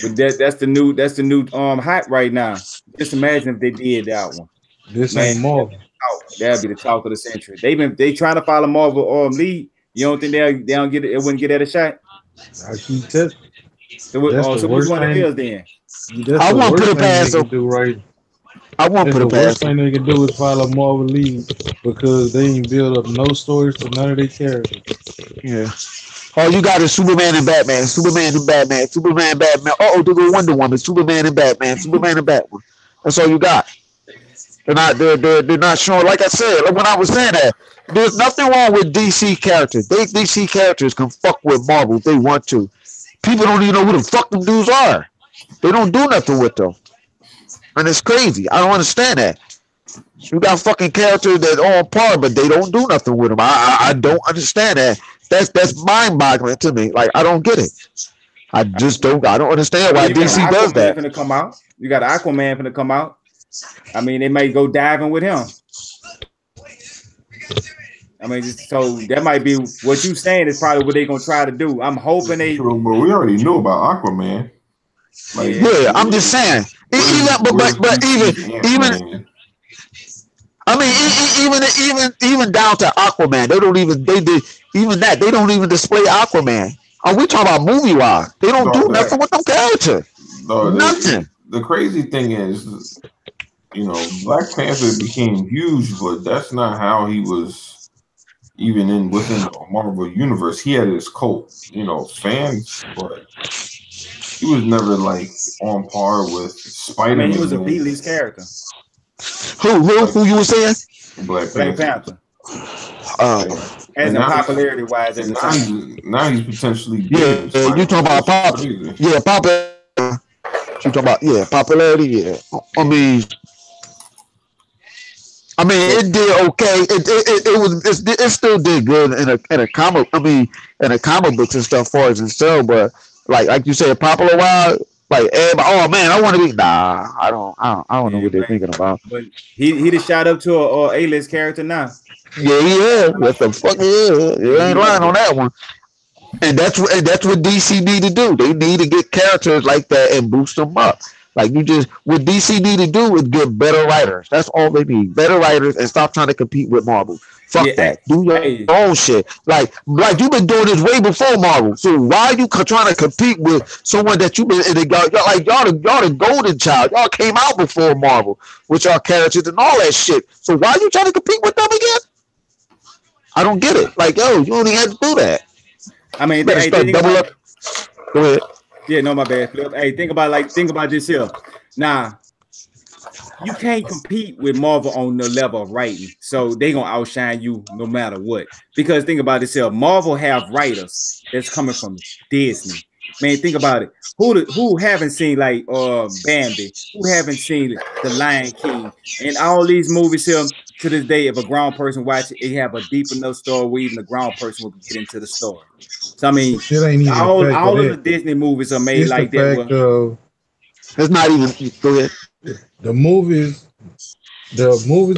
but that's the new hype right now. Just imagine if they did that one. This ain't Marvel. That'd be the talk of the century. They trying to follow Marvel lead. You don't think they don't get it? It wouldn't get at a shot. I keep telling. So which one it is then? I won't put it past them. I won't put it past them. The worst thing they can do is follow Marvel lead because they ain't build up no stories for none of their characters. Yeah. All you got is Superman and Batman. Superman and Batman. Superman and Batman. There goes Wonder Woman. Superman and Batman. Superman and Batman. That's all you got. They're not showing. Like I said, like when I was saying that, there's nothing wrong with DC characters. DC characters can fuck with Marvel if they want to. People don't even know who the fuck them dudes are. They don't do nothing with them, and it's crazy. I don't understand that. You got fucking characters that are on par, but they don't do nothing with them. I don't understand that. That's mind-boggling to me. Like I don't get it. I just don't. I don't understand why DC does that. Finna come out. You got Aquaman finna come out. I mean, they may go diving with him. I mean, so that might be what you saying is probably what they're gonna try to do. I'm hoping they. True, but we already know about Aquaman. Like, yeah, I'm just saying. Even I mean, even down to Aquaman, they don't even they did even that they don't even display Aquaman. Are we talking about movie wise? They don't do nothing with them character. No, Nothing. The crazy thing is, Black Panther became huge, but that's not how he was even within the Marvel universe. He had his cult, fans, but he was never like on par with Spider-Man. I mean, he was a B-list character. Who you were saying? Black Panther. As in popularity wise, now he's potentially you talking about pop? Yeah, popularity. You talking about popularity? Yeah, I mean, it did okay. It still did good in a comic. I mean, in the comic books and stuff for it and so, but like you said, popular wise. Like everybody, oh man, I want to be. Nah, I don't know what they're thinking about. But he just shot up to a A-list character now. Yeah. What the fuck? Yeah, you ain't lying on that one. And that's what DC need to do. They need to get characters like that and boost them up. Like what DC need to do is get better writers. That's all they need. Better writers and stop trying to compete with Marvel. Fuck that. Do your own shit. Like you've been doing this way before Marvel. So why are you trying to compete with someone that you've been y'all the golden child. Y'all came out before Marvel with y'all characters and all that shit. So why are you trying to compete with them again? I don't get it. Like, yo, you only had to do that. I mean, Go ahead. Yeah, no, my bad, Flip. Hey, think about this here. Now, you can't compete with Marvel on the level of writing, so they gonna outshine you no matter what. Because think about this here, Marvel have writers that's coming from Disney. Man, think about it. Who haven't seen like Bambi? Who haven't seen The Lion King? And all these movies here to this day, if a grown person watch it, they have a deep enough story where even a grown person will get into the story. So I mean, all of the Disney movies are made like that. It's not even. Go ahead. The movies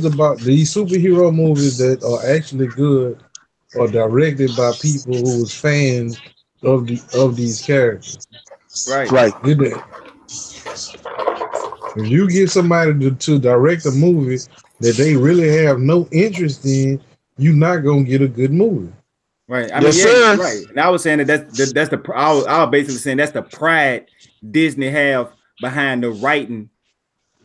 about these superhero movies that are actually good are directed by people who was fans of these characters. Right. If you get somebody to direct a movie that they really have no interest in, you're not gonna get a good movie. Right. I mean, right. And I was saying I was basically saying that's the pride Disney have behind the writing.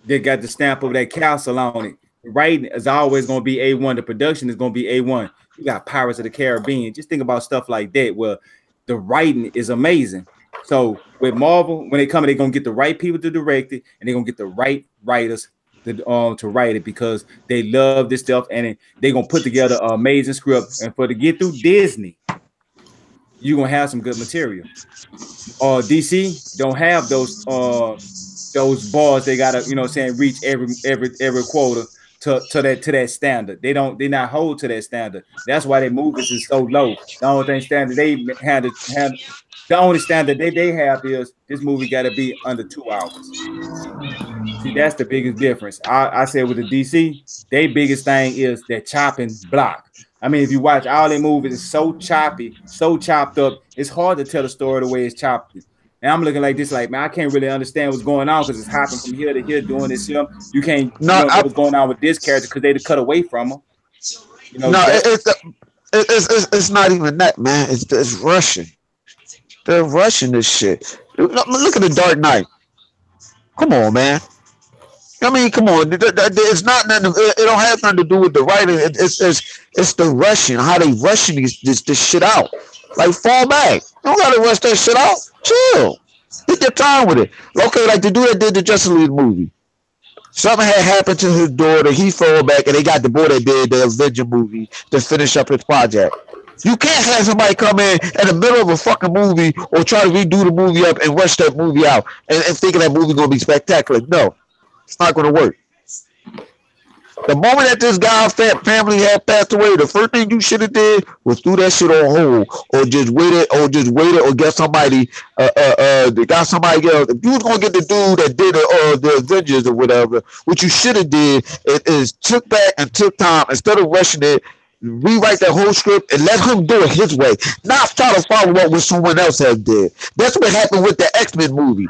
They got the stamp of that castle on it. The writing is always going to be A1. The production is going to be A1. You got Pirates of the Caribbean. Just think about stuff like that where the writing is amazing. So with Marvel, when they come, they're going to get the right people to direct it, and they're going to get the right writers to write it because they love this stuff, and they're going to put together an amazing script. And to get through Disney, you're going to have some good material. DC don't have those bars. They gotta, reach every quarter to that standard. They not hold to that standard. That's why their movies is so low. The only standard they had the only standard they have is this movie got to be under 2 hours. See, that's the biggest difference. I said with the DC, their biggest thing is that chopping block. I mean, if you watch all their movies, it's so choppy, so chopped up. It's hard to tell the story the way it's chopped. And I'm looking like this, like, man, I can't really understand what's going on because it's hopping from here to here doing this here. You can't know what's going on with this character because they cut away from him. It's not even that, man. It's rushing. They're rushing this shit. Look at The Dark Knight. Come on, man. I mean, come on. It's not nothing. It don't have nothing to do with the writing. It's the rushing. How they rushing this shit out. Like, fall back. You don't gotta rush that shit out. Chill. Take your time with it. Okay, like the dude that did the Justice League movie. Something had happened to his daughter. He fell back, and they got the boy that did the Avenger movie to finish up his project. You can't have somebody come in the middle of a fucking movie or try to redo the movie up and rush that movie out and thinking that movie gonna be spectacular. No, it's not gonna work. The moment that this guy's family had passed away, the first thing you should have did was threw that shit on hold, or just waited, or get somebody, got somebody else. If you was gonna get the dude that did the Avengers or whatever, what you should have did is took back and took time instead of rushing it. Rewrite that whole script and let him do it his way, not try to follow up what someone else has did. That's what happened with the X-Men movie.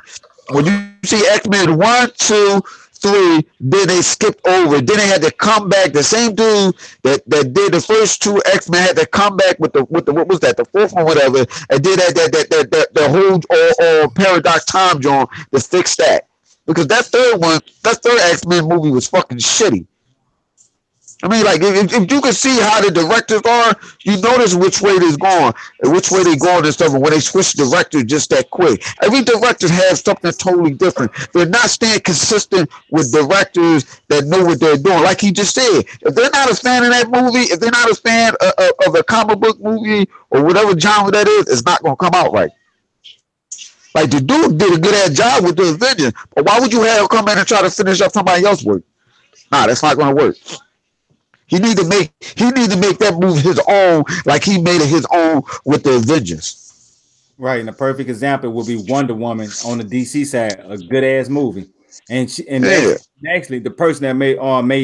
When you see X-Men 1, 2, 3, then they skipped over. Then they had to come back. The same dude that did the first 2 X-Men had to come back with the what was that, the 4th one, whatever, and did the whole paradox time joint to fix that. Because that third X-Men movie was fucking shitty. I mean, like, if you can see how the directors are, you notice which way they're going, which way they're going and stuff, and when they switch directors just that quick. Every director has something totally different. They're not staying consistent with directors that know what they're doing. Like he just said, if they're not a fan of that movie, if they're not a fan of a comic book movie or whatever genre that is, it's not going to come out right. Like, the dude did a good-ass job with the Avengers, but why would you have him come in and try to finish up somebody else's work? Nah, that's not going to work. He need to make that movie his own, like he made it his own with the Avengers. Right, and a perfect example would be Wonder Woman on the DC side, a good ass movie. And actually, the person that made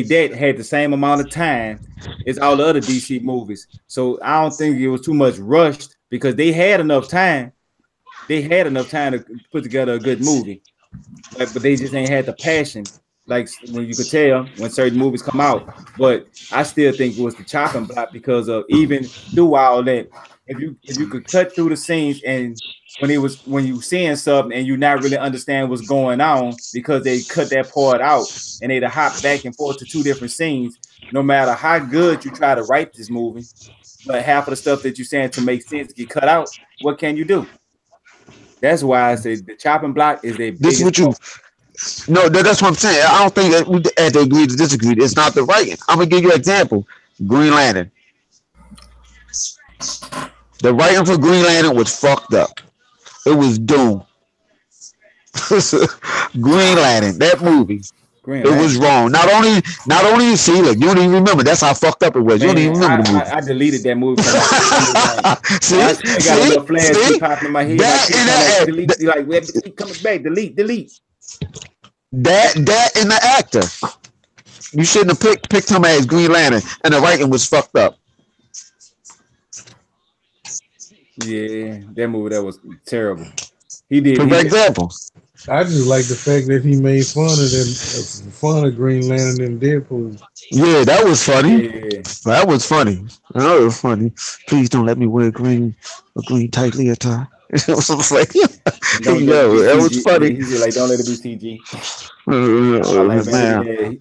that had the same amount of time as all the other DC movies. So I don't think it was too much rushed because they had enough time. They had enough time to put together a good movie, but they just ain't had the passion. Like when you could tell when certain movies come out, but I still think it was the chopping block because of even through all that. If you could cut through the scenes and when you seeing something and you not really understand what's going on because they cut that part out and they'd hop back and forth to 2 different scenes. No matter how good you try to write this movie, but half of the stuff that you're saying to make sense get cut out. What can you do? That's why I say the chopping block is a. This is what you. No, that's what I'm saying. I don't think that we had to agree to disagree. It's not the writing. I'm gonna give you an example. Green Lantern. The writing for Green Lantern was fucked up. It was doomed. Green Lantern, that movie. It was wrong. Not only you see, look, you don't even remember. That's how fucked up it was. You don't even remember the movie. I deleted that movie. See, I got a little flash popping in my head. Delete, like, coming back. Delete. That and the actor. You shouldn't have picked him as Green Lantern, and the writing was fucked up. Yeah, that movie that was terrible. He did. For example. I just like the fact that he made fun of Green Lantern and Deadpool. Yeah, that was funny. Yeah. That was funny. That was funny. Please don't let me wear a green tight leotard. It was like, that was funny. He's like, don't let it be CG.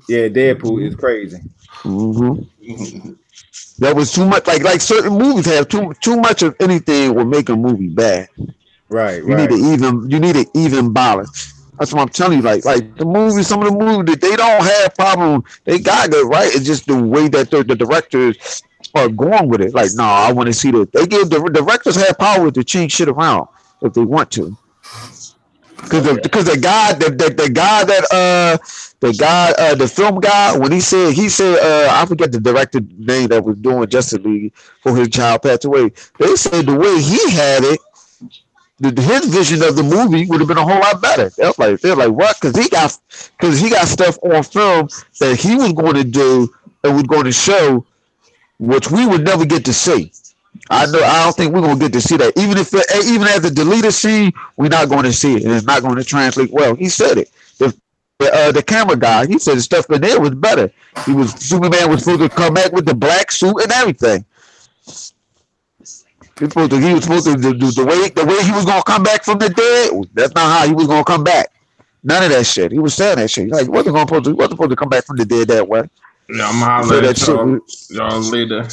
Yeah, Deadpool is crazy. Mm-hmm. That was too much. Like certain movies have too much of anything will make a movie bad. Right. You need an even balance. That's what I'm telling you. Like the movies, some of the movies that they don't have problem. They got good, right? It's just the way that the directors are going with it. Like, no, I want to see the. They give the directors have power to change shit around if they want to. Because the film guy, when he said I forget the director name that was doing Justice League for his child passed away. They said the way he had it. His vision of the movie would have been a whole lot better. They're like, what? Because he got stuff on film that he was going to do and was going to show, which we would never get to see. I don't think we're going to get to see that. Even as a deleted scene, we're not going to see it, and it's not going to translate well. He said it. The camera guy, he said the stuff in there was better. Superman was supposed to come back with the black suit and everything. He was supposed to do the way he was gonna come back from the dead. That's not how he was gonna come back. None of that shit. He was saying that shit. Like, wasn't supposed to come back from the dead that way. Yeah, I'm hollering at y'all later.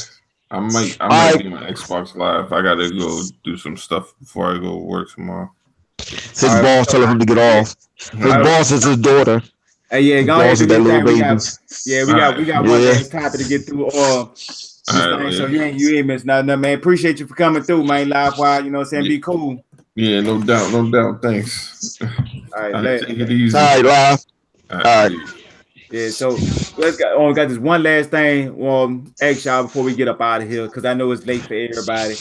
I might be my Xbox Live. I gotta go do some stuff before I go work tomorrow. His boss telling him to get off. His boss is his daughter. Hey, yeah, go ahead. We got one last topic to get through. Right, so you ain't missed nothing, man. Appreciate you for coming through, man. Live wire, you know what I'm saying? Be cool. Yeah, no doubt. Thanks. All right, take it easy. All right, live. All right. Yeah, so let's got this one last thing. Ask y'all before we get up out of here, because I know it's late for everybody.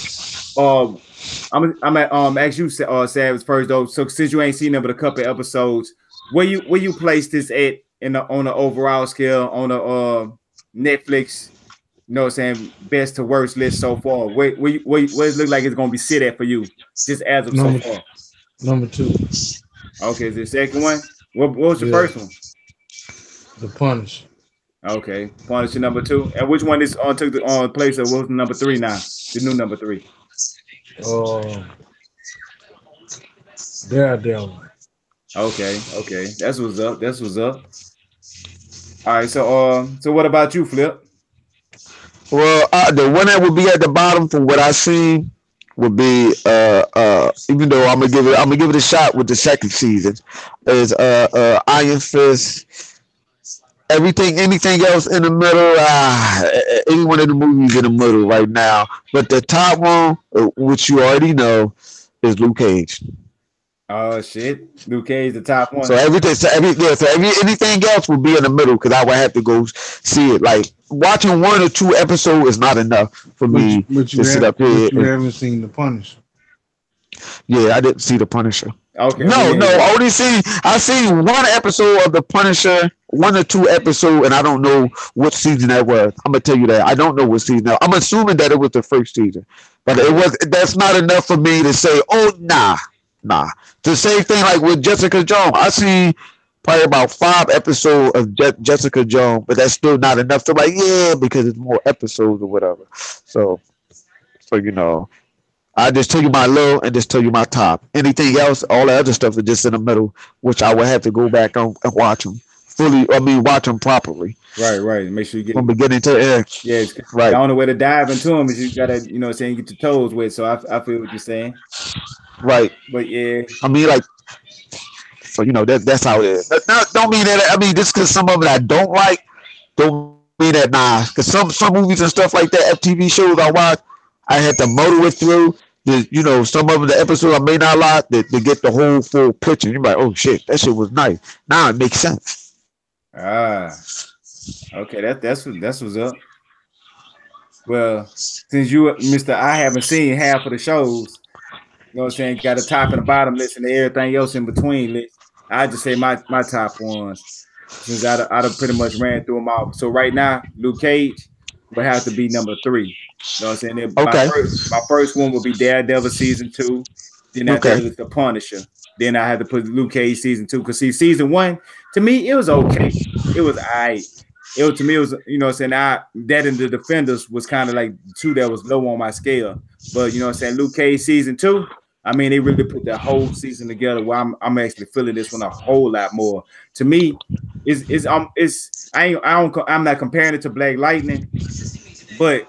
I'm at ask you, Savage, first though. So since you ain't seen them but a couple of episodes, where you place this at on the overall scale on the Netflix? You know what I'm saying? Best to worst list so far. Where it look like it's gonna be sit at for you, just as of so far. Number 2. Okay, is the second one? What was the first one? The Punisher. Okay, Punisher number 2. And which one is on took the on place of what's number 3 now? The new number 3. Daredevil. Okay. That's what's up. That's what's up. All right, so what about you, Flip? Well, the one that would be at the bottom from what I seen would be even though I'm gonna give it a shot with the second season is Iron Fist. Anything else in the middle, any one of the movies in the middle right now. But the top one, which you already know, is Luke Cage. Oh shit, Luke Cage, the top one. So anything else would be in the middle because I would have to go see it. Like watching 1 or 2 episodes is not enough for me to sit up here. You haven't seen The Punisher. Yeah, I didn't see The Punisher. Okay. No. I seen 1 episode of The Punisher, 1 or 2 episodes, and I don't know what season that was. I'm gonna tell you that I don't know what season. I'm assuming that it was the first season, but it was. That's not enough for me to say, oh nah. The same thing like with Jessica Jones. I see probably about 5 episodes of Jessica Jones, but that's still not enough to because it's more episodes or whatever. So I just tell you my low and just tell you my top. Anything else, all the other stuff is just in the middle, which I would have to go back on and watch them fully. Watch them properly. Right. Make sure you get from beginning to end. Yeah, right. The only way to dive into them is you gotta, get your toes wet. So I feel what you're saying. Right. But yeah. So that's how it is. Don't mean that. Just because some of it I don't like, don't mean that Because some movies and stuff like that, FTV shows I watch, I had to motor it through. Some of the episodes I may not like to get the whole full picture. You're like, oh shit, that shit was nice. Now it makes sense. Okay, that's what's up. Well, since you, Mr. I haven't seen half of the shows, you know what I'm saying, got a top and a bottom list and everything else in between list. I just say my top ones since I'd have pretty much ran through them all. So right now, Luke Cage would have to be number 3. You know what I'm saying? Okay. My first one would be Daredevil season 2. Then after that was The Punisher. Then I had to put Luke Cage season 2 because season 1 to me it was okay. It was alright. To me it was that and The Defenders was kind of like 2 that was low on my scale. But Luke Cage season 2. They really put that whole season together where I'm actually feeling this one a whole lot more. To me, I'm not comparing it to Black Lightning, but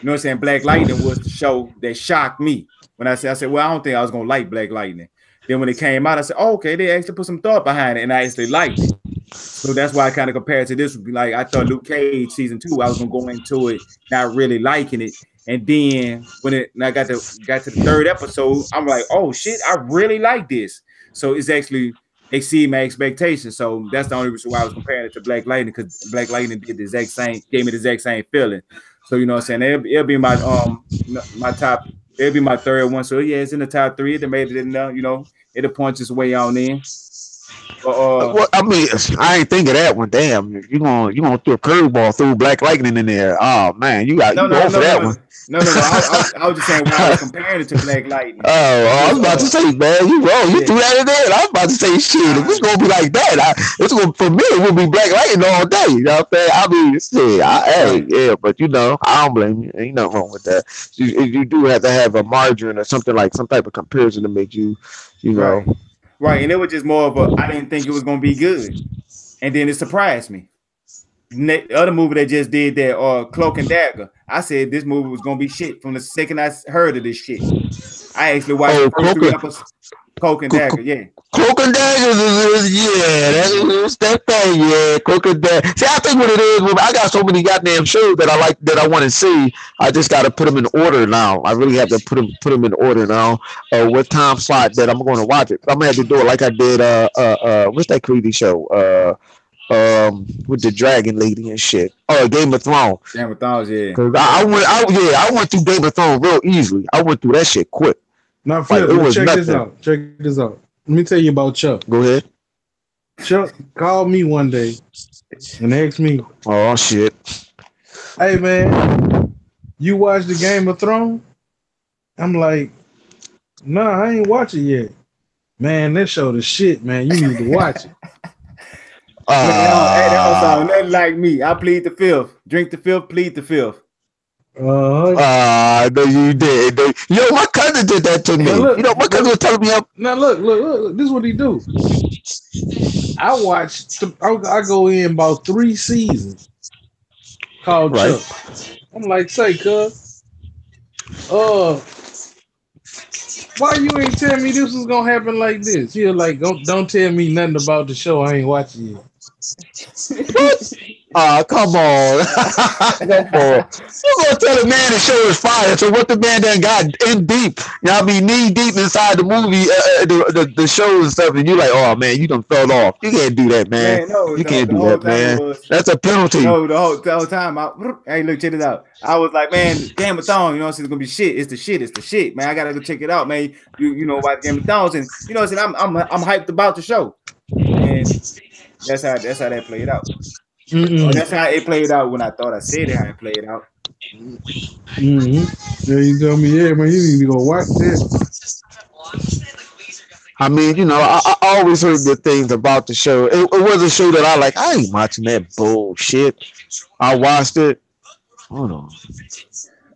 Black Lightning was the show that shocked me. When I said, well, I don't think I was gonna like Black Lightning. Then when it came out, I said, oh, okay, they actually put some thought behind it, and I actually liked it. So that's why I kind of compared to this. Like I thought Luke Cage season 2, I was gonna go into it not really liking it. And then when I got to the 3rd episode, I'm like, oh shit, I really like this. So it's actually exceed my expectations. So that's the only reason why I was comparing it to Black Lightning, because Black Lightning gave me the exact same feeling. So it'll be my my top. It'll be my 3rd one. So yeah, it's in the top 3. It made it in there. It'll punch its way on in. I ain't think of that one. Damn, you gonna throw a curveball through Black Lightning in there? Oh man, you got go for that one. No. I was just saying why I was comparing it to Black Lightning. I was about to say, man, you wrong. You threw that in there. I was about to say, shit, if it's gonna be like that, for me, it would be Black Lightning all day. You know what I'm saying? But I don't blame you. Ain't nothing wrong with that. You do have to have a margin or something like some type of comparison to make you know. Right, and it was just more of I didn't think it was gonna be good, and then it surprised me. The other movie that just did that, Cloak and Dagger, I said this movie was gonna be shit from the second I heard of this shit. I actually watched the first 3 episodes. Cloak and Dagger, yeah. Cloak and Dagger, that's that thing, yeah. Cloak and Dagger. See, I think what it is, I got so many goddamn shows that I like that I want to see. I just got to put them in order now. I really have to put them in order now. What time slot that I'm going to watch it? I'm gonna have to do it like I did. What's that crazy show? With the dragon lady and shit. Game of Thrones. Game of Thrones, yeah. Cause I went through Game of Thrones real easily. I went through that shit quick. Now, Phil, check this out. Check this out. Let me tell you about Chuck. Go ahead. Chuck called me one day and asked me, "Oh shit, hey man, you watch the Game of Thrones?" I'm like, "Nah, I ain't watch it yet." Man, that show the shit, man. You need to watch it. That don't sound nothing like me. I plead the fifth. Drink the fifth, plead the fifth. No, you did. Yo, my cousin did that to me. Look, you know, my cousin was telling me. Now look. This is what he do. I go in about 3 seasons. Called Chuck. I'm like, say, cuz, why you ain't tell me this was gonna happen like this? You're like, don't tell me nothing about the show. I ain't watching it. Come on. Come on. You gonna tell a man the show is fire. So what the man done got in deep, you know what I mean, knee deep inside the movie, the show and stuff, and you like, oh man, you done fell off. You can't do that, man. You can't do that, man. That's a penalty. No, the whole time, hey, look, check it out. I was like, man, Game of Thrones, you know, it's gonna be shit. It's the shit, man. I gotta go check it out, man. You know about Game of Thrones, and you know, I'm hyped about the show, and that's how that played out. That's how it played out when I thought I said it. How it played out. Yeah, you tell me, yeah, man, you need to go watch this. I mean, you know, I always heard good things about the show. It was a show that I like. I ain't watching that bullshit. I watched it. Hold on.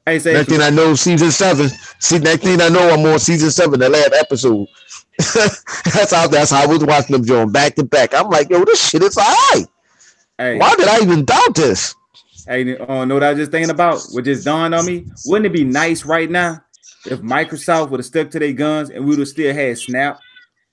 Hey, next thing I know, season 7. See, next thing I know, I'm on season 7, the last episode. That's how I was watching them Joan back to back. I'm like, yo, this shit is alright. Hey, why did I even doubt this? Hey, know what I was just thinking about? What just dawned on me? Wouldn't it be nice right now if Microsoft would have stuck to their guns and we would have still had Snap,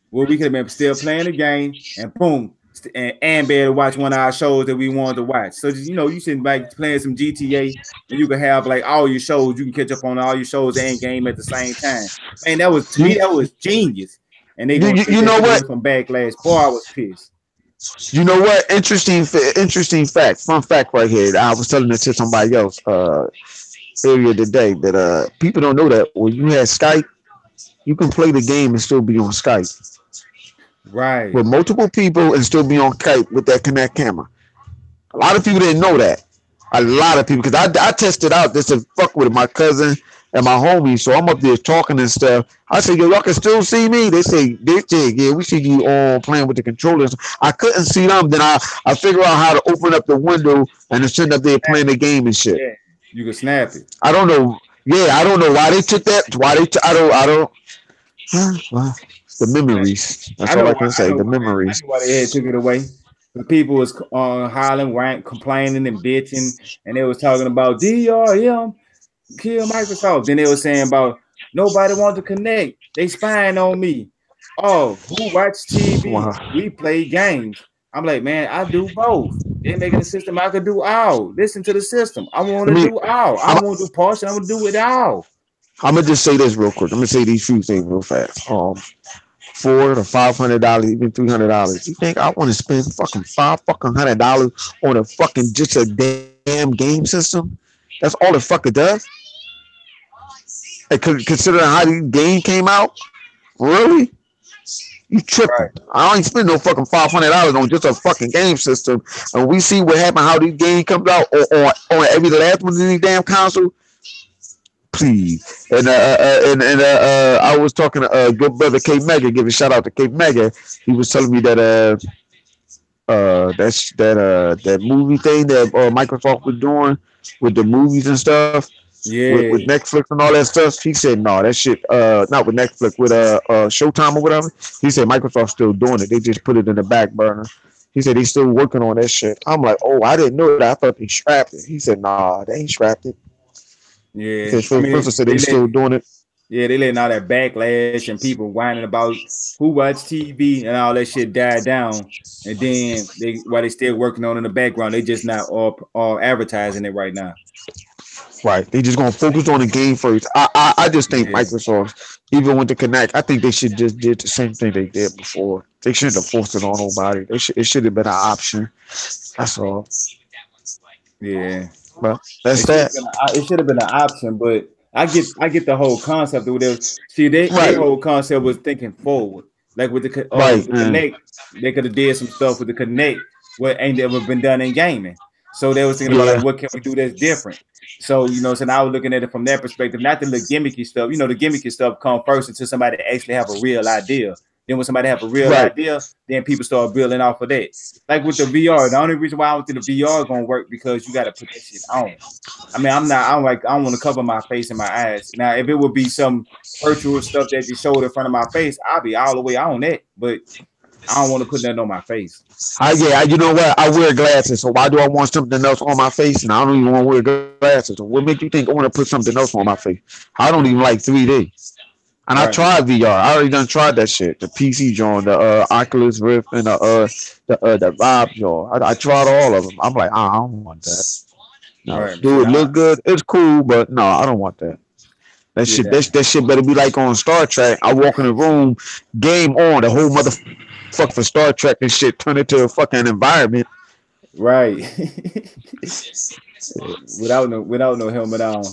where we could have been still playing the game and boom, and be able to watch one of our shows that we wanted to watch. So just, you know, you sitting back playing some GTA and you can have like all your shows. You can catch up on all your shows and game at the same time. Man, that was, to me, that was genius. And they you know what? From backlash. Boy, I was pissed. You know what? Interesting fact. Fun fact right here. I was telling this to somebody else earlier today that people don't know that when you had Skype, you can play the game and still be on Skype. Right. With multiple people and still be on Skype with that Connect camera. A lot of people didn't know that. A lot of people, because I tested out this to fuck with my cousin and my homie, so I'm up there talking and stuff. I said, yo, y'all can still see me? They say, yeah, we see you all playing with the controllers. I couldn't see them. Then I figure out how to open up the window and then sitting up there playing the game and shit. Yeah, you can snap it. I don't know. Yeah, I don't know why they took that. Why they I don't. Well, the memories. That's all I can say. The memories. I know why they took it away. The people was hollering, complaining and bitching, and they was talking about DRM. Kill Microsoft. Then they were saying about nobody want to connect. They spying on me. Oh, who watch TV? Wow. We play games. I'm like, man, I do both. They're making a system I could do all. Listen to the system. I want to do all. I don't want to do partial. I want to do it all. I'm gonna just say this real quick. I'm gonna say these few things real fast. $400 to $500, even $300. You think I want to spend $500 on a fucking just a damn game system? That's all it fucking does. Considering how the game came out, really? You tripping? Right. I ain't spend no fucking $500 on just a fucking game system. And we see what happened, how these game comes out on every last one of these damn console. Please. And I was talking to good brother K Mega, give a shout out to K Mega. He was telling me that that movie thing that Microsoft was doing with the movies and stuff. Yeah, with Netflix and all that stuff. He said, no, that shit, not with Netflix, with Showtime or whatever. He said Microsoft's still doing it. They just put it in the back burner. He said he's still working on that shit. I'm like, oh, I didn't know that. I thought they scrapped it. He said, nah, they ain't scrapped it. Yeah, Phil said they still doing it. Yeah, they letting all that backlash and people whining about who watch TV and all that shit die down. And then while they still working on it in the background, they just not all advertising it right now. Right, they just gonna focus on the game first. I just think Microsoft, even with the Connect, I think they should just did the same thing they did before. They shouldn't have forced it on nobody. It should have been an option. That's all. Yeah, but that's that. It should have been an option, but I get the whole concept of whatever. See, their whole concept was thinking forward. Like with the Connect, they could have did some stuff with the Connect what ain't ever been done in gaming. So they was thinking about like, what can we do that's different? So, you know, so now I was looking at it from that perspective, not the little gimmicky stuff. You know, the gimmicky stuff come first until somebody actually have a real idea. Then when somebody have a real Right. idea, then people start building off of that. Like with the VR, the only reason why I don't think the VR gonna work because you got to put that shit on. I mean, I don't want to cover my face and my eyes. Now, if it would be some virtual stuff that you showed in front of my face, I'll be all the way on that. But I don't want to put that on my face. You know what? I wear glasses, so why do I want something else on my face? And I don't even want to wear glasses. So what make you think I want to put something else on my face? I don't even like 3D. And I tried VR. I already done tried that shit. The PC joint, the Oculus Rift, and the Vive joint. I tried all of them. I'm like, I don't want that. No, dude, it look good. It's cool, but no, I don't want that. That shit better be like on Star Trek. I walk in the room, game on, the whole motherfucker for Star Trek and shit turn into a fucking environment. Right. without no helmet on.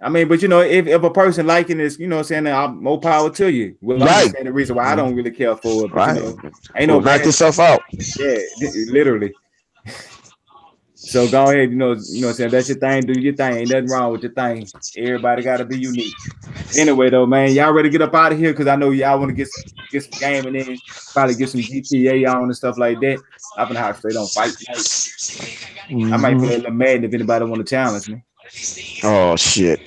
I mean, but you know, if a person liking this, you know what I'm saying, more power to you. Well, I'm saying the reason why I don't really care for it. But, you know, ain't no knock yourself out. Yeah, literally. So go ahead, you know what I'm saying, that's your thing, do your thing. Ain't nothing wrong with your thing. Everybody gotta be unique. Anyway, though, man, y'all ready to get up out of here? Because I know y'all want to get some gaming in, probably get some GTA on and stuff like that. I've been hot straight on fight night. I might play a little Madden if anybody want to challenge me. Oh shit!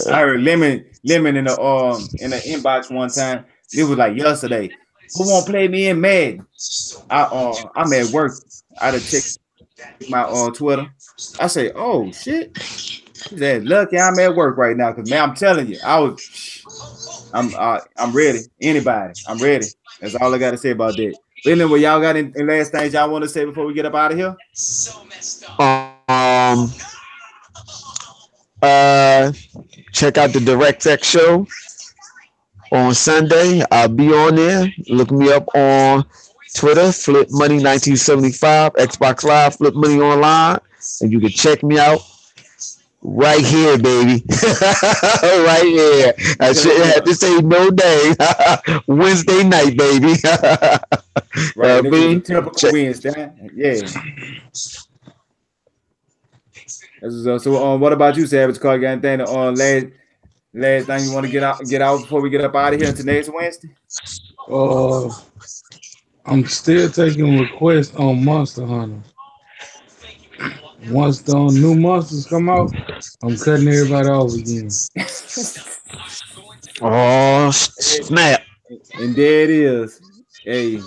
I heard Lemon in the inbox one time. It was like yesterday. Who won't play me in Madden? I'm at work. I had to check my Twitter. I say, oh shit. He said, lucky I'm at work right now, because man, I'm telling you, I'm ready. Anybody, I'm ready. That's all I got to say about that. But anyway, y'all got any last things y'all want to say before we get up out of here? Check out the DirectX show on Sunday. I'll be on there. Look me up on Twitter, Flip Money 1975, Xbox Live, Flip Money Online, and you can check me out right here, baby. Right here. I shouldn't have to say no day. Wednesday night, baby. Right, typical Wednesday. Yeah. So what about you, Savage Car? Got anything last thing you want to get out before we get up out of here until next Wednesday? I'm still taking requests on Monster Hunter. Once the new monsters come out, I'm cutting everybody off again. Oh snap! And there it is. Hey,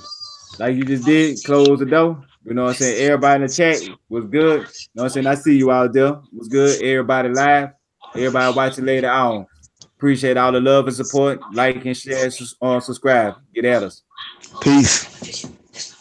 like you just did, close the door. You know what I'm saying? Everybody in the chat was good. You know what I'm saying? I see you out there. Was good. Everybody live. Everybody watching later on. Appreciate all the love and support. Like and share, subscribe. Get at us. Peace.